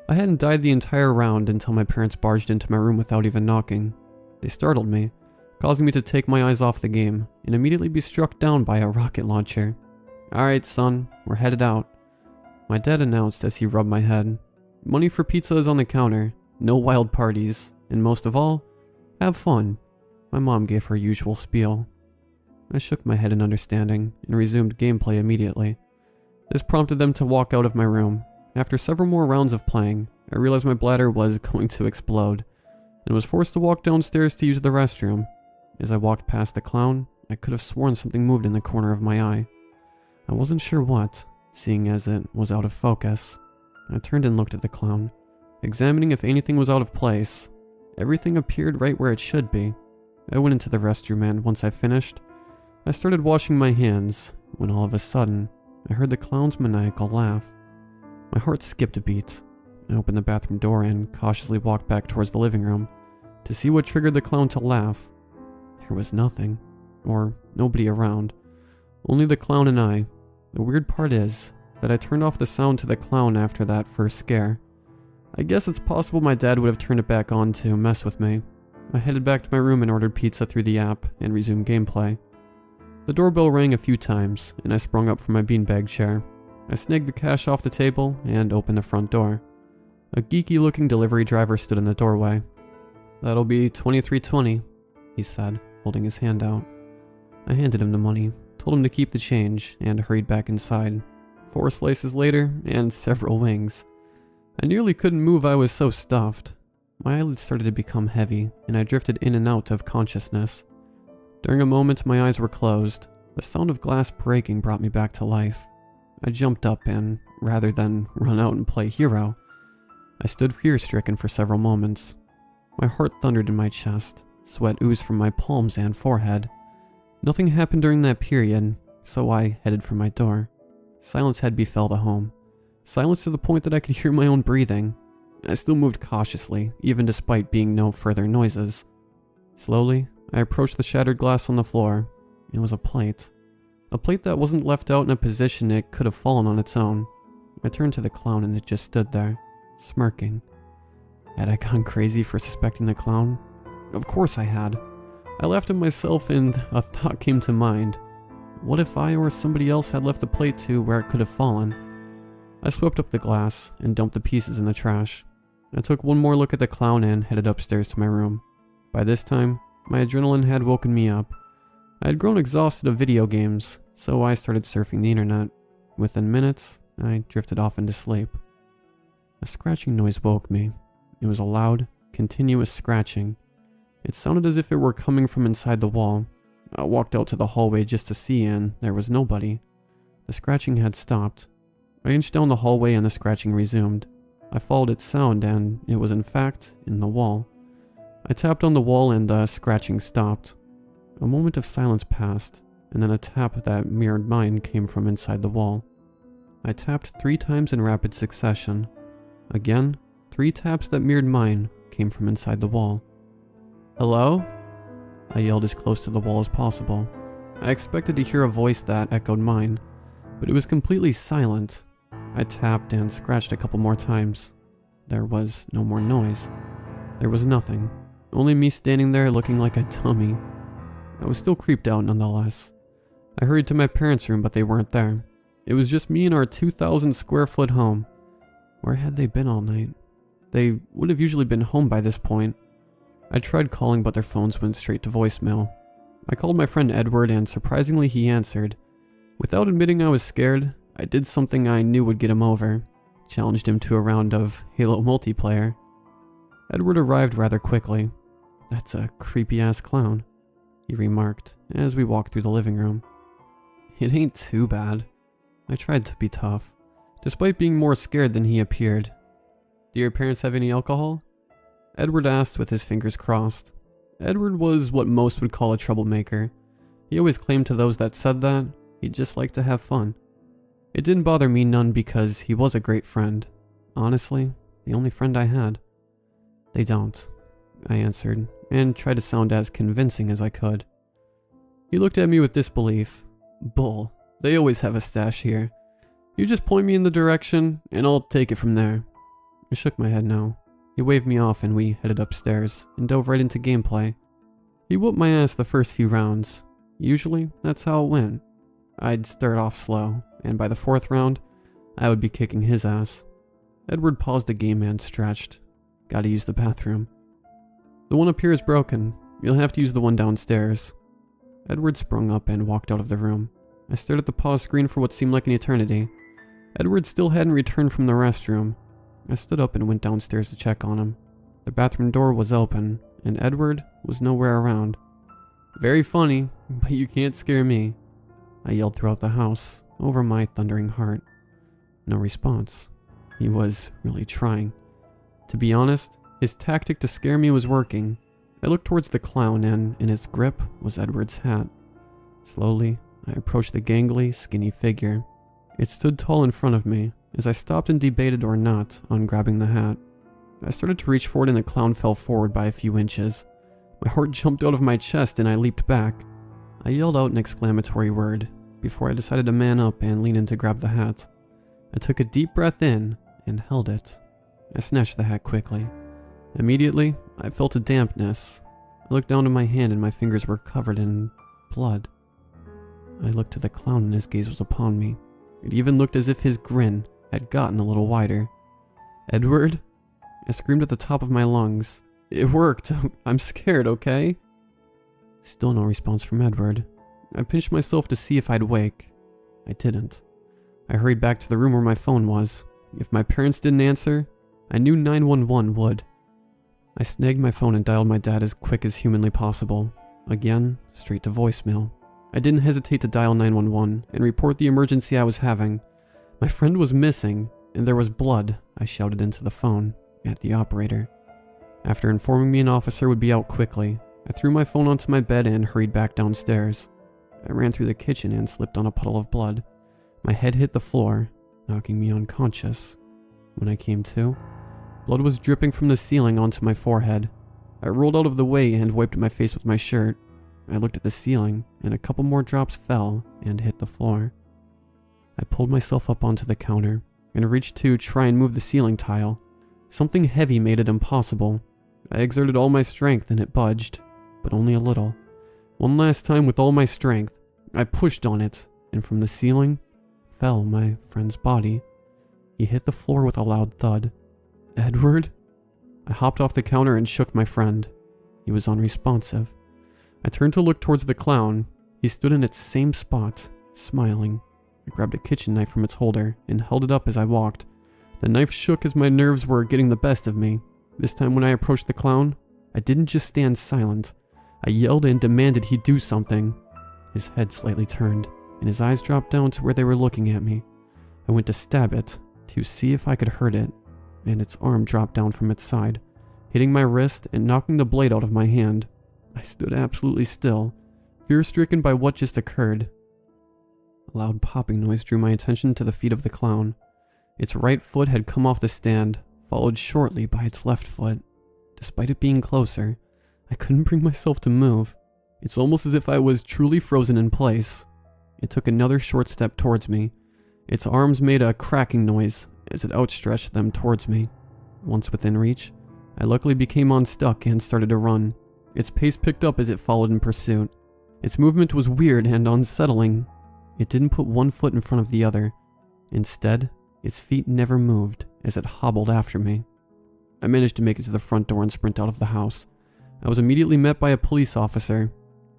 I hadn't died the entire round until my parents barged into my room without even knocking. They startled me, causing me to take my eyes off the game and immediately be struck down by a rocket launcher. "Alright, son, we're headed out," my dad announced as he rubbed my head. "Money for pizza is on the counter, no wild parties, and most of all, have fun." My mom gave her usual spiel. I shook my head in understanding and resumed gameplay immediately. This prompted them to walk out of my room. After several more rounds of playing, I realized my bladder was going to explode, and was forced to walk downstairs to use the restroom. As I walked past the clown, I could have sworn something moved in the corner of my eye. I wasn't sure what, seeing as it was out of focus. I turned and looked at the clown, examining if anything was out of place. Everything appeared right where it should be. I went into the restroom and once I finished, I started washing my hands, when all of a sudden, I heard the clown's maniacal laugh. My heart skipped a beat. I opened the bathroom door and cautiously walked back towards the living room to see what triggered the clown to laugh. There was nothing, or nobody around, only the clown and I. The weird part is that I turned off the sound to the clown after that first scare. I guess it's possible my dad would have turned it back on to mess with me. I headed back to my room and ordered pizza through the app and resumed gameplay. The doorbell rang a few times and I sprung up from my beanbag chair. I snagged the cash off the table and opened the front door. A geeky looking delivery driver stood in the doorway. "That'll be $23.20, he said, holding his hand out. I handed him the money, told him to keep the change, and hurried back inside. 4 slices later, and several wings. I nearly couldn't move, I was so stuffed. My eyelids started to become heavy, and I drifted in and out of consciousness. During a moment my eyes were closed. The sound of glass breaking brought me back to life. I jumped up and, rather than run out and play hero, I stood fear-stricken for several moments. My heart thundered in my chest, sweat oozed from my palms and forehead. Nothing happened during that period, so I headed for my door. Silence had befell the home. Silence to the point that I could hear my own breathing. I still moved cautiously, even despite being no further noises. Slowly, I approached the shattered glass on the floor. It was a plate. A plate that wasn't left out in a position it could have fallen on its own. I turned to the clown and it just stood there, smirking. Had I gone crazy for suspecting the clown? Of course I had. I laughed at myself and a thought came to mind. What if I or somebody else had left the plate to where it could have fallen? I swept up the glass and dumped the pieces in the trash. I took one more look at the clown and headed upstairs to my room. By this time, my adrenaline had woken me up. I had grown exhausted of video games, so I started surfing the internet. Within minutes, I drifted off into sleep. A scratching noise woke me. It was a loud, continuous scratching. It sounded as if it were coming from inside the wall. I walked out to the hallway just to see, and there was nobody. The scratching had stopped. I inched down the hallway and the scratching resumed. I followed its sound and it was in fact in the wall. I tapped on the wall and the scratching stopped. A moment of silence passed, and then a tap that mirrored mine came from inside the wall. I tapped 3 times in rapid succession. Again, 3 taps that mirrored mine came from inside the wall. "Hello?" I yelled as close to the wall as possible. I expected to hear a voice that echoed mine, but it was completely silent. I tapped and scratched a couple more times. There was no more noise. There was nothing. Only me standing there looking like a dummy. I was still creeped out nonetheless. I hurried to my parents' room, but they weren't there. It was just me in our 2,000 square foot home. Where had they been all night? They would have usually been home by this point. I tried calling, but their phones went straight to voicemail. I called my friend Edward, and surprisingly he answered. Without admitting I was scared, I did something I knew would get him over. Challenged him to a round of Halo multiplayer. Edward arrived rather quickly. "That's a creepy-ass clown," he remarked as we walked through the living room. "It ain't too bad." I tried to be tough, despite being more scared than he appeared. "Do your parents have any alcohol?" Edward asked with his fingers crossed. Edward was what most would call a troublemaker. He always claimed to those that said that he'd just like to have fun. It didn't bother me none because he was a great friend. Honestly, the only friend I had. "They don't," I answered, and tried to sound as convincing as I could. He looked at me with disbelief. "Bull, they always have a stash here. You just point me in the direction, and I'll take it from there." I shook my head no. He waved me off and we headed upstairs and dove right into gameplay. He whooped my ass the first few rounds. Usually, that's how it went. I'd start off slow, and by the fourth round, I would be kicking his ass. Edward paused the game and stretched. "Gotta use the bathroom." "The one up here is broken. You'll have to use the one downstairs." Edward sprung up and walked out of the room. I stared at the pause screen for what seemed like an eternity. Edward still hadn't returned from the restroom. I stood up and went downstairs to check on him. The bathroom door was open, and Edward was nowhere around. "Very funny, but you can't scare me," I yelled throughout the house, over my thundering heart. No response. He was really trying. To be honest, his tactic to scare me was working. I looked towards the clown, and in his grip was Edward's hat. Slowly, I approached the gangly, skinny figure. It stood tall in front of me, as I stopped and debated or not on grabbing the hat. I started to reach forward and the clown fell forward by a few inches. My heart jumped out of my chest and I leaped back. I yelled out an exclamatory word before I decided to man up and lean in to grab the hat. I took a deep breath in and held it. I snatched the hat quickly. Immediately, I felt a dampness. I looked down to my hand and my fingers were covered in blood. I looked to the clown and his gaze was upon me. It even looked as if his grin had gotten a little wider. "Edward?" I screamed at the top of my lungs. "It worked. I'm scared, okay?" Still no response from Edward. I pinched myself to see if I'd wake. I didn't. I hurried back to the room where my phone was. If my parents didn't answer, I knew 911 would. I snagged my phone and dialed my dad as quick as humanly possible. Again, straight to voicemail. I didn't hesitate to dial 911 and report the emergency I was having. My friend was missing, and there was blood, I shouted into the phone, at the operator. After informing me an officer would be out quickly, I threw my phone onto my bed and hurried back downstairs. I ran through the kitchen and slipped on a puddle of blood. My head hit the floor, knocking me unconscious. When I came to, blood was dripping from the ceiling onto my forehead. I rolled out of the way and wiped my face with my shirt. I looked at the ceiling, and a couple more drops fell and hit the floor. I pulled myself up onto the counter and reached to try and move the ceiling tile. Something heavy made it impossible. I exerted all my strength and it budged, but only a little. One last time with all my strength, I pushed on it, and from the ceiling fell my friend's body. He hit the floor with a loud thud. "Edward?" I hopped off the counter and shook my friend. He was unresponsive. I turned to look towards the clown. He stood in its same spot, smiling. I grabbed a kitchen knife from its holder and held it up as I walked. The knife shook as my nerves were getting the best of me. This time when I approached the clown, I didn't just stand silent. I yelled and demanded he do something. His head slightly turned, and his eyes dropped down to where they were looking at me. I went to stab it, to see if I could hurt it, and its arm dropped down from its side, hitting my wrist and knocking the blade out of my hand. I stood absolutely still, fear-stricken by what just occurred. A loud popping noise drew my attention to the feet of the clown. Its right foot had come off the stand, followed shortly by its left foot. Despite it being closer, I couldn't bring myself to move. It's almost as if I was truly frozen in place. It took another short step towards me. Its arms made a cracking noise as it outstretched them towards me. Once within reach, I luckily became unstuck and started to run. Its pace picked up as it followed in pursuit. Its movement was weird and unsettling. It didn't put one foot in front of the other. Instead, its feet never moved as it hobbled after me. I managed to make it to the front door and sprint out of the house. I was immediately met by a police officer.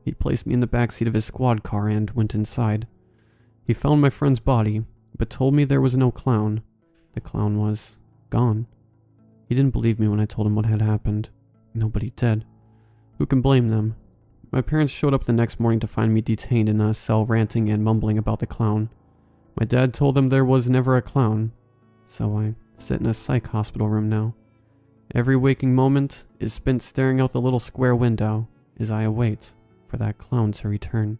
He placed me in the backseat of his squad car and went inside. He found my friend's body, but told me there was no clown. The clown was gone. He didn't believe me when I told him what had happened. Nobody did. Who can blame them? My parents showed up the next morning to find me detained in a cell ranting and mumbling about the clown. My dad told them there was never a clown, so I sit in a psych hospital room now. Every waking moment is spent staring out the little square window as I await for that clown to return.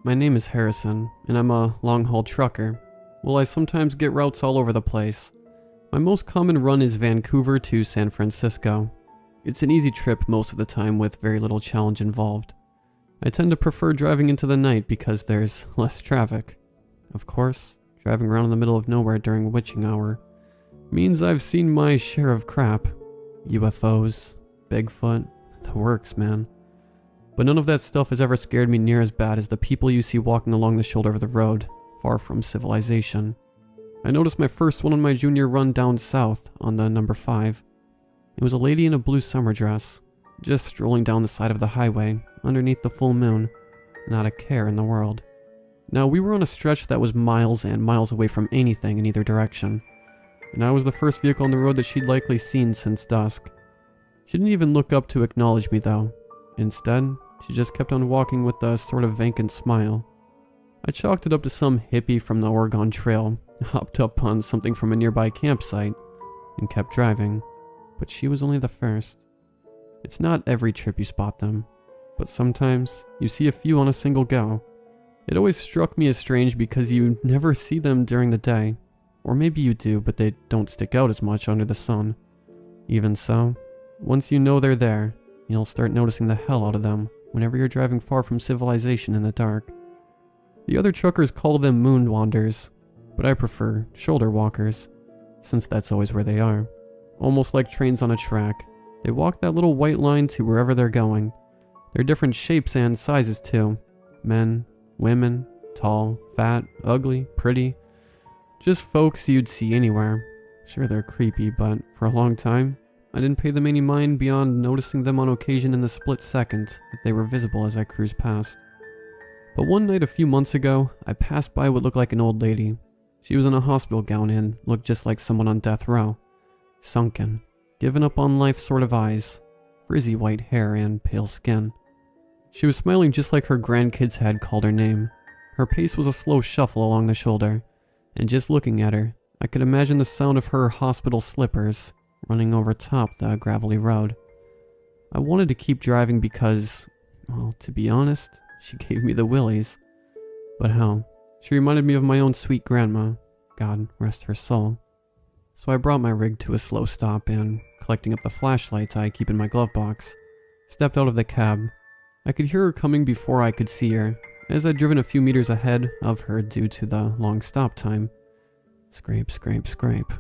My name is Harrison, and I'm a long-haul trucker. Well, I sometimes get routes all over the place. My most common run is Vancouver to San Francisco. It's an easy trip most of the time with very little challenge involved. I tend to prefer driving into the night because there's less traffic. Of course, driving around in the middle of nowhere during witching hour means I've seen my share of crap. UFOs, Bigfoot, the works, man. But none of that stuff has ever scared me near as bad as the people you see walking along the shoulder of the road, far from civilization. I noticed my first one on my junior run down south on the number 5. It was a lady in a blue summer dress, just strolling down the side of the highway underneath the full moon, not a care in the world. Now, we were on a stretch that was miles and miles away from anything in either direction, and I was the first vehicle on the road that she'd likely seen since dusk. She didn't even look up to acknowledge me though. Instead, she just kept on walking with a sort of vacant smile. I chalked it up to some hippie from the Oregon Trail, hopped up on something from a nearby campsite, and kept driving. But she was only the first. It's not every trip you spot them, but sometimes you see a few on a single go. It always struck me as strange because you never see them during the day. Or maybe you do, but they don't stick out as much under the sun. Even so, once you know they're there, you'll start noticing the hell out of them whenever you're driving far from civilization in the dark. The other truckers call them moon wanders, but I prefer shoulder walkers, since that's always where they are. Almost like trains on a track, they walk that little white line to wherever they're going. They're different shapes and sizes too. Men, women, tall, fat, ugly, pretty. Just folks you'd see anywhere. Sure, they're creepy, but for a long time, I didn't pay them any mind beyond noticing them on occasion in the split second that they were visible as I cruised past. But one night a few months ago, I passed by what looked like an old lady. She was in a hospital gown and looked just like someone on death row. Sunken, given up on life sort of eyes, frizzy white hair and pale skin. She was smiling just like her grandkids had called her name. Her pace was a slow shuffle along the shoulder, and just looking at her, I could imagine the sound of her hospital slippers running over top the gravelly road. I wanted to keep driving because, well, to be honest, she gave me the willies. But hell, she reminded me of my own sweet grandma, God rest her soul. So I brought my rig to a slow stop and, collecting up the flashlight I keep in my glove box, stepped out of the cab. I could hear her coming before I could see her, as I'd driven a few meters ahead of her due to the long stop time. Scrape, scrape, scrape.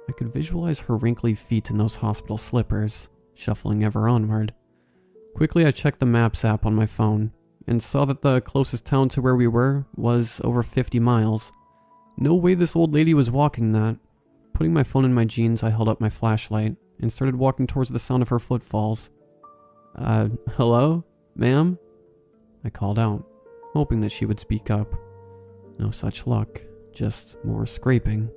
I could visualize her wrinkly feet in those hospital slippers, shuffling ever onward. Quickly I checked the Maps app on my phone, and saw that the closest town to where we were was over 50 miles. No way this old lady was walking that. Putting my phone in my jeans, I held up my flashlight, and started walking towards the sound of her footfalls. Hello? Ma'am? I called out, hoping that she would speak up. No such luck, just more scraping.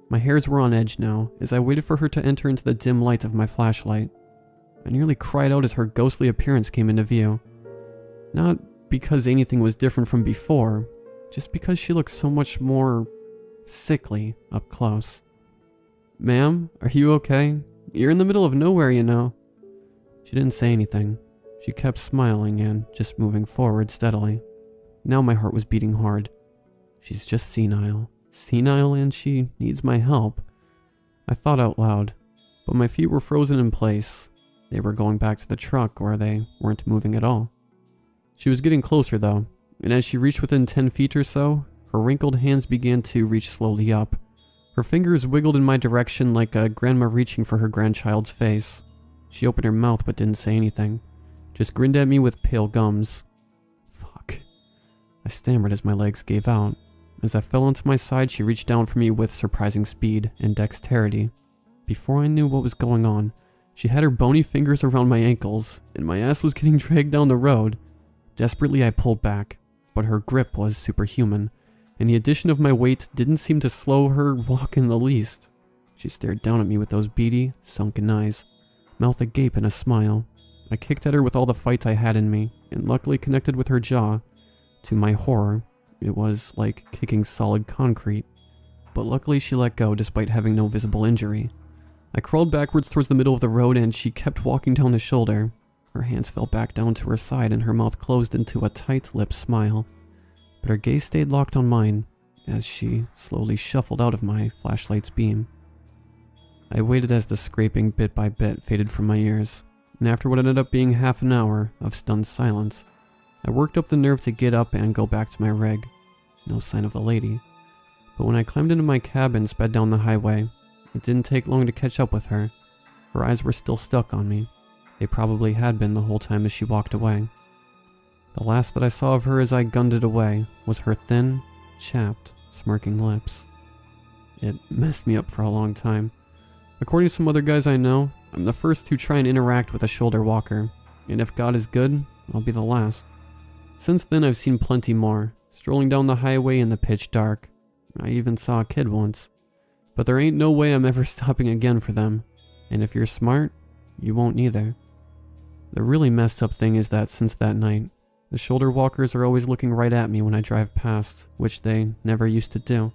My hairs were on edge now, as I waited for her to enter into the dim light of my flashlight. I nearly cried out as her ghostly appearance came into view. Not because anything was different from before, just because she looked so much more sickly up close. Ma'am, are you okay? You're in the middle of nowhere, you know. She didn't say anything. She kept smiling and just moving forward steadily. Now my heart was beating hard. She's just senile. Senile, and she needs my help. I thought out loud, but my feet were frozen in place. they were going back to the truck or they weren't moving at all. She was getting closer though, and as she reached within 10 feet or so, her wrinkled hands began to reach slowly up. Her fingers wiggled in my direction like a grandma reaching for her grandchild's face. She opened her mouth but didn't say anything, just grinned at me with pale gums. Fuck. I stammered as my legs gave out. As I fell onto my side, she reached down for me with surprising speed and dexterity. Before I knew what was going on, she had her bony fingers around my ankles, and my ass was getting dragged down the road. Desperately, I pulled back, but her grip was superhuman, and the addition of my weight didn't seem to slow her walk in the least. She stared down at me with those beady, sunken eyes, mouth agape in a smile. I kicked at her with all the fight I had in me, and luckily connected with her jaw. To my horror, it was like kicking solid concrete, but luckily she let go despite having no visible injury. I crawled backwards towards the middle of the road and she kept walking down the shoulder. Her hands fell back down to her side and her mouth closed into a tight-lipped smile. But her gaze stayed locked on mine as she slowly shuffled out of my flashlight's beam. I waited as the scraping bit by bit faded from my ears, and after what ended up being half an hour of stunned silence, I worked up the nerve to get up and go back to my rig. No sign of the lady. But when I climbed into my cab and sped down the highway, it didn't take long to catch up with her. Her eyes were still stuck on me. They probably had been the whole time as she walked away. The last that I saw of her as I gunned it away was her thin, chapped, smirking lips. It messed me up for a long time. According to some other guys I know, I'm the first to try and interact with a shoulder walker, and if God is good, I'll be the last. Since then I've seen plenty more, strolling down the highway in the pitch dark. I even saw a kid once. But there ain't no way I'm ever stopping again for them, and if you're smart, you won't either. The really messed up thing is that since that night, the shoulder walkers are always looking right at me when I drive past, which they never used to do.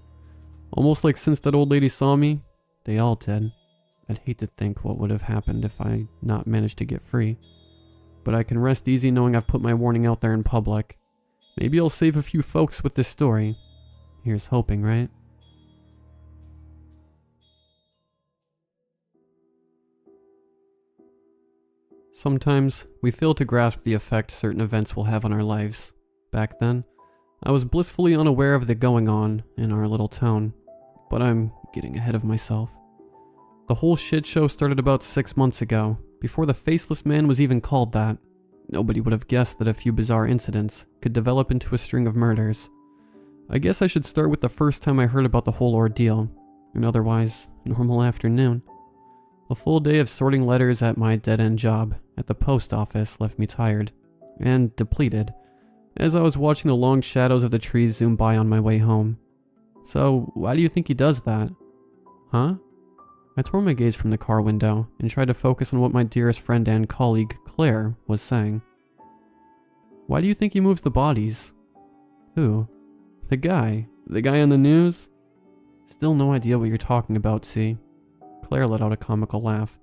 Almost like since that old lady saw me, they all did. I'd hate to think what would have happened if I not managed to get free. But I can rest easy knowing I've put my warning out there in public. Maybe I'll save a few folks with this story. Here's hoping, right? Sometimes, we fail to grasp the effect certain events will have on our lives. Back then, I was blissfully unaware of the going-on in our little town. But I'm getting ahead of myself. The whole shit show started about 6 months ago, before the Faceless Man was even called that. Nobody would have guessed that a few bizarre incidents could develop into a string of murders. I guess I should start with the first time I heard about the whole ordeal, an otherwise normal afternoon. A full day of sorting letters at my dead-end job at the post office left me tired and depleted as I was watching the long shadows of the trees zoom by on my way home. So, why do you think he does that? Huh? I tore my gaze from the car window and tried to focus on what my dearest friend and colleague, Claire, was saying. Why do you think he moves the bodies? Who? The guy on the news? Still no idea what you're talking about, see? Claire let out a comical laugh.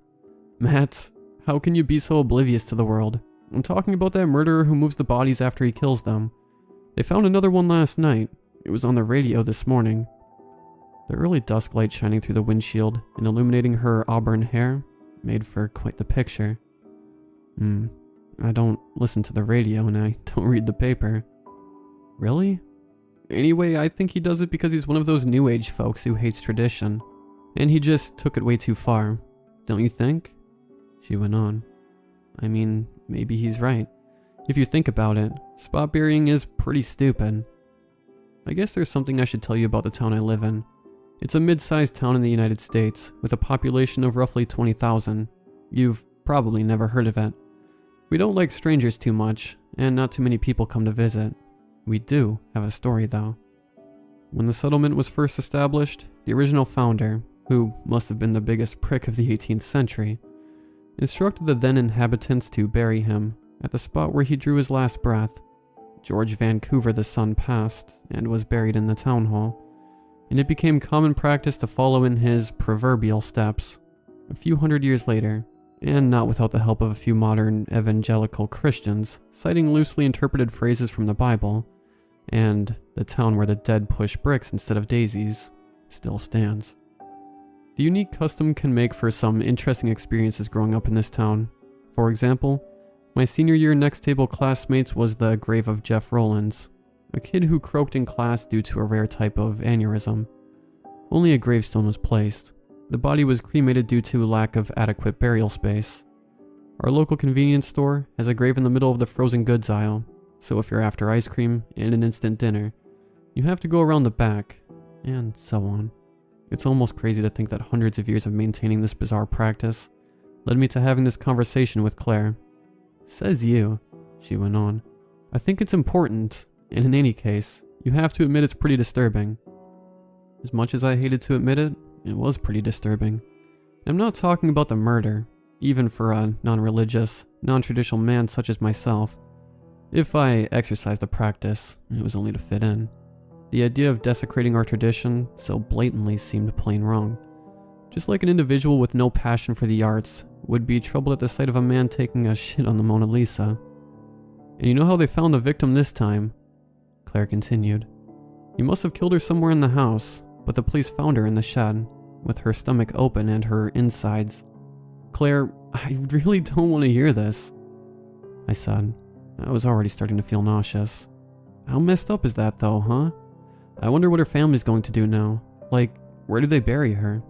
Matt, how can you be so oblivious to the world? I'm talking about that murderer who moves the bodies after he kills them. They found another one last night. It was on the radio this morning. The early dusk light shining through the windshield and illuminating her auburn hair made for quite the picture. I don't listen to the radio and I don't read the paper. Really? Anyway, I think he does it because he's one of those new age folks who hates tradition. And he just took it way too far. Don't you think? She went on. I mean, maybe he's right. If you think about it, spot burying is pretty stupid. I guess there's something I should tell you about the town I live in. It's a mid-sized town in the United States, with a population of roughly 20,000. You've probably never heard of it. We don't like strangers too much, and not too many people come to visit. We do have a story though. When the settlement was first established, the original founder, who must have been the biggest prick of the 18th century, instructed the then inhabitants to bury him at the spot where he drew his last breath. George Vancouver the son passed and was buried in the town hall, and it became common practice to follow in his proverbial steps. A few hundred years later, and not without the help of a few modern evangelical Christians, citing loosely interpreted phrases from the Bible, and the town where the dead push bricks instead of daisies still stands. The unique custom can make for some interesting experiences growing up in this town, For example, my senior year next table classmates was the grave of Jeff Rollins, a kid who croaked in class due to a rare type of aneurysm. Only a gravestone was placed. The body was cremated due to lack of adequate burial space. Our local convenience store has a grave in the middle of the frozen goods aisle, so if you're after ice cream and an instant dinner, you have to go around the back, and so on. It's almost crazy to think that hundreds of years of maintaining this bizarre practice led me to having this conversation with Claire. Says you, she went on. I think it's important, and in any case, you have to admit it's pretty disturbing. As much as I hated to admit it, it was pretty disturbing. I'm not talking about the murder, even for a non-religious, non-traditional man such as myself. If I exercised a practice, it was only to fit in. The idea of desecrating our tradition so blatantly seemed plain wrong. Just like an individual with no passion for the arts would be troubled at the sight of a man taking a shit on the Mona Lisa. And you know how they found the victim this time? Claire continued. He must have killed her somewhere in the house, but the police found her in the shed, with her stomach open and her insides. Claire, I really don't want to hear this, I said. I was already starting to feel nauseous. How messed up is that though, huh? I wonder what her family's going to do now. Like, where do they bury her?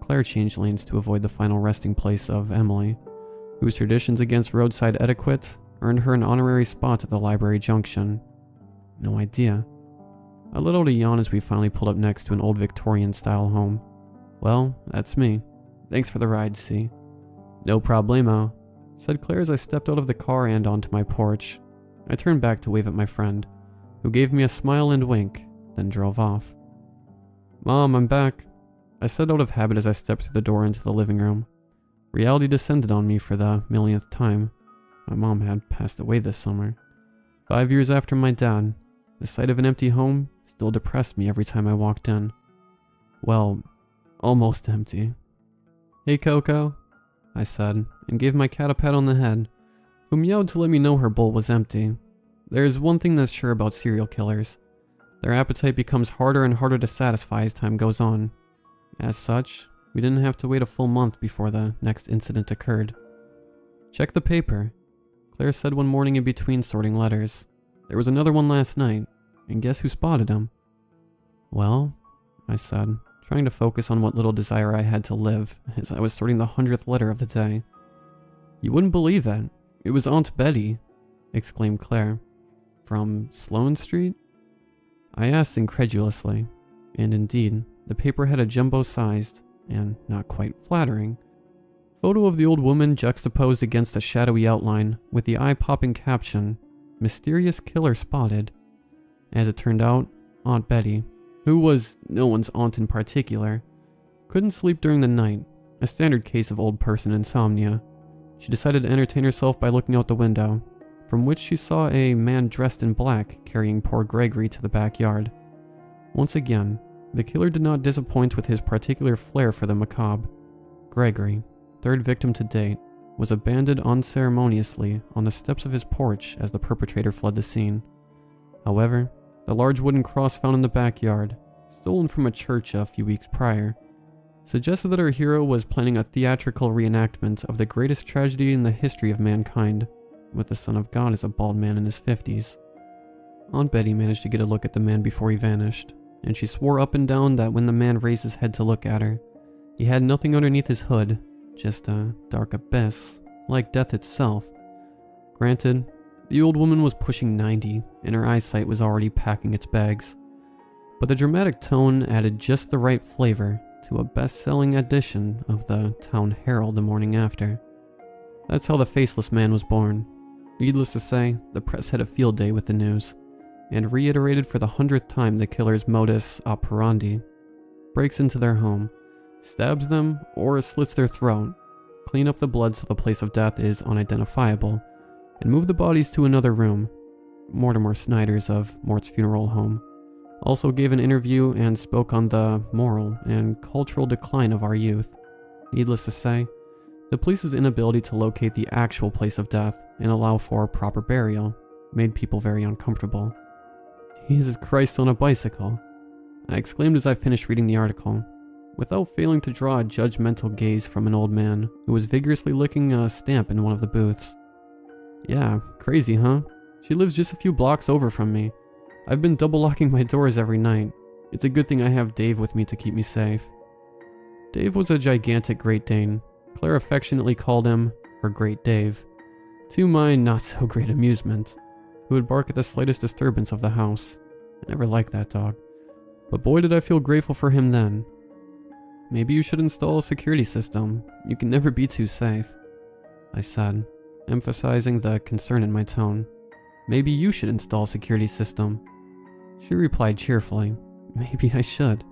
Claire changed lanes to avoid the final resting place of Emily, whose traditions against roadside etiquette earned her an honorary spot at the library junction. No idea. I let out a yawn as we finally pulled up next to an old Victorian-style home. Well, that's me. Thanks for the ride, C. No problemo, said Claire as I stepped out of the car and onto my porch. I turned back to wave at my friend, who gave me a smile and wink, then drove off. Mom, I'm back, I said out of habit as I stepped through the door into the living room. Reality descended on me for the millionth time. My mom had passed away this summer. 5 years after my dad, the sight of an empty home still depressed me every time I walked in. Well, almost empty. Hey Coco, I said, and gave my cat a pat on the head, who meowed to let me know her bowl was empty. There's one thing that's sure about serial killers. Their appetite becomes harder and harder to satisfy as time goes on. As such, we didn't have to wait a full month before the next incident occurred. Check the paper, Claire said one morning in between sorting letters. There was another one last night, and guess who spotted him? Well, I said, trying to focus on what little desire I had to live as I was sorting the 100th letter of the day. You wouldn't believe it. It was Aunt Betty, exclaimed Claire. From Sloane Street? I asked incredulously, and indeed, the paper had a jumbo-sized, and not quite flattering, photo of the old woman juxtaposed against a shadowy outline with the eye-popping caption, Mysterious Killer Spotted. As it turned out, Aunt Betty, who was no one's aunt in particular, couldn't sleep during the night, a standard case of old person insomnia. She decided to entertain herself by looking out the window, from which she saw a man dressed in black carrying poor Gregory to the backyard. Once again, the killer did not disappoint with his particular flair for the macabre. Gregory, third victim to date, was abandoned unceremoniously on the steps of his porch as the perpetrator fled the scene. However, the large wooden cross found in the backyard, stolen from a church a few weeks prior, suggested that our hero was planning a theatrical reenactment of the greatest tragedy in the history of mankind, with the Son of God as a bald man in his 50s. Aunt Betty managed to get a look at the man before he vanished, and she swore up and down that when the man raised his head to look at her, he had nothing underneath his hood, just a dark abyss, like death itself. Granted, the old woman was pushing 90, and her eyesight was already packing its bags, but the dramatic tone added just the right flavor to a best-selling edition of the Town Herald the morning after. That's how the faceless man was born. Needless to say, the press had a field day with the news, and reiterated for the 100th time the killer's modus operandi: breaks into their home, stabs them, or slits their throat, clean up the blood so the place of death is unidentifiable, and move the bodies to another room. Mortimer Snyder's of Mort's Funeral Home also gave an interview and spoke on the moral and cultural decline of our youth. Needless to say, the police's inability to locate the actual place of death and allow for proper burial made people very uncomfortable. Jesus Christ on a bicycle, I exclaimed as I finished reading the article. without failing to draw a judgmental gaze from an old man who was vigorously licking a stamp in one of the booths. Yeah, crazy, huh? She lives just a few blocks over from me. I've been double locking my doors every night. It's a good thing I have Dave with me to keep me safe. Dave was a gigantic Great Dane. Claire affectionately called him her Great Dave, to my not so great amusement, who would bark at the slightest disturbance of the house. I never liked that dog, but boy did I feel grateful for him then. Maybe you should install a security system. You can never be too safe, I said, emphasizing the concern in my tone. Maybe you should install a security system. She replied cheerfully, maybe I should.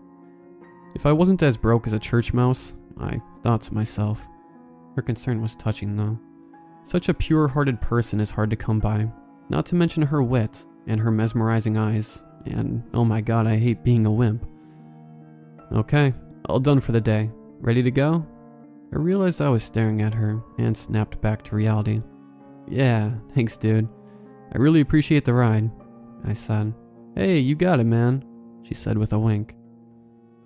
If I wasn't as broke as a church mouse, I thought to myself. Her concern was touching though. Such a pure-hearted person is hard to come by, not to mention her wit and her mesmerizing eyes, and oh my god, I hate being a wimp. Okay, all done for the day. Ready to go? I realized I was staring at her and snapped back to reality. Yeah, thanks dude. I really appreciate the ride, I said. Hey, you got it, man, she said with a wink.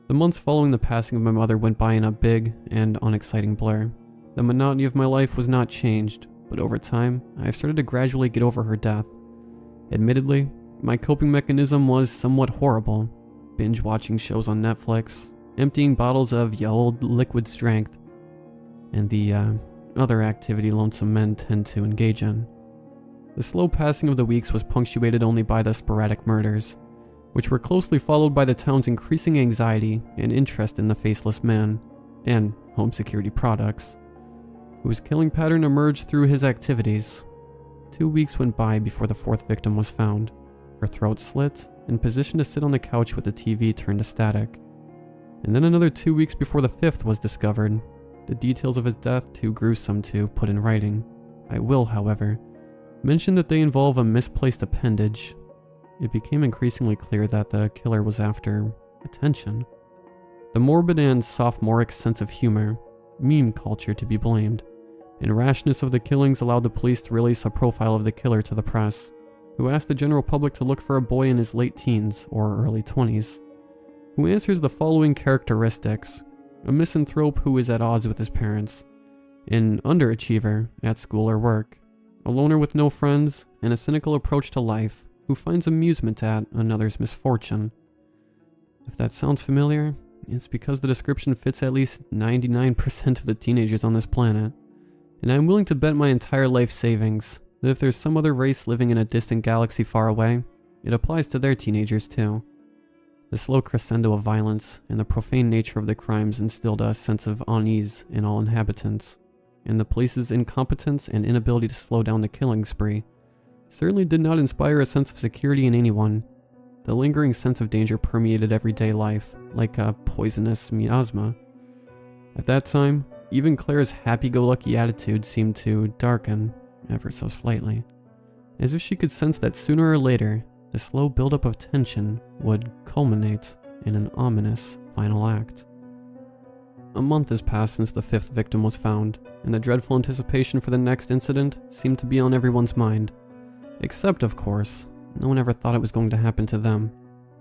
The months following the passing of my mother went by in a big and unexciting blur. The monotony of my life was not changed, but over time, I have started to gradually get over her death. Admittedly, my coping mechanism was somewhat horrible. Binge watching shows on Netflix, emptying bottles of ye old liquid strength, and the other activity lonesome men tend to engage in. The slow passing of the weeks was punctuated only by the sporadic murders, which were closely followed by the town's increasing anxiety and interest in the faceless man, and home security products, whose killing pattern emerged through his activities. 2 weeks went by before the fourth victim was found, her throat slit and positioned to sit on the couch with the TV turned to static. And then another 2 weeks before the fifth was discovered, the details of his death too gruesome to put in writing. I will, however, mention that they involve a misplaced appendage. It became increasingly clear that the killer was after attention. The morbid and sophomoric sense of humor, meme culture to be blamed, and rashness of the killings allowed the police to release a profile of the killer to the press, who asked the general public to look for a boy in his late teens or early 20s, who answers the following characteristics: a misanthrope who is at odds with his parents, an underachiever at school or work, a loner with no friends, and a cynical approach to life who finds amusement at another's misfortune. If that sounds familiar, it's because the description fits at least 99% of the teenagers on this planet, and I'm willing to bet my entire life savings that if there's some other race living in a distant galaxy far away, it applies to their teenagers too. The slow crescendo of violence and the profane nature of the crimes instilled a sense of unease in all inhabitants, and the police's incompetence and inability to slow down the killing spree certainly did not inspire a sense of security in anyone. The lingering sense of danger permeated everyday life, like a poisonous miasma. At that time, even Claire's happy-go-lucky attitude seemed to darken, ever so slightly, as if she could sense that sooner or later, the slow buildup of tension would culminate in an ominous final act. A month has passed since the fifth victim was found, and the dreadful anticipation for the next incident seemed to be on everyone's mind. Except, of course, no one ever thought it was going to happen to them.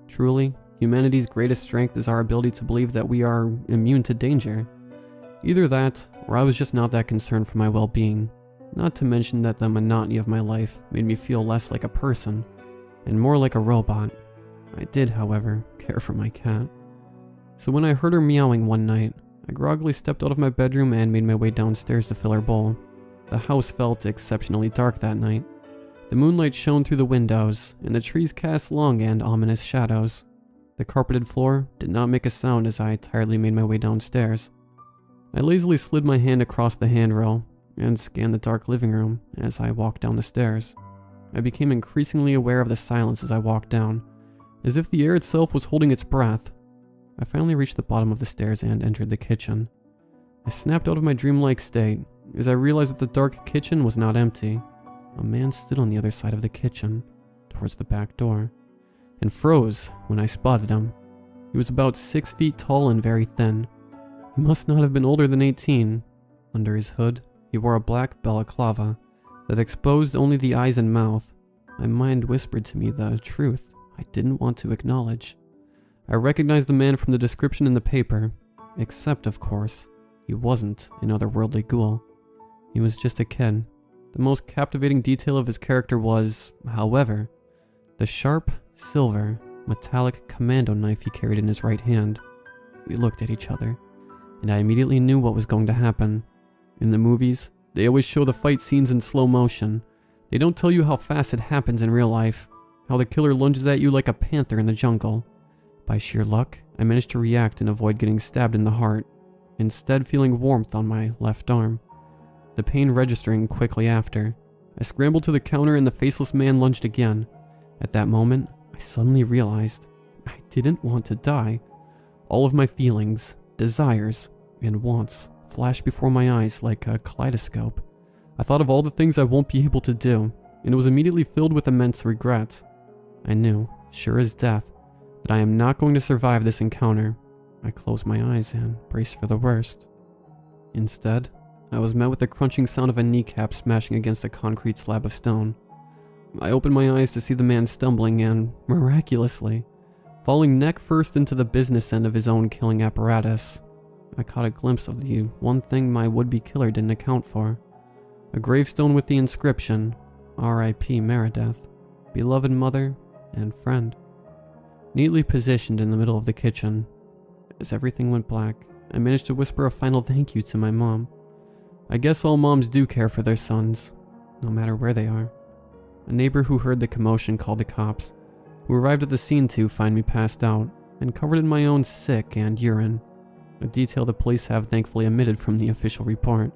Truly, humanity's greatest strength is our ability to believe that we are immune to danger. Either that, or I was just not that concerned for my well-being, not to mention that the monotony of my life made me feel less like a person, and more like a robot. I did, however, care for my cat. So when I heard her meowing one night, I groggily stepped out of my bedroom and made my way downstairs to fill her bowl. The house felt exceptionally dark that night. The moonlight shone through the windows, and the trees cast long and ominous shadows. The carpeted floor did not make a sound as I tiredly made my way downstairs. I lazily slid my hand across the handrail and scanned the dark living room as I walked down the stairs. I became increasingly aware of the silence as I walked down, as if the air itself was holding its breath. I finally reached the bottom of the stairs and entered the kitchen. I snapped out of my dreamlike state as I realized that the dark kitchen was not empty. A man stood on the other side of the kitchen, towards the back door, and froze when I spotted him. He was about 6 feet tall and very thin. He must not have been older than 18. Under his hood, he wore a black balaclava that exposed only the eyes and mouth. My mind whispered to me the truth I didn't want to acknowledge. I recognized the man from the description in the paper. Except, of course, he wasn't an otherworldly ghoul. He was just a kid. The most captivating detail of his character was, however, the sharp, silver, metallic commando knife he carried in his right hand. We looked at each other, and I immediately knew what was going to happen. In the movies, they always show the fight scenes in slow motion. They don't tell you how fast it happens in real life, how the killer lunges at you like a panther in the jungle. By sheer luck, I managed to react and avoid getting stabbed in the heart, instead feeling warmth on my left arm, the pain registering quickly after. I scrambled to the counter and the faceless man lunged again. At that moment, I suddenly realized I didn't want to die. All of my feelings, desires, and wants flashed before my eyes like a kaleidoscope. I thought of all the things I won't be able to do, and was immediately filled with immense regret. I knew, sure as death, that I am not going to survive this encounter. I closed my eyes and braced for the worst. Instead, I was met with the crunching sound of a kneecap smashing against a concrete slab of stone. I opened my eyes to see the man stumbling and, miraculously, falling neck first into the business end of his own killing apparatus. I caught a glimpse of the one thing my would-be killer didn't account for. A gravestone with the inscription, R.I.P. Meredith, beloved mother and friend, neatly positioned in the middle of the kitchen. As everything went black, I managed to whisper a final thank you to my mom. I guess all moms do care for their sons, no matter where they are. A neighbor who heard the commotion called the cops, who arrived at the scene to find me passed out and covered in my own sick and urine, a detail the police have thankfully omitted from the official report.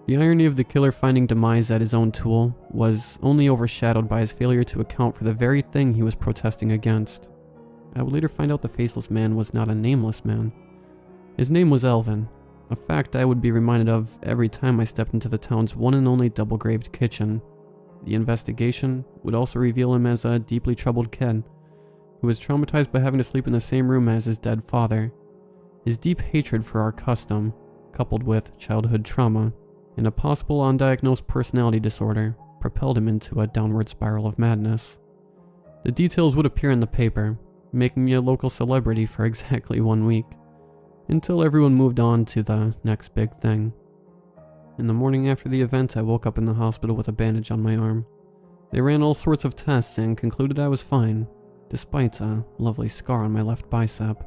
The irony of the killer finding demise at his own tool was only overshadowed by his failure to account for the very thing he was protesting against. I would later find out the faceless man was not a nameless man. His name was Elvin, a fact I would be reminded of every time I stepped into the town's one and only double-graved kitchen. The investigation would also reveal him as a deeply troubled kid, who was traumatized by having to sleep in the same room as his dead father. His deep hatred for our custom, coupled with childhood trauma, and a possible undiagnosed personality disorder, propelled him into a downward spiral of madness. The details would appear in the paper, making me a local celebrity for exactly 1 week, until everyone moved on to the next big thing. In the morning after the event, I woke up in the hospital with a bandage on my arm. They ran all sorts of tests and concluded I was fine, despite a lovely scar on my left bicep.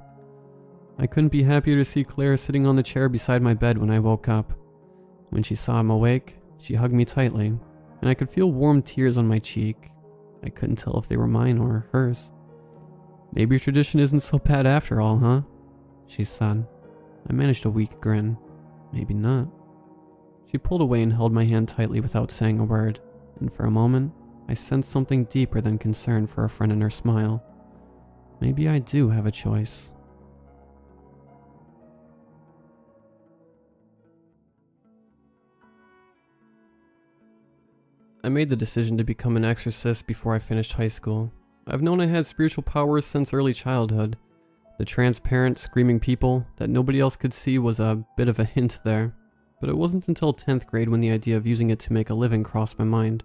I couldn't be happier to see Claire sitting on the chair beside my bed when I woke up. When she saw him awake, she hugged me tightly, and I could feel warm tears on my cheek. I couldn't tell if they were mine or hers. "Maybe your tradition isn't so bad after all, huh?" she said. I managed a weak grin. Maybe not. She pulled away and held my hand tightly without saying a word, and for a moment, I sensed something deeper than concern for a friend in her smile. Maybe I do have a choice. I made the decision to become an exorcist before I finished high school. I've known I had spiritual powers since early childhood. The transparent, screaming people that nobody else could see was a bit of a hint there, but it wasn't until 10th grade when the idea of using it to make a living crossed my mind.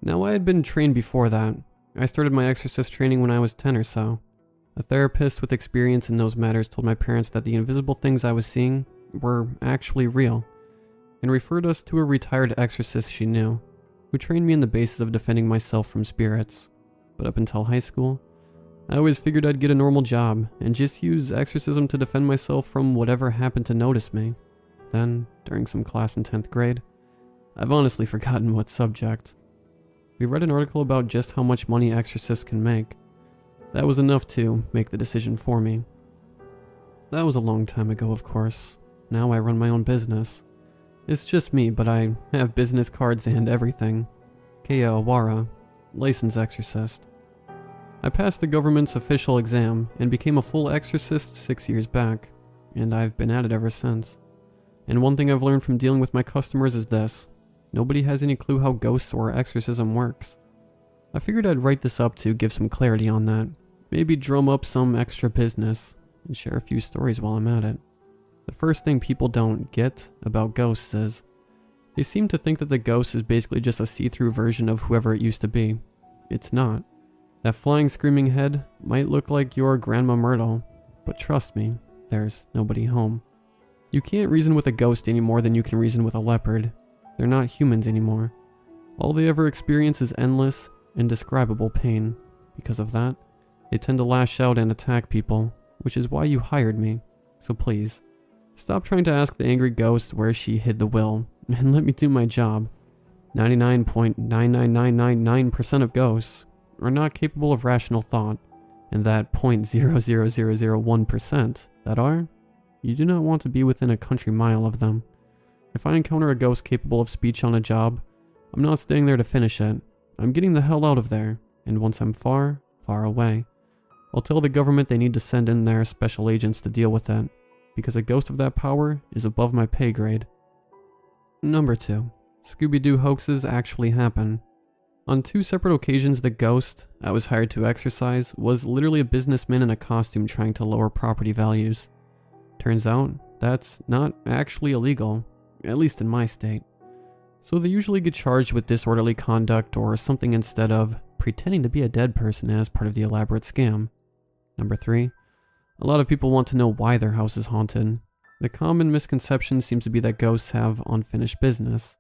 Now, I had been trained before that. I started my exorcist training when I was 10 or so. A therapist with experience in those matters told my parents that the invisible things I was seeing were actually real, and referred us to a retired exorcist she knew, who trained me in the basis of defending myself from spirits. But up until high school, I always figured I'd get a normal job and just use exorcism to defend myself from whatever happened to notice me. Then, during some class in 10th grade, I've honestly forgotten what subject, we read an article about just how much money exorcists can make. That was enough to make the decision for me. That was a long time ago, of course. Now I run my own business. It's just me, but I have business cards and everything. Kea Awara, licensed exorcist. I passed the government's official exam and became a full exorcist 6 years back, and I've been at it ever since. And one thing I've learned from dealing with my customers is this: nobody has any clue how ghosts or exorcism works. I figured I'd write this up to give some clarity on that, maybe drum up some extra business, and share a few stories while I'm at it. The first thing people don't get about ghosts is, they seem to think that the ghost is basically just a see-through version of whoever it used to be. It's not. That flying screaming head might look like your Grandma Myrtle, but trust me, there's nobody home. You can't reason with a ghost any more than you can reason with a leopard. They're not humans anymore. All they ever experience is endless, indescribable pain. Because of that, they tend to lash out and attack people, which is why you hired me. So please, stop trying to ask the angry ghost where she hid the will, and let me do my job. 99.99999% of ghosts are not capable of rational thought, and that 0.00001% that are, you do not want to be within a country mile of them. If I encounter a ghost capable of speech on a job, I'm not staying there to finish it. I'm getting the hell out of there, and once I'm far, far away, I'll tell the government they need to send in their special agents to deal with it, because a ghost of that power is above my pay grade. Number 2. Scooby-Doo hoaxes actually happen. On 2 separate occasions, the ghost I was hired to exorcise was literally a businessman in a costume trying to lower property values. Turns out, that's not actually illegal, at least in my state. So they usually get charged with disorderly conduct or something instead of pretending to be a dead person as part of the elaborate scam. Number 3. A lot of people want to know why their house is haunted. The common misconception seems to be that ghosts have unfinished business.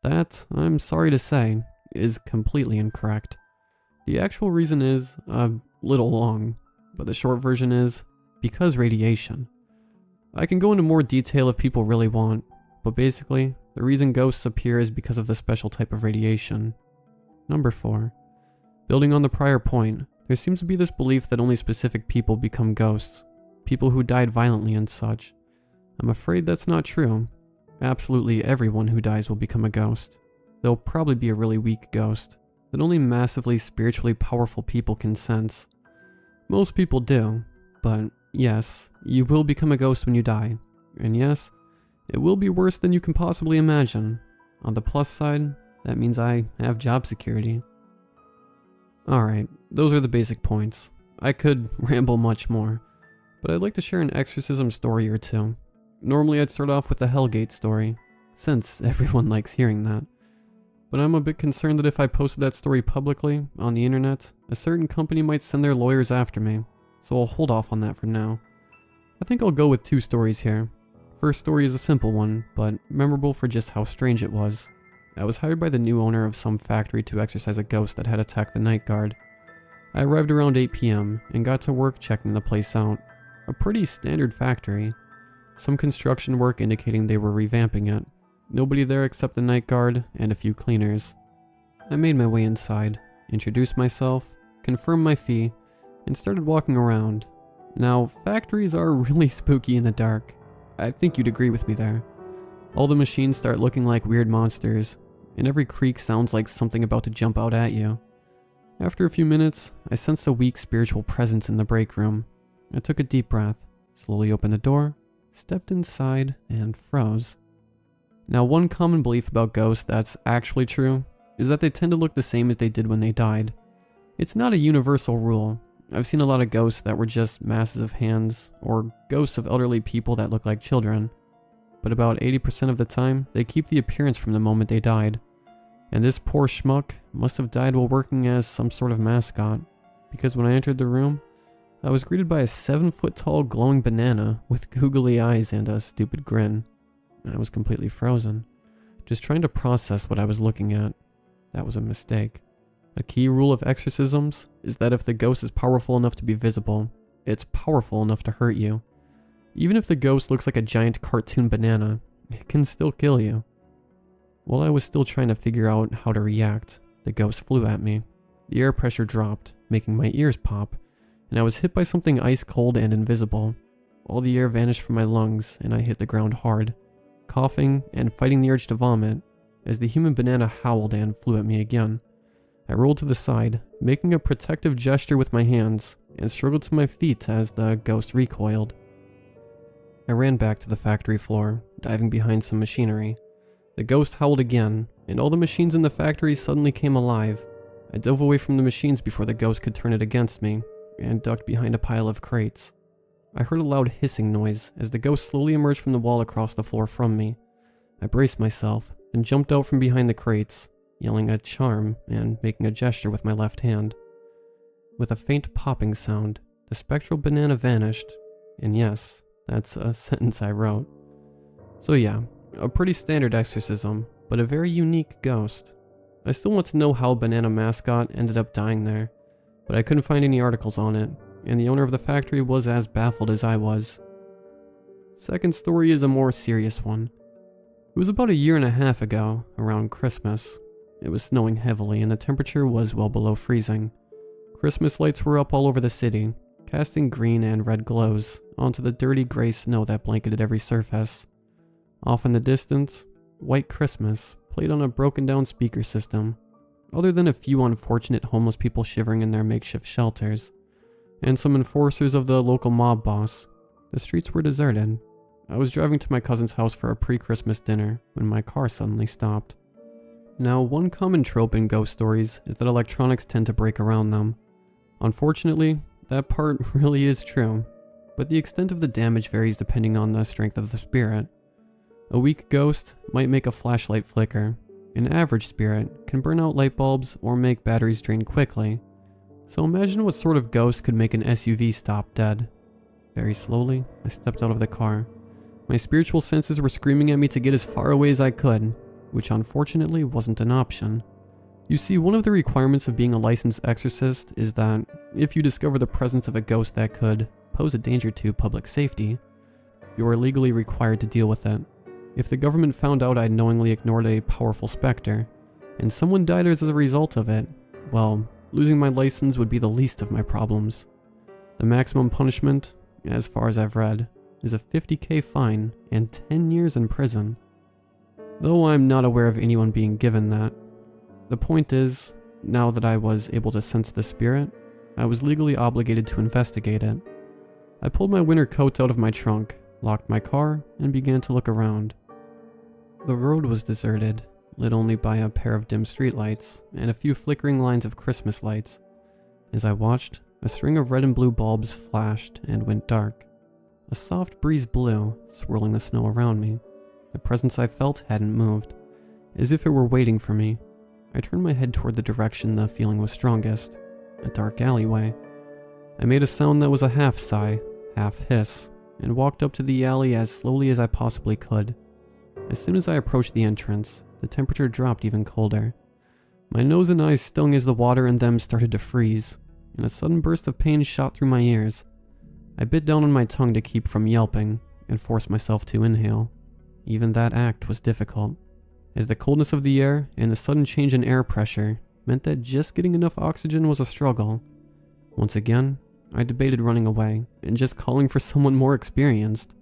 That, I'm sorry to say, is completely incorrect. The actual reason is a little long, but the short version is because radiation. I can go into more detail if people really want, but basically, the reason ghosts appear is because of the special type of radiation. Number 4. Building on the prior point, there seems to be this belief that only specific people become ghosts, people who died violently and such. I'm afraid that's not true. Absolutely everyone who dies will become a ghost. They'll probably be a really weak ghost that only massively spiritually powerful people can sense. Most people do, but yes, you will become a ghost when you die. And yes, it will be worse than you can possibly imagine. On the plus side, that means I have job security. Alright, those are the basic points. I could ramble much more, but I'd like to share an exorcism story or two. Normally I'd start off with the Hellgate story, since everyone likes hearing that. But I'm a bit concerned that if I posted that story publicly, on the internet, a certain company might send their lawyers after me, so I'll hold off on that for now. I think I'll go with 2 stories here. First story is a simple one, but memorable for just how strange it was. I was hired by the new owner of some factory to exorcise a ghost that had attacked the night guard. I arrived around 8 p.m. and got to work checking the place out. A pretty standard factory. Some construction work indicating they were revamping it. Nobody there except the night guard and a few cleaners. I made my way inside, introduced myself, confirmed my fee, and started walking around. Now, factories are really spooky in the dark. I think you'd agree with me there. All the machines start looking like weird monsters, and every creak sounds like something about to jump out at you. After a few minutes, I sensed a weak spiritual presence in the break room. I took a deep breath, slowly opened the door, stepped inside, and froze. Now, one common belief about ghosts that's actually true is that they tend to look the same as they did when they died. It's not a universal rule. I've seen a lot of ghosts that were just masses of hands, or ghosts of elderly people that look like children. But about 80% of the time, they keep the appearance from the moment they died. And this poor schmuck must have died while working as some sort of mascot, because when I entered the room, I was greeted by a 7-foot-tall glowing banana with googly eyes and a stupid grin. I was completely frozen, just trying to process what I was looking at. That was a mistake. A key rule of exorcisms is that if the ghost is powerful enough to be visible, it's powerful enough to hurt you. Even if the ghost looks like a giant cartoon banana, it can still kill you. While I was still trying to figure out how to react, the ghost flew at me. The air pressure dropped, making my ears pop, and I was hit by something ice cold and invisible. All the air vanished from my lungs, and I hit the ground hard, coughing and fighting the urge to vomit, as the human banana howled and flew at me again. I rolled to the side, making a protective gesture with my hands, and struggled to my feet as the ghost recoiled. I ran back to the factory floor, diving behind some machinery. The ghost howled again, and all the machines in the factory suddenly came alive. I dove away from the machines before the ghost could turn it against me, and ducked behind a pile of crates. I heard a loud hissing noise as the ghost slowly emerged from the wall across the floor from me. I braced myself, and jumped out from behind the crates, yelling a charm and making a gesture with my left hand. With a faint popping sound, the spectral banana vanished, and yes, That's a sentence I wrote. So yeah, a pretty standard exorcism, but a very unique ghost. I still want to know how Banana Mascot ended up dying there, but I couldn't find any articles on it, and the owner of the factory was as baffled as I was. Second story is a more serious one. It was about a year and a half ago, around Christmas. It was snowing heavily and the temperature was well below freezing. Christmas lights were up all over the city, casting green and red glows onto the dirty gray snow that blanketed every surface. Off in the distance, White Christmas played on a broken down speaker system, other than a few unfortunate homeless people shivering in their makeshift shelters, and some enforcers of the local mob boss. The streets were deserted. I was driving to my cousin's house for a pre-Christmas dinner when my car suddenly stopped. Now, one common trope in ghost stories is that electronics tend to break around them. Unfortunately, that part really is true, but the extent of the damage varies depending on the strength of the spirit. A weak ghost might make a flashlight flicker. An average spirit can burn out light bulbs or make batteries drain quickly. So imagine what sort of ghost could make an SUV stop dead. Very slowly, I stepped out of the car. My spiritual senses were screaming at me to get as far away as I could, which unfortunately wasn't an option. You see, one of the requirements of being a licensed exorcist is that if you discover the presence of a ghost that could pose a danger to public safety, you are legally required to deal with it. If the government found out I'd knowingly ignored a powerful specter, and someone died as a result of it, well, losing my license would be the least of my problems. The maximum punishment, as far as I've read, is a $50,000 fine and 10 years in prison. Though I'm not aware of anyone being given that. The point is, now that I was able to sense the spirit, I was legally obligated to investigate it. I pulled my winter coat out of my trunk, locked my car, and began to look around. The road was deserted, lit only by a pair of dim streetlights and a few flickering lines of Christmas lights. As I watched, a string of red and blue bulbs flashed and went dark. A soft breeze blew, swirling the snow around me. The presence I felt hadn't moved, as if it were waiting for me. I turned my head toward the direction the feeling was strongest, a dark alleyway. I made a sound that was a half sigh, half hiss, and walked up to the alley as slowly as I possibly could. As soon as I approached the entrance, the temperature dropped even colder. My nose and eyes stung as the water in them started to freeze, and a sudden burst of pain shot through my ears. I bit down on my tongue to keep from yelping, and forced myself to inhale. Even that act was difficult, as the coldness of the air and the sudden change in air pressure meant that just getting enough oxygen was a struggle. Once again, I debated running away and just calling for someone more experienced,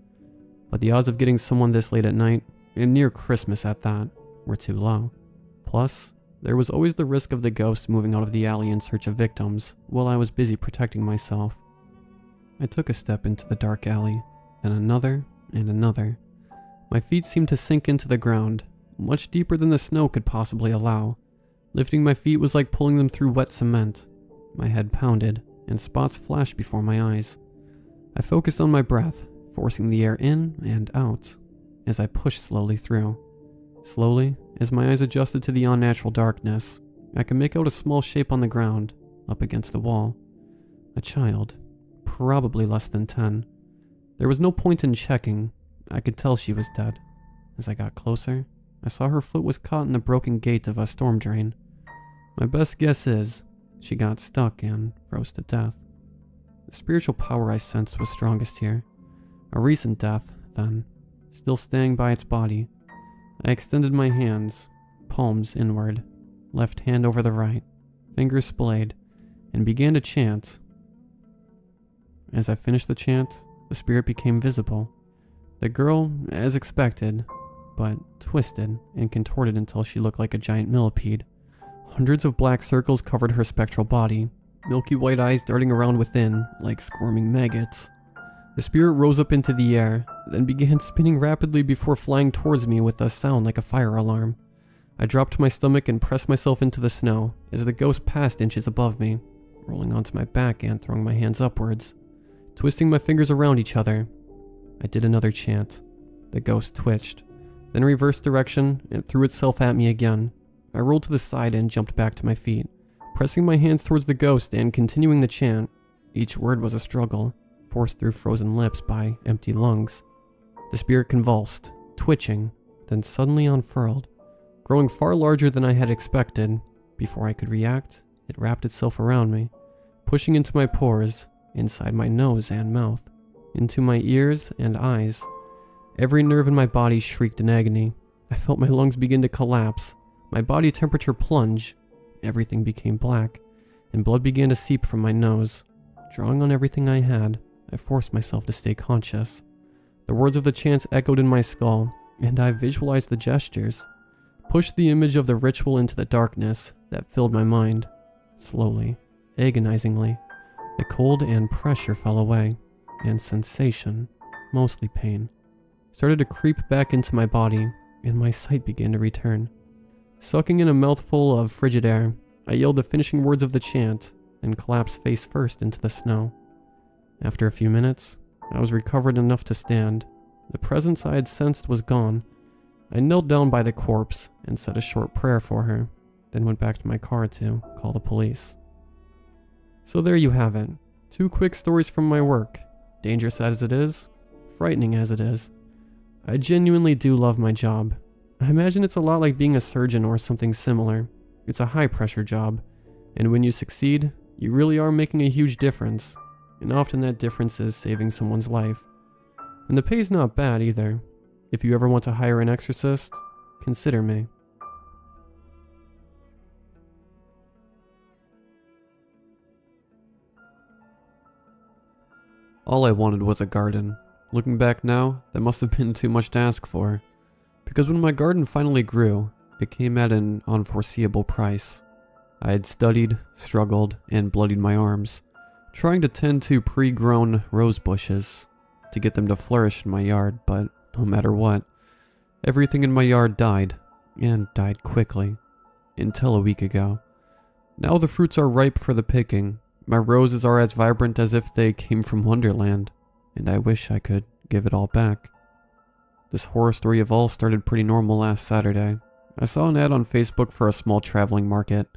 but the odds of getting someone this late at night, and near Christmas at that, were too low. Plus, there was always the risk of the ghost moving out of the alley in search of victims while I was busy protecting myself. I took a step into the dark alley, then another and another. My feet seemed to sink into the ground, much deeper than the snow could possibly allow. Lifting my feet was like pulling them through wet cement. My head pounded, and spots flashed before my eyes. I focused on my breath, forcing the air in and out, as I pushed slowly through. Slowly, as my eyes adjusted to the unnatural darkness, I could make out a small shape on the ground, up against the wall. A child, probably less than 10. There was no point in checking. I could tell she was dead. As I got closer, I saw her foot was caught in the broken gate of a storm drain. My best guess is she got stuck and froze to death. The spiritual power I sensed was strongest here. A recent death, then, still staying by its body. I extended my hands, palms inward, left hand over the right, fingers splayed, and began to chant. As I finished the chant, the spirit became visible. The girl, as expected, but twisted and contorted until she looked like a giant millipede. Hundreds of black circles covered her spectral body, milky white eyes darting around within like squirming maggots. The spirit rose up into the air, then began spinning rapidly before flying towards me with a sound like a fire alarm. I dropped to my stomach and pressed myself into the snow as the ghost passed inches above me, rolling onto my back and throwing my hands upwards. Twisting my fingers around each other, I did another chant. The ghost twitched, then reversed direction and threw itself at me again. I rolled to the side and jumped back to my feet, pressing my hands towards the ghost and continuing the chant. Each word was a struggle, forced through frozen lips by empty lungs. The spirit convulsed, twitching, then suddenly unfurled, growing far larger than I had expected. Before I could react, it wrapped itself around me, pushing into my pores, inside my nose and mouth, into my ears and eyes. Every nerve in my body shrieked in agony. I felt my lungs begin to collapse, my body temperature plunge, everything became black, and blood began to seep from my nose. Drawing on everything I had, I forced myself to stay conscious. The words of the chants echoed in my skull, and I visualized the gestures, pushed the image of the ritual into the darkness that filled my mind. Slowly, agonizingly, the cold and pressure fell away, and sensation, mostly pain, started to creep back into my body, and my sight began to return. Sucking in a mouthful of frigid air, I yelled the finishing words of the chant and collapsed face first into the snow. After a few minutes, I was recovered enough to stand. The presence I had sensed was gone. I knelt down by the corpse and said a short prayer for her, then went back to my car to call the police. So there you have it. 2 quick stories from my work. Dangerous as it is, frightening as it is. I genuinely do love my job. I imagine it's a lot like being a surgeon or something similar. It's a high-pressure job, and when you succeed, you really are making a huge difference, and often that difference is saving someone's life. And the pay's not bad either. If you ever want to hire an exorcist, consider me. All I wanted was a garden. Looking back now, that must have been too much to ask for. Because when my garden finally grew, it came at an unforeseeable price. I had studied, struggled, and bloodied my arms, trying to tend to pre-grown rose bushes to get them to flourish in my yard, but no matter what, everything in my yard died, and died quickly, until a week ago. Now the fruits are ripe for the picking. My roses are as vibrant as if they came from Wonderland, and I wish I could give it all back. This horror story of all started pretty normal last Saturday. I saw an ad on Facebook for a small traveling market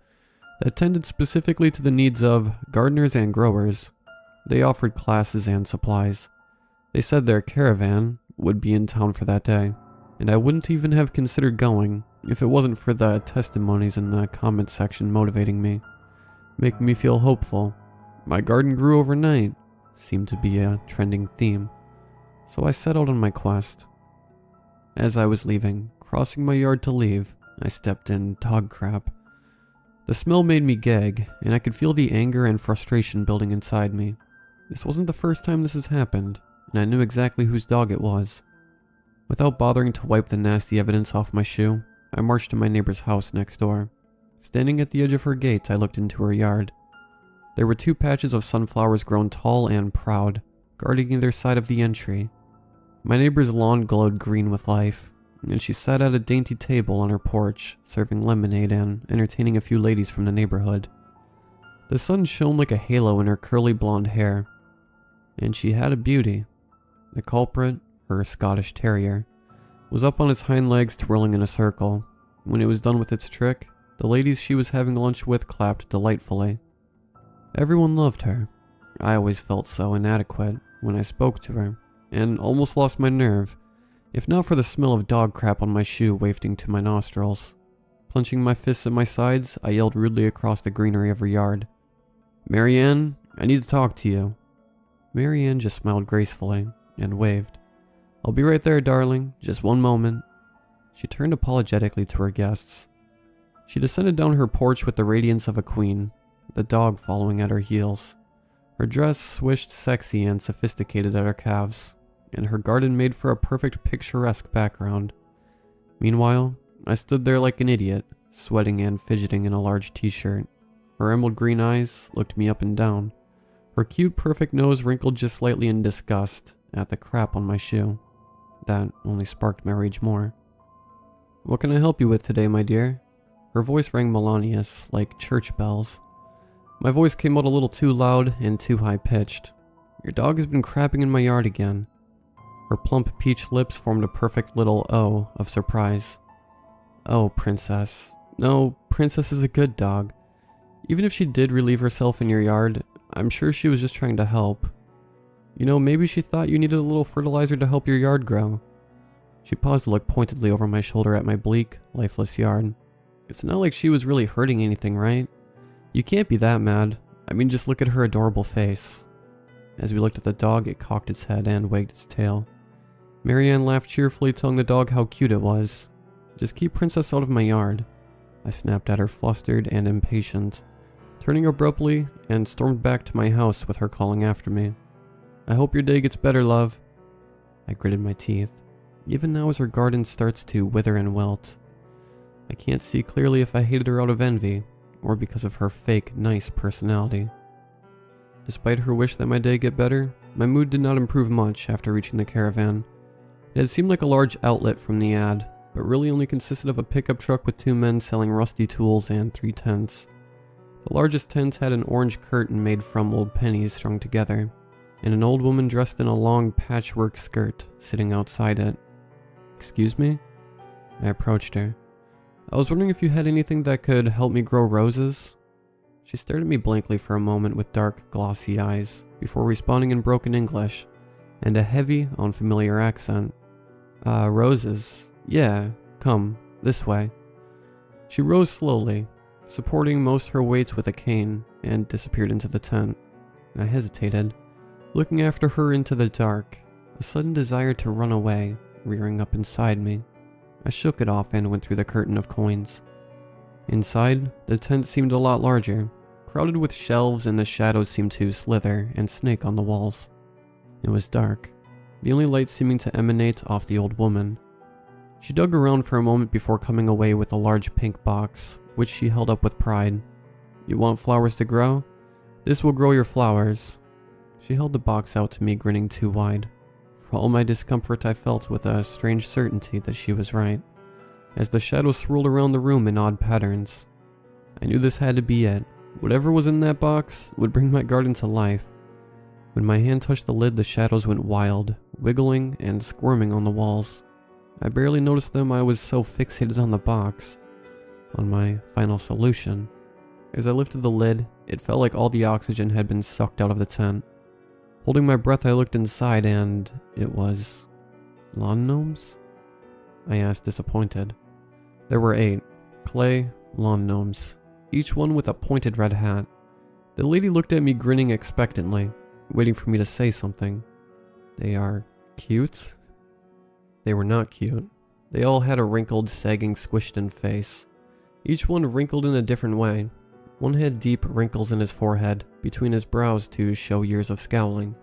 that tended specifically to the needs of gardeners and growers. They offered classes and supplies. They said their caravan would be in town for that day, and I wouldn't even have considered going if it wasn't for the testimonies in the comment section motivating me, making me feel hopeful. My garden grew overnight seemed to be a trending theme, so I set out on my quest. As I was leaving, crossing my yard to leave, I stepped in dog crap. The smell made me gag, and I could feel the anger and frustration building inside me. This wasn't the first time this has happened, and I knew exactly whose dog it was. Without bothering to wipe the nasty evidence off my shoe, I marched to my neighbor's house next door. Standing at the edge of her gate, I looked into her yard. There were 2 patches of sunflowers grown tall and proud, guarding either side of the entry. My neighbor's lawn glowed green with life, and she sat at a dainty table on her porch, serving lemonade and entertaining a few ladies from the neighborhood. The sun shone like a halo in her curly blonde hair, and she had a beauty. The culprit, her Scottish terrier, was up on its hind legs twirling in a circle. When it was done with its trick, the ladies she was having lunch with clapped delightfully. Everyone loved her. I always felt so inadequate when I spoke to her, and almost lost my nerve, if not for the smell of dog crap on my shoe wafting to my nostrils. Clenching my fists at my sides, I yelled rudely across the greenery of her yard, "Marianne, I need to talk to you." Marianne just smiled gracefully and waved. "I'll be right there, darling, just one moment." She turned apologetically to her guests. She descended down her porch with the radiance of a queen, the dog following at her heels. Her dress swished sexy and sophisticated at her calves, and her garden made for a perfect picturesque background. Meanwhile, I stood there like an idiot, sweating and fidgeting in a large t-shirt. Her emerald green eyes looked me up and down. Her cute, perfect nose wrinkled just slightly in disgust at the crap on my shoe. That only sparked my rage more. "What can I help you with today, my dear?" Her voice rang melodious, like church bells. My voice came out a little too loud and too high-pitched. "Your dog has been crapping in my yard again." Her plump peach lips formed a perfect little O of surprise. "Oh, Princess. No, Princess is a good dog. Even if she did relieve herself in your yard, I'm sure she was just trying to help." You know, maybe she thought you needed a little fertilizer to help your yard grow." She paused to look pointedly over my shoulder at my bleak, lifeless yard. It's not like she was really hurting anything, right? You can't be that mad. I mean, just look at her adorable face. As we looked at the dog, it cocked its head and wagged its tail. Marianne laughed cheerfully, telling the dog how cute it was. "Just keep Princess out of my yard." I snapped at her, flustered and impatient, turning abruptly and stormed back to my house with her calling after me. "I hope your day gets better, love." I gritted my teeth. Even now as her garden starts to wither and wilt, I can't see clearly if I hated her out of envy or because of her fake, nice personality. Despite her wish that my day get better, my mood did not improve much after reaching the caravan. It had seemed like a large outlet from the ad, but really only consisted of a pickup truck with 2 men selling rusty tools and 3 tents. The largest tent had an orange curtain made from old pennies strung together, and an old woman dressed in a long patchwork skirt sitting outside it. "Excuse me?" I approached her. "I was wondering if you had anything that could help me grow roses?" She stared at me blankly for a moment with dark, glossy eyes, before responding in broken English and a heavy, unfamiliar accent. Roses. Yeah, come, this way." She rose slowly, supporting most her weight with a cane, and disappeared into the tent. I hesitated, looking after her into the dark, a sudden desire to run away rearing up inside me. I shook it off and went through the curtain of coins. Inside, the tent seemed a lot larger, crowded with shelves, and the shadows seemed to slither and snake on the walls. It was dark, the only light seeming to emanate off the old woman. She dug around for a moment before coming away with a large pink box, which she held up with pride. "You want flowers to grow? This will grow your flowers." She held the box out to me, grinning too wide. For all my discomfort, I felt with a strange certainty that she was right, as the shadows swirled around the room in odd patterns. I knew this had to be it. Whatever was in that box would bring my garden to life. When my hand touched the lid, the shadows went wild, wiggling and squirming on the walls. I barely noticed them, I was so fixated on the box, on my final solution. As I lifted the lid, it felt like all the oxygen had been sucked out of the tent. Holding my breath, I looked inside, and it was... lawn gnomes? I asked, disappointed. There were 8 clay lawn gnomes, each one with a pointed red hat. The lady looked at me, grinning expectantly, waiting for me to say something. "They are cute?" They were not cute. They all had a wrinkled, sagging, squished-in face, each one wrinkled in a different way. One had deep wrinkles in his forehead, between his brows to show years of scowling.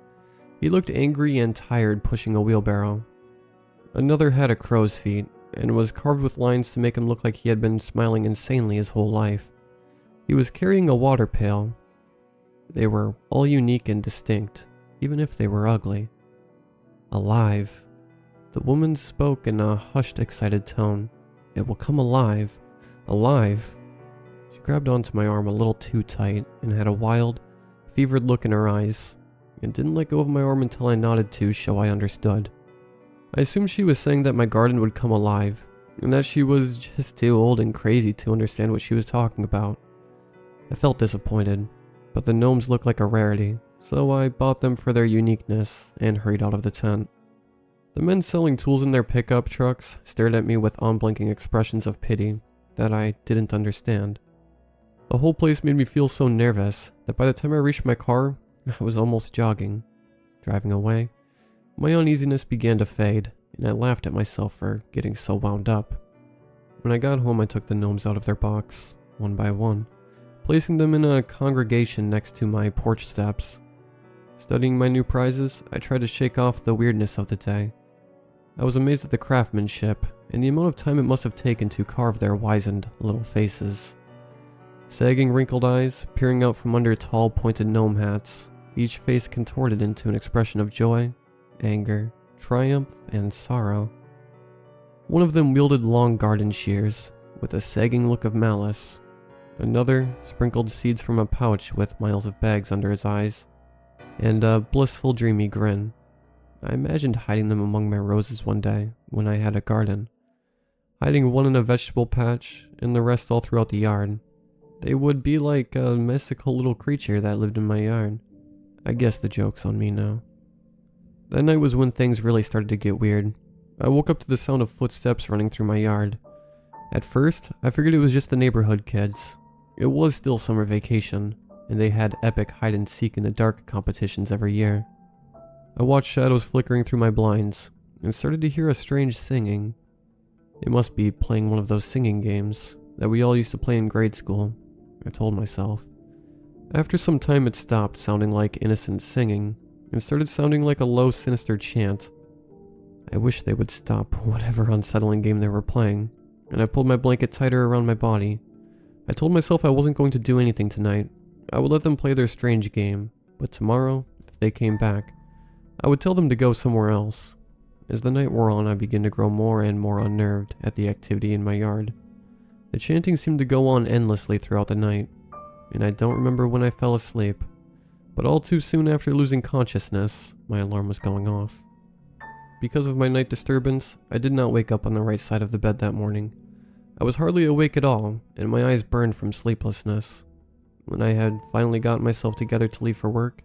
He looked angry and tired, pushing a wheelbarrow. Another had a crow's feet, and was carved with lines to make him look like he had been smiling insanely his whole life. He was carrying a water pail. They were all unique and distinct, even if they were ugly. "Alive." The woman spoke in a hushed, excited tone. "It will come alive. Alive." She grabbed onto my arm a little too tight and had a wild, fevered look in her eyes, and didn't let go of my arm until I nodded to show I understood. I assumed she was saying that my garden would come alive, and that she was just too old and crazy to understand what she was talking about. I felt disappointed, but the gnomes looked like a rarity, so I bought them for their uniqueness and hurried out of the tent. The men selling tools in their pickup trucks stared at me with unblinking expressions of pity that I didn't understand. The whole place made me feel so nervous that by the time I reached my car, I was almost jogging. Driving away, my uneasiness began to fade, and I laughed at myself for getting so wound up. When I got home, I took the gnomes out of their box, one by one, placing them in a congregation next to my porch steps. Studying my new prizes, I tried to shake off the weirdness of the day. I was amazed at the craftsmanship and the amount of time it must have taken to carve their wizened little faces. Sagging wrinkled eyes peering out from under tall pointed gnome hats, each face contorted into an expression of joy, anger, triumph, and sorrow. One of them wielded long garden shears, with a sagging look of malice. Another sprinkled seeds from a pouch with miles of bags under his eyes, and a blissful, dreamy grin. I imagined hiding them among my roses one day, when I had a garden. Hiding one in a vegetable patch, and the rest all throughout the yard. They would be like a mystical little creature that lived in my yard. I guess the joke's on me now. That night was when things really started to get weird. I woke up to the sound of footsteps running through my yard. At first, I figured it was just the neighborhood kids. It was still summer vacation, and they had epic hide-and-seek in the dark competitions every year. I watched shadows flickering through my blinds, and started to hear a strange singing. It must be playing one of those singing games that we all used to play in grade school, I told myself. After some time it stopped sounding like innocent singing, and started sounding like a low sinister chant. I wish they would stop whatever unsettling game they were playing, and I pulled my blanket tighter around my body. I told myself I wasn't going to do anything tonight. I would let them play their strange game, but tomorrow, if they came back, I would tell them to go somewhere else. As the night wore on, I began to grow more and more unnerved at the activity in my yard. The chanting seemed to go on endlessly throughout the night, and I don't remember when I fell asleep, but all too soon after losing consciousness, my alarm was going off. Because of my night disturbance, I did not wake up on the right side of the bed that morning. I was hardly awake at all, and my eyes burned from sleeplessness. When I had finally gotten myself together to leave for work,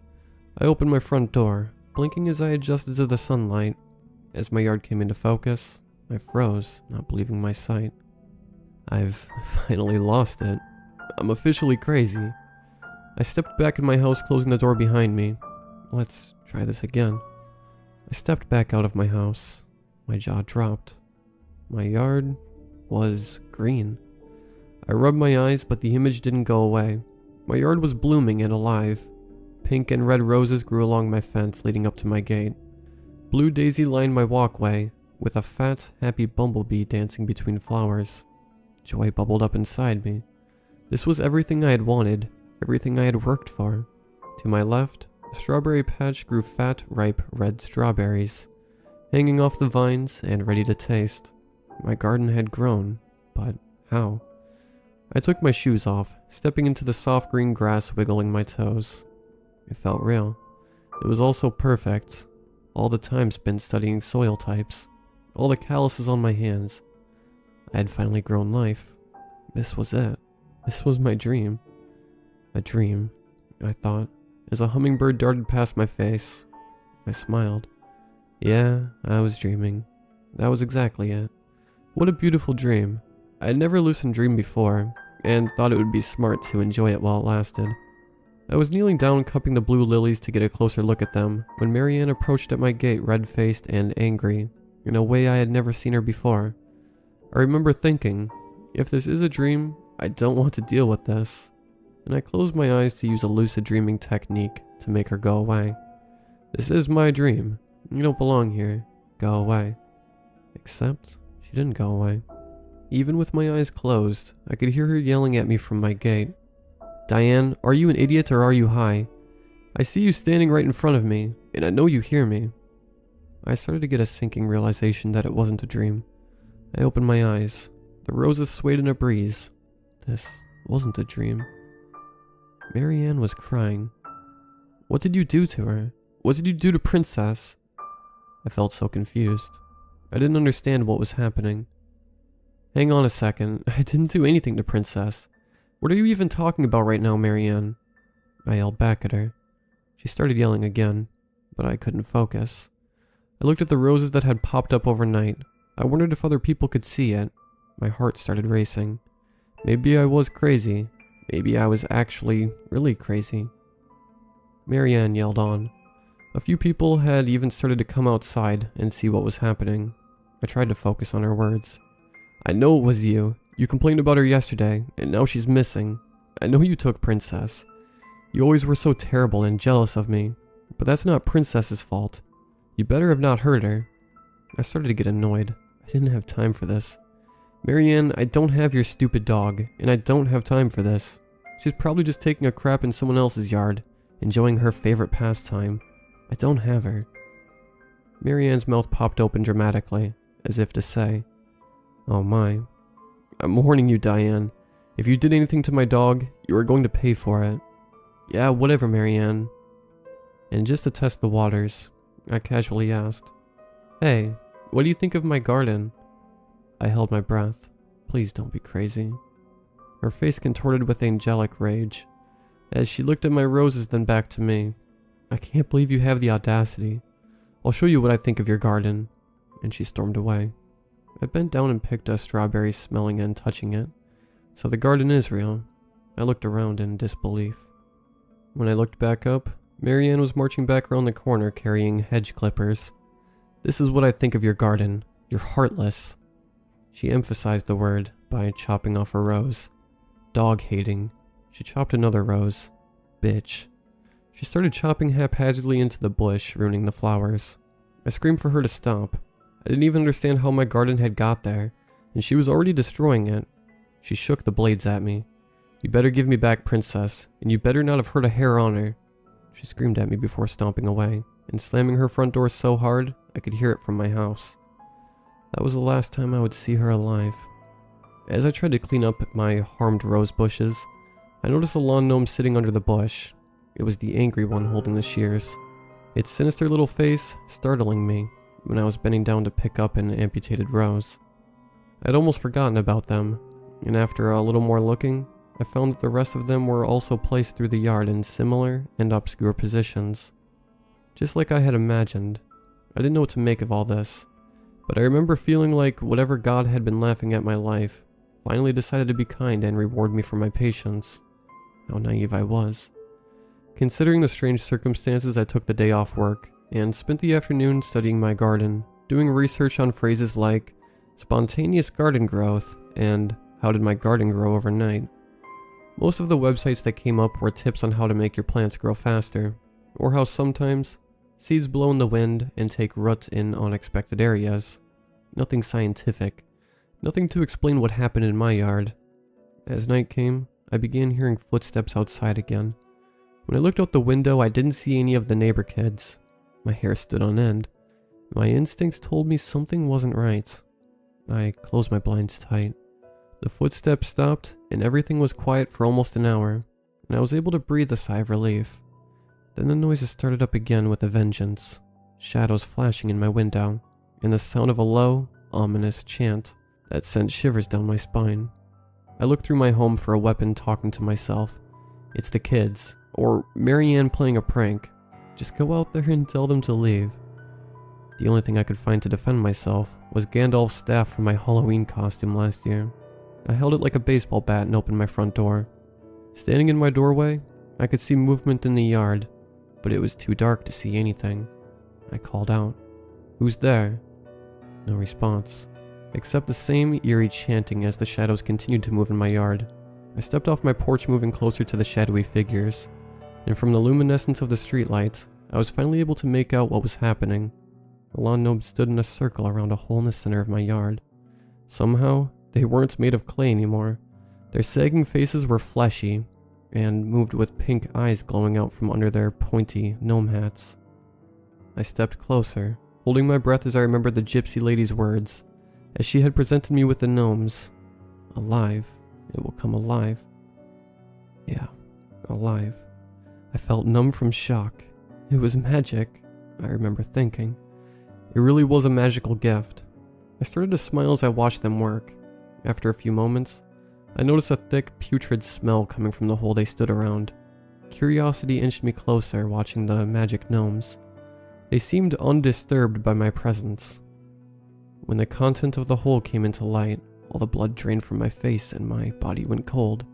I opened my front door, blinking as I adjusted to the sunlight. As my yard came into focus, I froze, not believing my sight. I've finally lost it. I'm officially crazy. I stepped back in my house, closing the door behind me. Let's try this again. I stepped back out of my house. My jaw dropped. My yard was green. I rubbed my eyes, but the image didn't go away. My yard was blooming and alive. Pink and red roses grew along my fence leading up to my gate. Blue daisy lined my walkway, with a fat, happy bumblebee dancing between flowers. Joy bubbled up inside me. This was everything I had wanted, everything I had worked for. To my left, a strawberry patch grew fat, ripe red strawberries, hanging off the vines and ready to taste. My garden had grown, but how? I took my shoes off, stepping into the soft green grass, wiggling my toes. It felt real. It was also perfect. All the time spent studying soil types, all the calluses on my hands. I had finally grown life. This was it. This was my dream. A dream, I thought, as a hummingbird darted past my face. I smiled. Yeah, I was dreaming. That was exactly it. What a beautiful dream. I had never lucid dreamed before, and thought it would be smart to enjoy it while it lasted. I was kneeling down, cupping the blue lilies to get a closer look at them, when Marianne approached at my gate, red-faced and angry, in a way I had never seen her before. I remember thinking, if this is a dream, I don't want to deal with this. And I closed my eyes to use a lucid dreaming technique to make her go away. This is my dream. You don't belong here. Go away. Except, she didn't go away. Even with my eyes closed, I could hear her yelling at me from my gate. Diane, are you an idiot or are you high? I see you standing right in front of me, and I know you hear me. I started to get a sinking realization that it wasn't a dream. I opened my eyes. The roses swayed in a breeze. This wasn't a dream. Marianne was crying. What did you do to her? What did you do to Princess? I felt so confused. I didn't understand what was happening. Hang on a second. I didn't do anything to Princess. What are you even talking about right now, Marianne? I yelled back at her. She started yelling again, but I couldn't focus. I looked at the roses that had popped up overnight. I wondered if other people could see it. My heart started racing. Maybe I was crazy. Maybe I was actually really crazy. Marianne yelled on. A few people had even started to come outside and see what was happening. I tried to focus on her words. I know it was you. You complained about her yesterday, and now she's missing. I know you took Princess. You always were so terrible and jealous of me, but that's not Princess's fault. You better have not hurt her. I started to get annoyed. I didn't have time for this. Marianne, I don't have your stupid dog, and I don't have time for this. She's probably just taking a crap in someone else's yard, enjoying her favorite pastime. I don't have her. Marianne's mouth popped open dramatically, as if to say, oh my. I'm warning you, Diane. If you did anything to my dog, you are going to pay for it. Yeah, whatever, Marianne. And just to test the waters, I casually asked, hey, what do you think of my garden? I held my breath. Please don't be crazy. Her face contorted with angelic rage, as she looked at my roses then back to me. I can't believe you have the audacity. I'll show you what I think of your garden. And she stormed away. I bent down and picked a strawberry, smelling and touching it. So the garden is real. I looked around in disbelief. When I looked back up, Marianne was marching back around the corner carrying hedge clippers. This is what I think of your garden. You're heartless. She emphasized the word by chopping off a rose. Dog-hating. She chopped another rose. Bitch. She started chopping haphazardly into the bush, ruining the flowers. I screamed for her to stop. I didn't even understand how my garden had got there, and she was already destroying it. She shook the blades at me. You better give me back, princess, and you better not have hurt a hair on her. She screamed at me before stomping away, and slamming her front door so hard, I could hear it from my house. That was the last time I would see her alive. As I tried to clean up my harmed rose bushes, I noticed a lawn gnome sitting under the bush. It was the angry one holding the shears. Its sinister little face startling me when I was bending down to pick up an amputated rose. I'd almost forgotten about them, and after a little more looking, I found that the rest of them were also placed through the yard in similar and obscure positions. Just like I had imagined. I didn't know what to make of all this, but I remember feeling like whatever God had been laughing at my life finally decided to be kind and reward me for my patience. How naive I was. Considering the strange circumstances, I took the day off work and spent the afternoon studying my garden, doing research on phrases like spontaneous garden growth and how did my garden grow overnight. Most of the websites that came up were tips on how to make your plants grow faster, or how sometimes seeds blow in the wind and take root in unexpected areas. Nothing scientific, nothing to explain what happened in my yard. As night came, I began hearing footsteps outside again. When I looked out the window, I didn't see any of the neighbor kids. My hair stood on end. My instincts told me something wasn't right. I closed my blinds tight. The footsteps stopped, and everything was quiet for almost an hour, and I was able to breathe a sigh of relief. Then the noises started up again with a vengeance, shadows flashing in my window, and the sound of a low, ominous chant that sent shivers down my spine. I looked through my home for a weapon, talking to myself. It's the kids, or Marianne playing a prank. Just go out there and tell them to leave. The only thing I could find to defend myself was Gandalf's staff from my Halloween costume last year. I held it like a baseball bat and opened my front door. Standing in my doorway, I could see movement in the yard, but it was too dark to see anything. I called out, "Who's there?" No response, except the same eerie chanting as the shadows continued to move in my yard. I stepped off my porch, moving closer to the shadowy figures, and from the luminescence of the streetlights, I was finally able to make out what was happening. The lawn gnomes stood in a circle around a hole in the center of my yard. Somehow, they weren't made of clay anymore. Their sagging faces were fleshy, and moved with pink eyes glowing out from under their pointy gnome hats. I stepped closer, holding my breath as I remembered the gypsy lady's words, as she had presented me with the gnomes. Alive. It will come alive. Yeah, alive. I felt numb from shock. It was magic, I remember thinking. It really was a magical gift. I started to smile as I watched them work. After a few moments, I noticed a thick, putrid smell coming from the hole they stood around. Curiosity inched me closer, watching the magic gnomes. They seemed undisturbed by my presence. When the content of the hole came into light, all the blood drained from my face and my body went cold.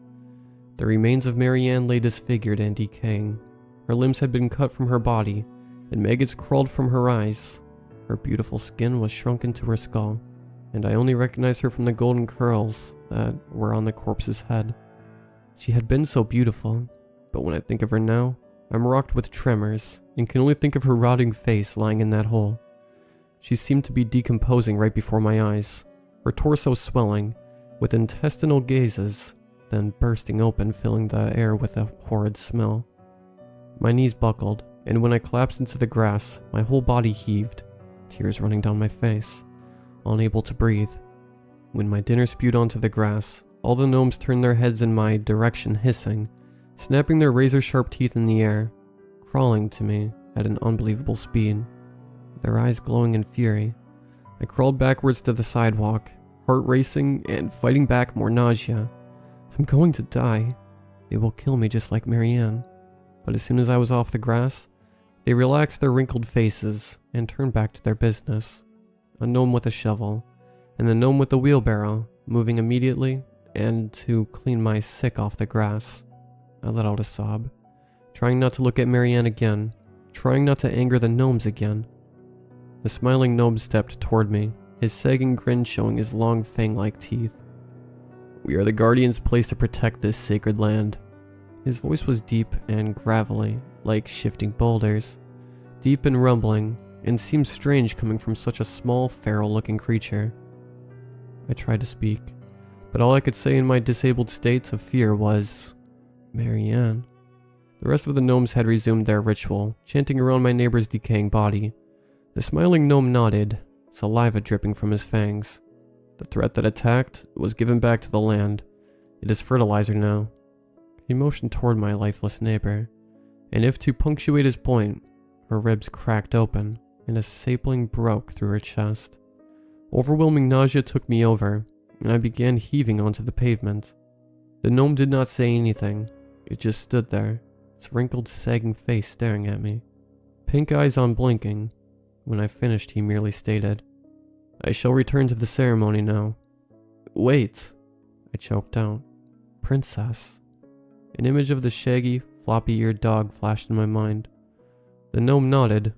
The remains of Marianne lay disfigured and decaying. Her limbs had been cut from her body, and maggots crawled from her eyes. Her beautiful skin was shrunken to her skull, and I only recognized her from the golden curls that were on the corpse's head. She had been so beautiful, but when I think of her now, I'm rocked with tremors, and can only think of her rotting face lying in that hole. She seemed to be decomposing right before my eyes, her torso swelling, with intestinal gazes, then bursting open, filling the air with a horrid smell. My knees buckled, and when I collapsed into the grass, my whole body heaved, tears running down my face, unable to breathe. When my dinner spewed onto the grass, all the gnomes turned their heads in my direction, hissing, snapping their razor-sharp teeth in the air, crawling to me at an unbelievable speed, their eyes glowing in fury. I crawled backwards to the sidewalk, heart racing and fighting back more nausea. I'm going to die. They will kill me just like Marianne. But as soon as I was off the grass, They relax their wrinkled faces and turn back to their business. A gnome with a shovel, and the gnome with the wheelbarrow, moving immediately and to clean my sick off the grass. I let out a sob, trying not to look at Marianne again, trying not to anger the gnomes again. The smiling gnome stepped toward me, his sagging grin showing his long fang-like teeth. "We are the guardians placed to protect this sacred land." His voice was deep and gravelly, like shifting boulders, deep and rumbling, and seemed strange coming from such a small, feral-looking creature. I tried to speak, but all I could say in my disabled state of fear was, "Marianne." The rest of the gnomes had resumed their ritual, chanting around my neighbor's decaying body. The smiling gnome nodded, saliva dripping from his fangs. "The threat that attacked was given back to the land. It is fertilizer now." He motioned toward my lifeless neighbor, and if to punctuate his point, her ribs cracked open, and a sapling broke through her chest. Overwhelming nausea took me over, and I began heaving onto the pavement. The gnome did not say anything. It just stood there, its wrinkled, sagging face staring at me, pink eyes unblinking. When I finished, he merely stated, "I shall return to the ceremony now." "Wait," I choked out. "Princess." An image of the shaggy, floppy-eared dog flashed in my mind. The gnome nodded.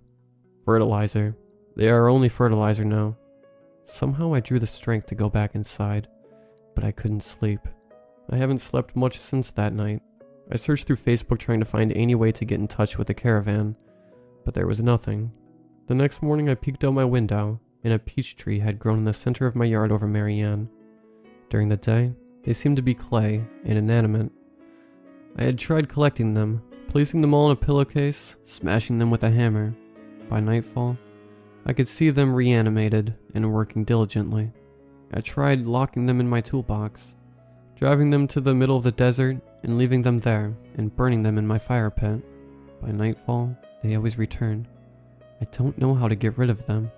"Fertilizer. They are only fertilizer now." Somehow I drew the strength to go back inside, but I couldn't sleep. I haven't slept much since that night. I searched through Facebook trying to find any way to get in touch with the caravan, but there was nothing. The next morning I peeked out my window, and a peach tree had grown in the center of my yard over Marianne. During the day, they seemed to be clay and inanimate. I had tried collecting them, placing them all in a pillowcase, smashing them with a hammer. By nightfall, I could see them reanimated and working diligently. I tried locking them in my toolbox, driving them to the middle of the desert and leaving them there and burning them in my fire pit. By nightfall, they always returned. I don't know how to get rid of them.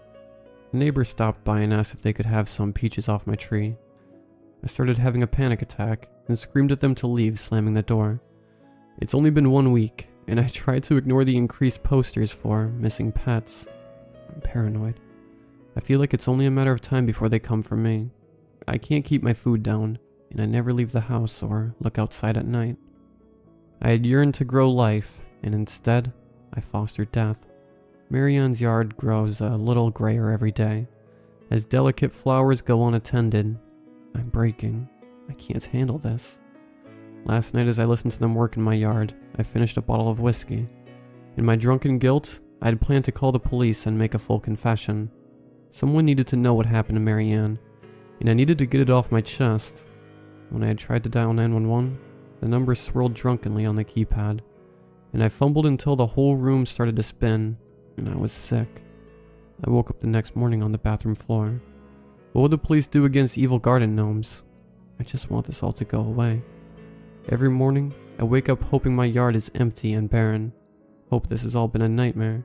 A neighbor stopped by and asked if they could have some peaches off my tree. I started having a panic attack and screamed at them to leave, slamming the door. It's only been 1 week, and I tried to ignore the increased posters for missing pets. I'm paranoid. I feel like it's only a matter of time before they come for me. I can't keep my food down, and I never leave the house or look outside at night. I had yearned to grow life, and instead, I fostered death. Marianne's yard grows a little grayer every day. As delicate flowers go unattended, I'm breaking. I can't handle this. Last night as I listened to them work in my yard, I finished a bottle of whiskey. In my drunken guilt, I had planned to call the police and make a full confession. Someone needed to know what happened to Marianne, and I needed to get it off my chest. When I had tried to dial 911, the number swirled drunkenly on the keypad, and I fumbled until the whole room started to spin, and I was sick. I woke up the next morning on the bathroom floor. What would the police do against evil garden gnomes? I just want this all to go away. Every morning, I wake up hoping my yard is empty and barren. Hope this has all been a nightmare.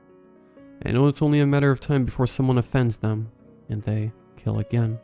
I know it's only a matter of time before someone offends them, and they kill again.